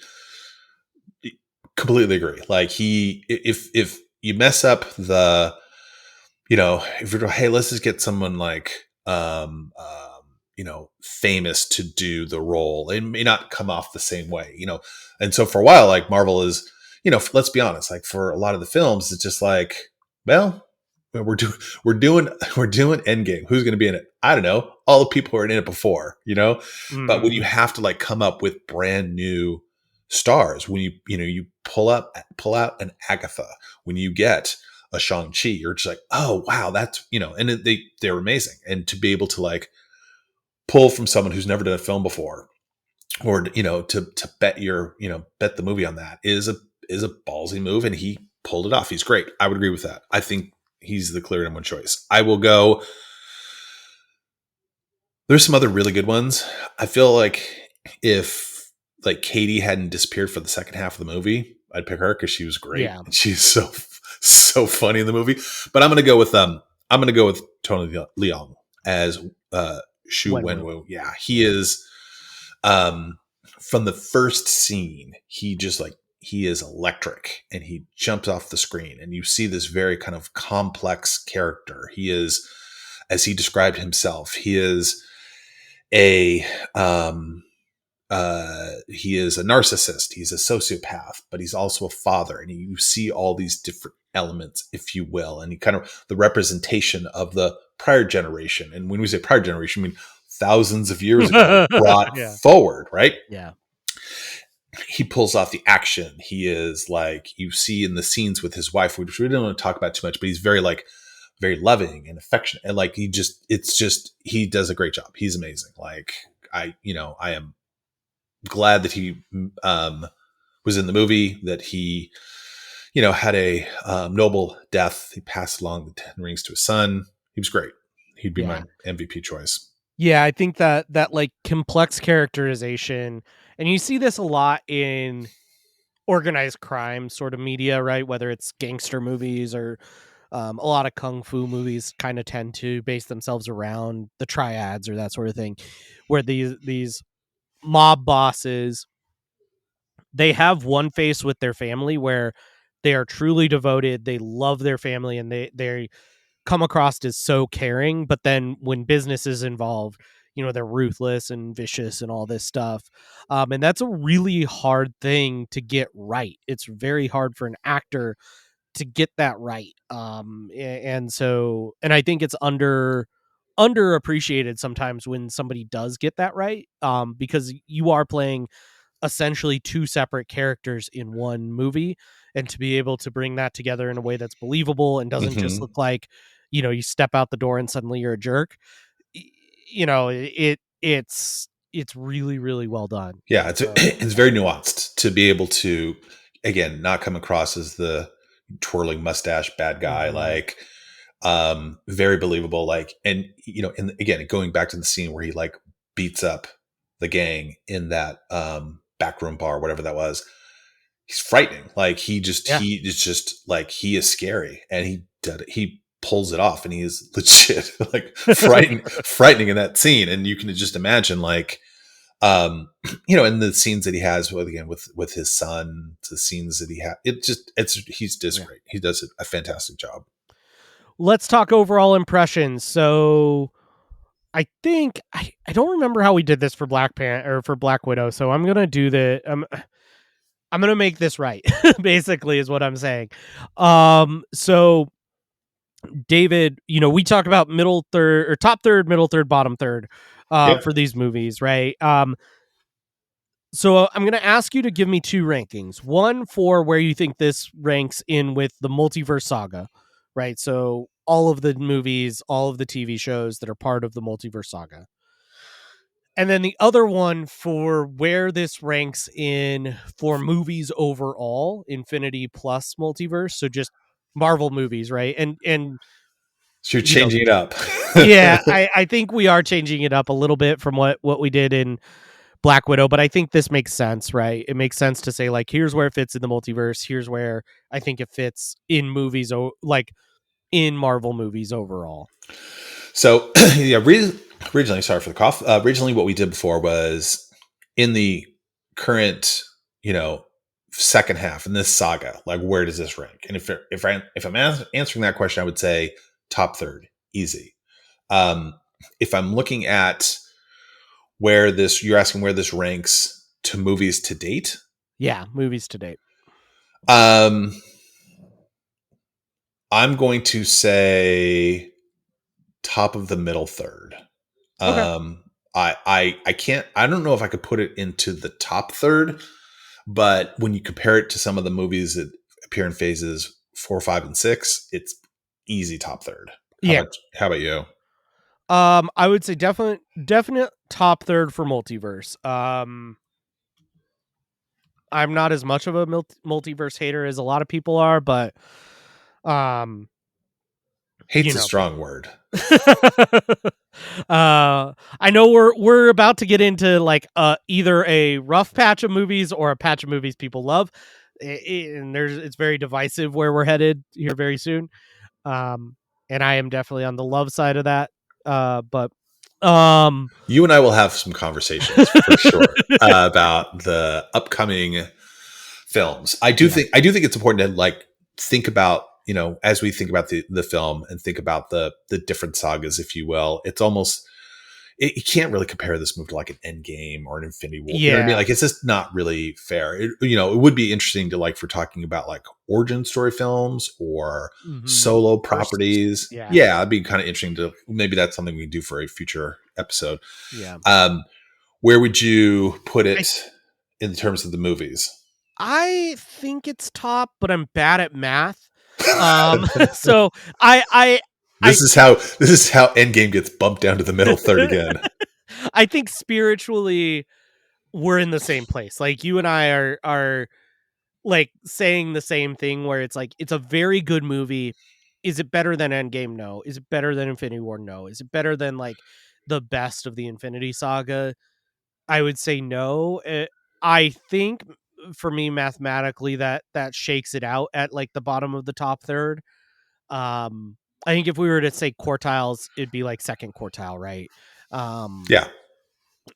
Completely agree. Like if you mess up if you're, hey, let's just get someone like famous to do the role. It may not come off the same way, And so for a while, like Marvel is, let's be honest, like for a lot of the films, it's just like, well, we're doing we're doing we're doing Endgame. Who's going to be in it? I don't know. All the people who are in it before, But when you have to like come up with brand new stars, when you pull out an Agatha, when you get a Shang-Chi, you're just like, oh wow, that's and they're amazing, and to be able to like pull from someone who's never done a film before, or to bet bet the movie on that is a ballsy move, and he pulled it off. He's great. I would agree with that. I think he's the clear number one choice. I will go. There's some other really good ones. I feel like if like Katie hadn't disappeared for the second half of the movie, I'd pick her because she was great. Yeah. She's so funny in the movie. But I'm gonna go with Tony Leung as Shu Wenwu. Yeah, he is. From the first scene, he is electric, and he jumps off the screen, and you see this very kind of complex character. He is, as he described himself, he is a narcissist. He's a sociopath, but he's also a father, and you see all these different elements, if you will, and he kind of the representation of the prior generation. And when we say prior generation, I mean thousands of years ago, brought forward, right? Yeah. He pulls off the action. He is like, you see in the scenes with his wife, which we don't want to talk about too much, but he's very loving and affectionate. And like, he does a great job. He's amazing. Like I am glad that he, was in the movie, that he, had a noble death. He passed along the 10 rings to his son. He was great. He'd be my MVP choice. Yeah, I think that like complex characterization, and you see this a lot in organized crime sort of media, right? Whether it's gangster movies or a lot of kung fu movies kind of tend to base themselves around the triads or that sort of thing, where these mob bosses, they have one face with their family where they are truly devoted, they love their family, and they come across as so caring, but then when business is involved, they're ruthless and vicious and all this stuff. And that's a really hard thing to get right. It's very hard for an actor to get that right. And I think it's underappreciated sometimes when somebody does get that right, because you are playing essentially two separate characters in one movie, and to be able to bring that together in a way that's believable and doesn't just look like, you step out the door and suddenly you're a jerk. It's really, really well done. Yeah. It's very nuanced to be able to, again, not come across as the twirling mustache bad guy, like, very believable. Like, and, and again, going back to the scene where he like beats up the gang in that, backroom bar, whatever that was, he's frightening. Like he is just like, he is scary, and he pulls it off, and he is legit like frightening in that scene. And you can just imagine like, in the scenes that he has with his son, the scenes that he had, he's just great. He does a fantastic job. Let's talk overall impressions. So I think I don't remember how we did this for Black Widow. So I'm gonna do I'm gonna make this right. Basically, is what I'm saying. So David, we talked about middle third or top third, middle third, bottom third, for these movies, right? So I'm gonna ask you to give me two rankings. One for where you think this ranks in with the multiverse saga, right? So all of the movies, all of the TV shows that are part of the multiverse saga. And then the other one for where this ranks in for movies overall, Infinity plus multiverse. So just Marvel movies, right? And so you're changing it up. Yeah, I think we are changing it up a little bit from what we did in Black Widow, but I think this makes sense, right? It makes sense to say like, here's where it fits in the multiverse. Here's where I think it fits in movies, like in Marvel movies overall. So yeah, originally, sorry for the cough. Originally, what we did before was in the current, second half in this saga, like where does this rank? And if I'm answering that question, I would say top third, easy. If I'm looking at you're asking where this ranks to movies to date? Yeah, movies to date. I'm going to say top of the middle third. Okay. I can't, I don't know if I could put it into the top third, but when you compare it to some of the movies that appear in phases 4, 5, and 6, it's easy top third. Yeah. How about you? I would say definite top third for multiverse. I'm not as much of a multiverse hater as a lot of people are, but Hate's a strong word. I know we're about to get into like either a rough patch of movies or a patch of movies people love, and it's very divisive where we're headed here very soon. And I am definitely on the love side of that. But you and I will have some conversations for sure about the upcoming films. I do think it's important to like think about, as we think about the film and think about the different sagas, if you will. It's almost, you can't really compare this movie to like an Endgame or an Infinity War. You know what I mean? Like, it's just not really fair. It would be interesting to, like, for talking about like origin story films or solo properties. Yeah, it'd be kind of interesting to, maybe that's something we can do for a future episode. Yeah. Where would you put it in terms of the movies? I think it's top, but I'm bad at math. So this is how Endgame gets bumped down to the middle third again. I think spiritually we're in the same place. Like, you and I are like saying the same thing, where it's like, it's a very good movie. Is it better than Endgame? No. Is it better than Infinity War? No. Is it better than like the best of the Infinity Saga? I would say no. I think for me, mathematically, that shakes it out at like the bottom of the top third. I think if we were to say quartiles, it'd be like second quartile, right? Yeah.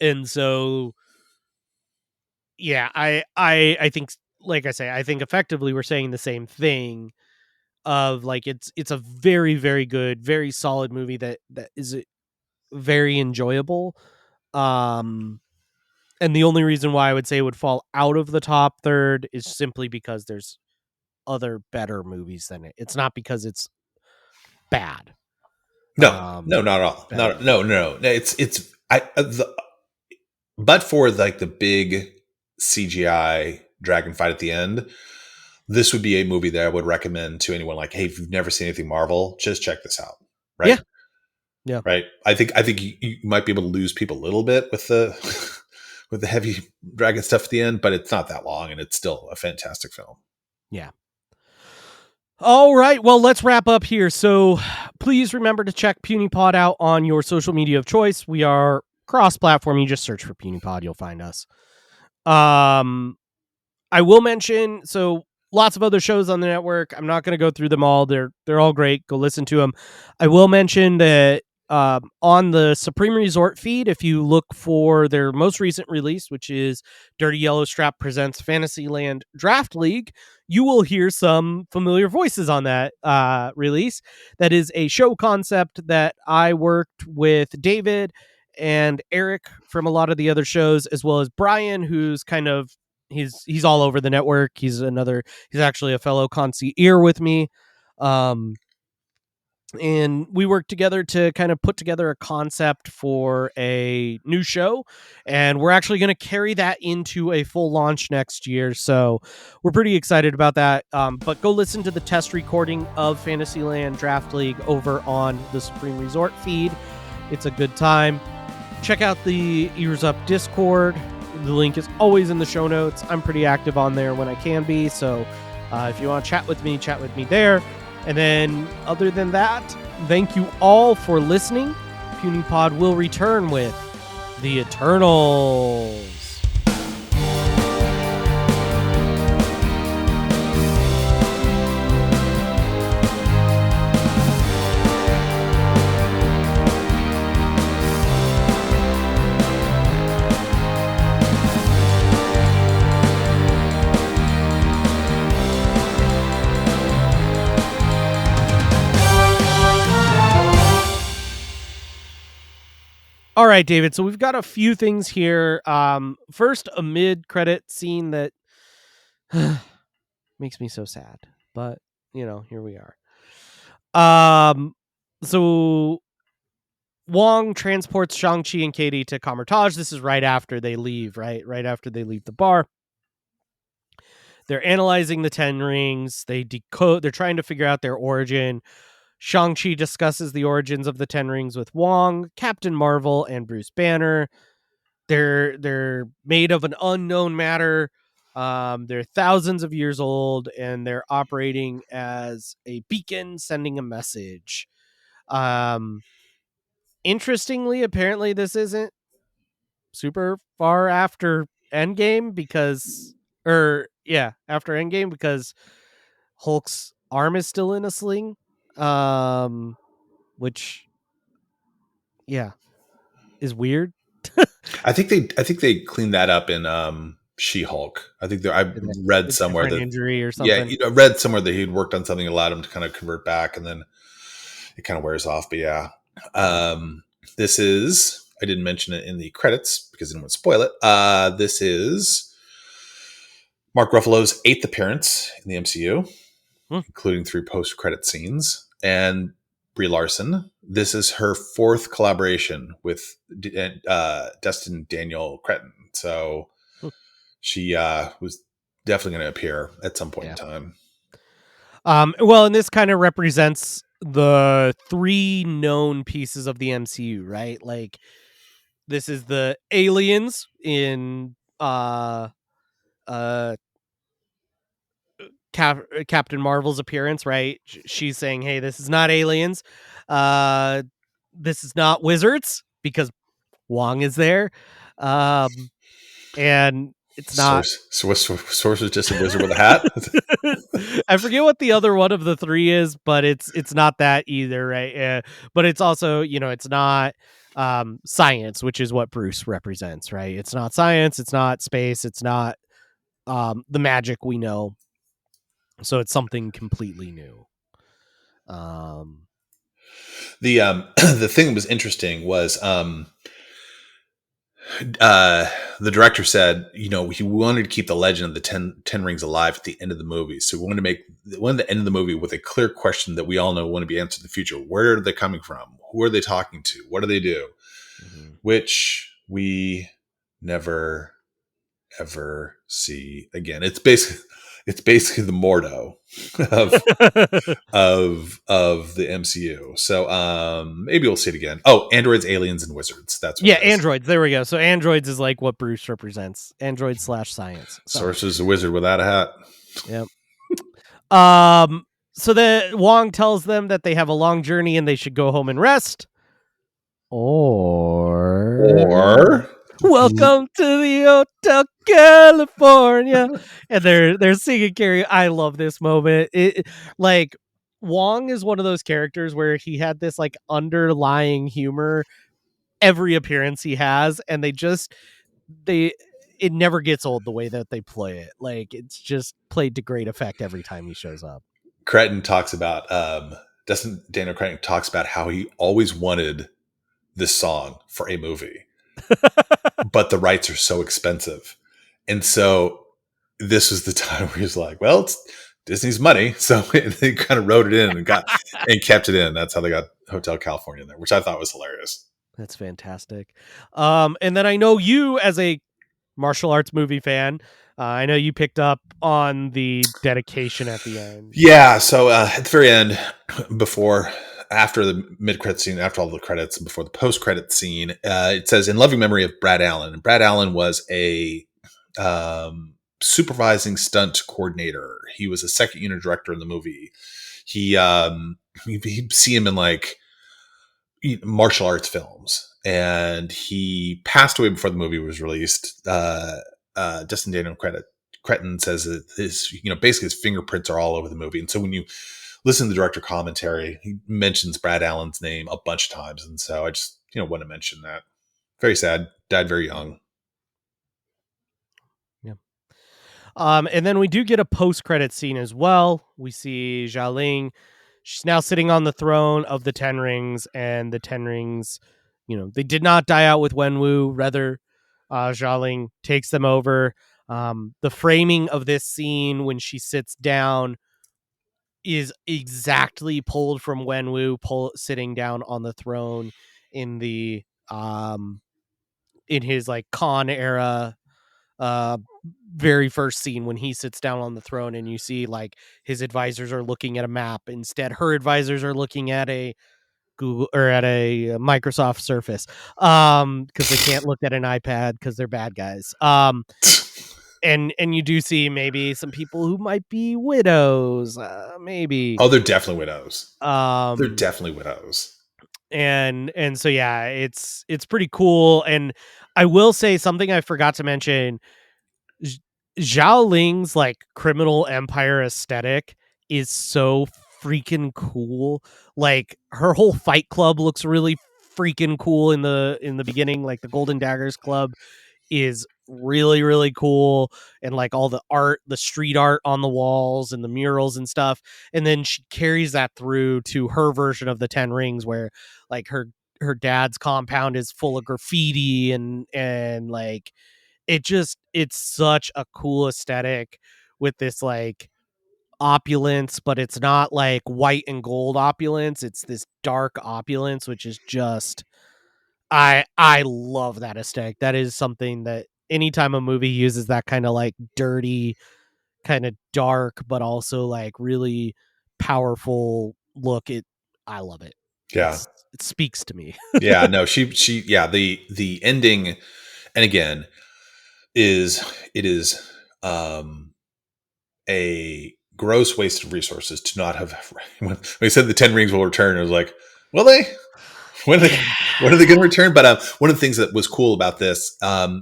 And so, yeah, I think, like I say, I think effectively we're saying the same thing, of like, it's a very, very good, very solid movie that is very enjoyable. And the only reason why I would say it would fall out of the top third is simply because there's other better movies than it. It's not because it's bad. No, not at all. No. But for like the big CGI dragon fight at the end, this would be a movie that I would recommend to anyone. Like, hey, if you've never seen anything Marvel, just check this out. Right? Yeah. Right. I think you might be able to lose people a little bit with the with the heavy dragon stuff at the end, but it's not that long, and it's still a fantastic film. Yeah. All right, well, let's wrap up here. So please remember to check Puny Pod out on your social media of choice. We are cross-platform. You just search for Puny Pod, you'll find us. I will mention, so lots of other shows on the network. I'm not going to go through them all. They're all great. Go listen to them. I will mention that on the Supreme Resort feed, if you look for their most recent release, which is Dirty Yellow Strap Presents Fantasyland Draft League, you will hear some familiar voices on that release. That is a show concept that I worked with David and Eric from a lot of the other shows, as well as Brian, who's kind of, he's all over the network. He's actually a fellow concierge with me. And we worked together to kind of put together a concept for a new show, and we're actually going to carry that into a full launch next year. So we're pretty excited about that. But go listen to the test recording of Fantasyland Draft League over on the Supreme Resort feed. It's a good time. Check out the Ears Up Discord. The link is always in the show notes. I'm pretty active on there when I can be. So if you want to chat with me there. And then, other than that, thank you all for listening. Puny Pod will return with The Eternals. All right, David. So we've got a few things here. First, a mid-credit scene that makes me so sad, but here we are. So Wong transports Shang-Chi and Katie to Kamertage. This is right after they leave, right after they leave the bar. They're analyzing the 10 rings. They're trying to figure out their origin. Shang-Chi discusses the origins of the 10 rings with Wong, Captain Marvel, and Bruce Banner. They're made of an unknown matter. They're thousands of years old, and they're operating as a beacon, sending a message. Interestingly, apparently this isn't super far after Endgame after Endgame because Hulk's arm is still in a sling. Which is weird. I think they cleaned that up in She-Hulk. I think I read A somewhere different that injury or something. I read somewhere that he'd worked on something that allowed him to kind of convert back, and then it kind of wears off. But yeah, this is, I didn't mention it in the credits because I didn't want to spoil it. This is Mark Ruffalo's 8th appearance in the MCU, including 3 post-credit scenes, and Brie Larson. This is her 4th collaboration with Destin Daniel Cretton. So she was definitely going to appear at some point in time. Well, and this kind of represents the 3 known pieces of the MCU, right? Like, this is the aliens in Captain Marvel's appearance, right? She's saying, "Hey, this is not aliens. This is not wizards," because Wong is there. And it's not. Source was just a wizard with a hat. I forget what the other one of the 3 is, but it's not that either, right? But it's also, it's not science, which is what Bruce represents, right? It's not science, it's not space, it's not the magic we know. So it's something completely new. The thing that was interesting was the director said, he wanted to keep the legend of the 10 rings alive at the end of the movie. So we wanted to make the end of the movie with a clear question that we all know want to be answered in the future. Where are they coming from? Who are they talking to? What do they do? Mm-hmm. Which we never ever see again. It's basically the Mordo of the MCU. So maybe we'll see it again. Oh, androids, aliens, and wizards. That's what androids. There we go. So androids is like what Bruce represents. Android / science. Source is a wizard without a hat. Yep. So the Wong tells them that they have a long journey and they should go home and rest. Or welcome to the Hotel California. And they're singing karaoke. I love this moment. Like, Wong is one of those characters where he had this like underlying humor every appearance he has, and it never gets old the way that they play it. Like, it's just played to great effect every time he shows up. Cretton talks about Daniel Cretton talks about how he always wanted this song for a movie, but the rights are so expensive, and so this was the time where he's like, "Well, it's Disney's money," so they kind of wrote it in and kept it in. That's how they got Hotel California in there, which I thought was hilarious. That's fantastic. And then I know you, as a martial arts movie fan, I know you picked up on the dedication at the end. Yeah, so at the very end, after the mid-credit scene, after all the credits, before the post-credit scene, it says, "In loving memory of Brad Allen." And Brad Allen was a supervising stunt coordinator. He was a second unit director in the movie. He'd see him in like martial arts films, and he passed away before the movie was released. Destin Daniel Cretton says that basically his fingerprints are all over the movie. And so when you listen to the director commentary, he mentions Brad Allen's name a bunch of times. And so I just, want to mention that. Very sad. Died very young. Yeah. And then we do get a post-credit scene as well. We see Xialing. She's now sitting on the throne of the 10 rings, and the 10 rings they did not die out with Wenwu. Rather, Xialing takes them over. The framing of this scene when she sits down is exactly pulled from Wenwu sitting down on the throne in the in his like Khan era uh very first scene when he sits down on the throne, and you see like his advisors are looking at a map. Instead, her advisors are looking at a Google or at a Microsoft Surface because they can't look at an iPad because they're bad guys. And you do see maybe some people who might be widows, maybe. Oh, they're definitely widows. They're Um definitely widows. and so yeah, it's pretty cool. And I will say something I forgot to mention. Zh- Zhao Ling's like criminal empire aesthetic is so freaking cool. Like her whole fight club looks really freaking cool in the beginning. Like the Golden Daggers Club is really really cool, and like all the art, the street art on the walls and the murals and stuff. And then she carries that through to her version of the Ten Rings, where like her dad's compound is full of graffiti, and like it's such a cool aesthetic with this like opulence, but it's not like white and gold opulence. It's this dark opulence, which is just I love that aesthetic. That is something that anytime a movie uses that kind of like dirty, kind of dark, but also like really powerful look, I love it. Yeah. It speaks to me. Yeah, no, yeah, the ending, and again, it is um a gross waste of resources to not have when they said the 10 rings will return, it was like, will they? When are they, when are they going to return? But one of the things that was cool about this,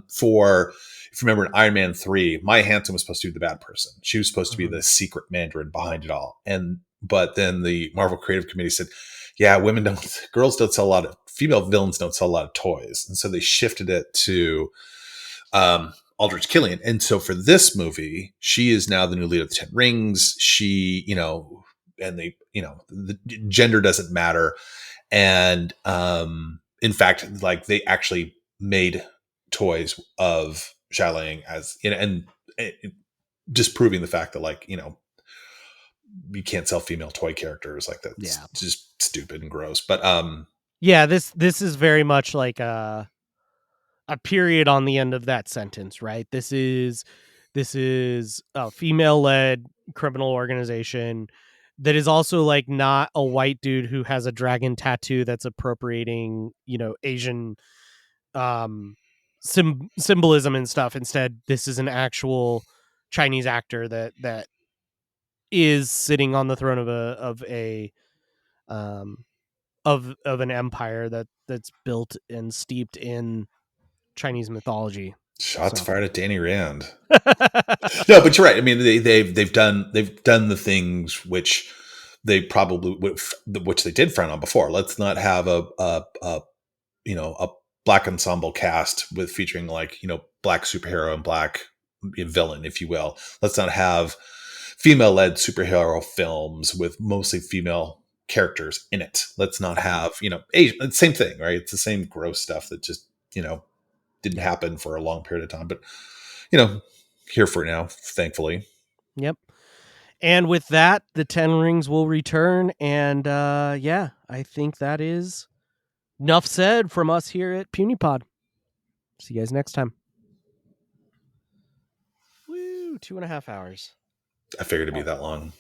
for if you remember in Iron Man 3, Maya Hansen was supposed to be the bad person. She was supposed to be Mhm. the secret Mandarin behind it all. But then the Marvel Creative Committee said, yeah, girls don't sell a lot of, female villains don't sell a lot of toys. And so they shifted it to Aldrich Killian. And so for this movie, she is now the new leader of the Ten Rings. She, and they, the gender doesn't matter. And in fact, like they actually made toys of Xialing as, and disproving the fact that like, you can't sell female toy characters, like that's Yeah. just stupid and gross. But Yeah, this is very much like a period on the end of that sentence, right? This is a female led criminal organization that is also like not a white dude who has a dragon tattoo that's appropriating, Asian um symbolism and stuff. Instead, this is an actual Chinese actor that is sitting on the throne um of an empire that's built and steeped in Chinese mythology. shots So fired at Danny Rand. No, but you're right. I mean, they've done the things which they probably which they did frown on before. Let's not have a black ensemble cast with featuring like black superhero and black villain, if you will. Let's not have female led superhero films with mostly female characters in it. Let's not have Asian. Same thing, right? It's the same gross stuff that just didn't yep, happen for a long period of time, but you know here for it now, thankfully. yep. And with that, the Ten Rings will return, and yeah, I think that is enough said from us here at Puny Pod. See you guys next time. Woo! 2.5 hours. I figured it'd be that long.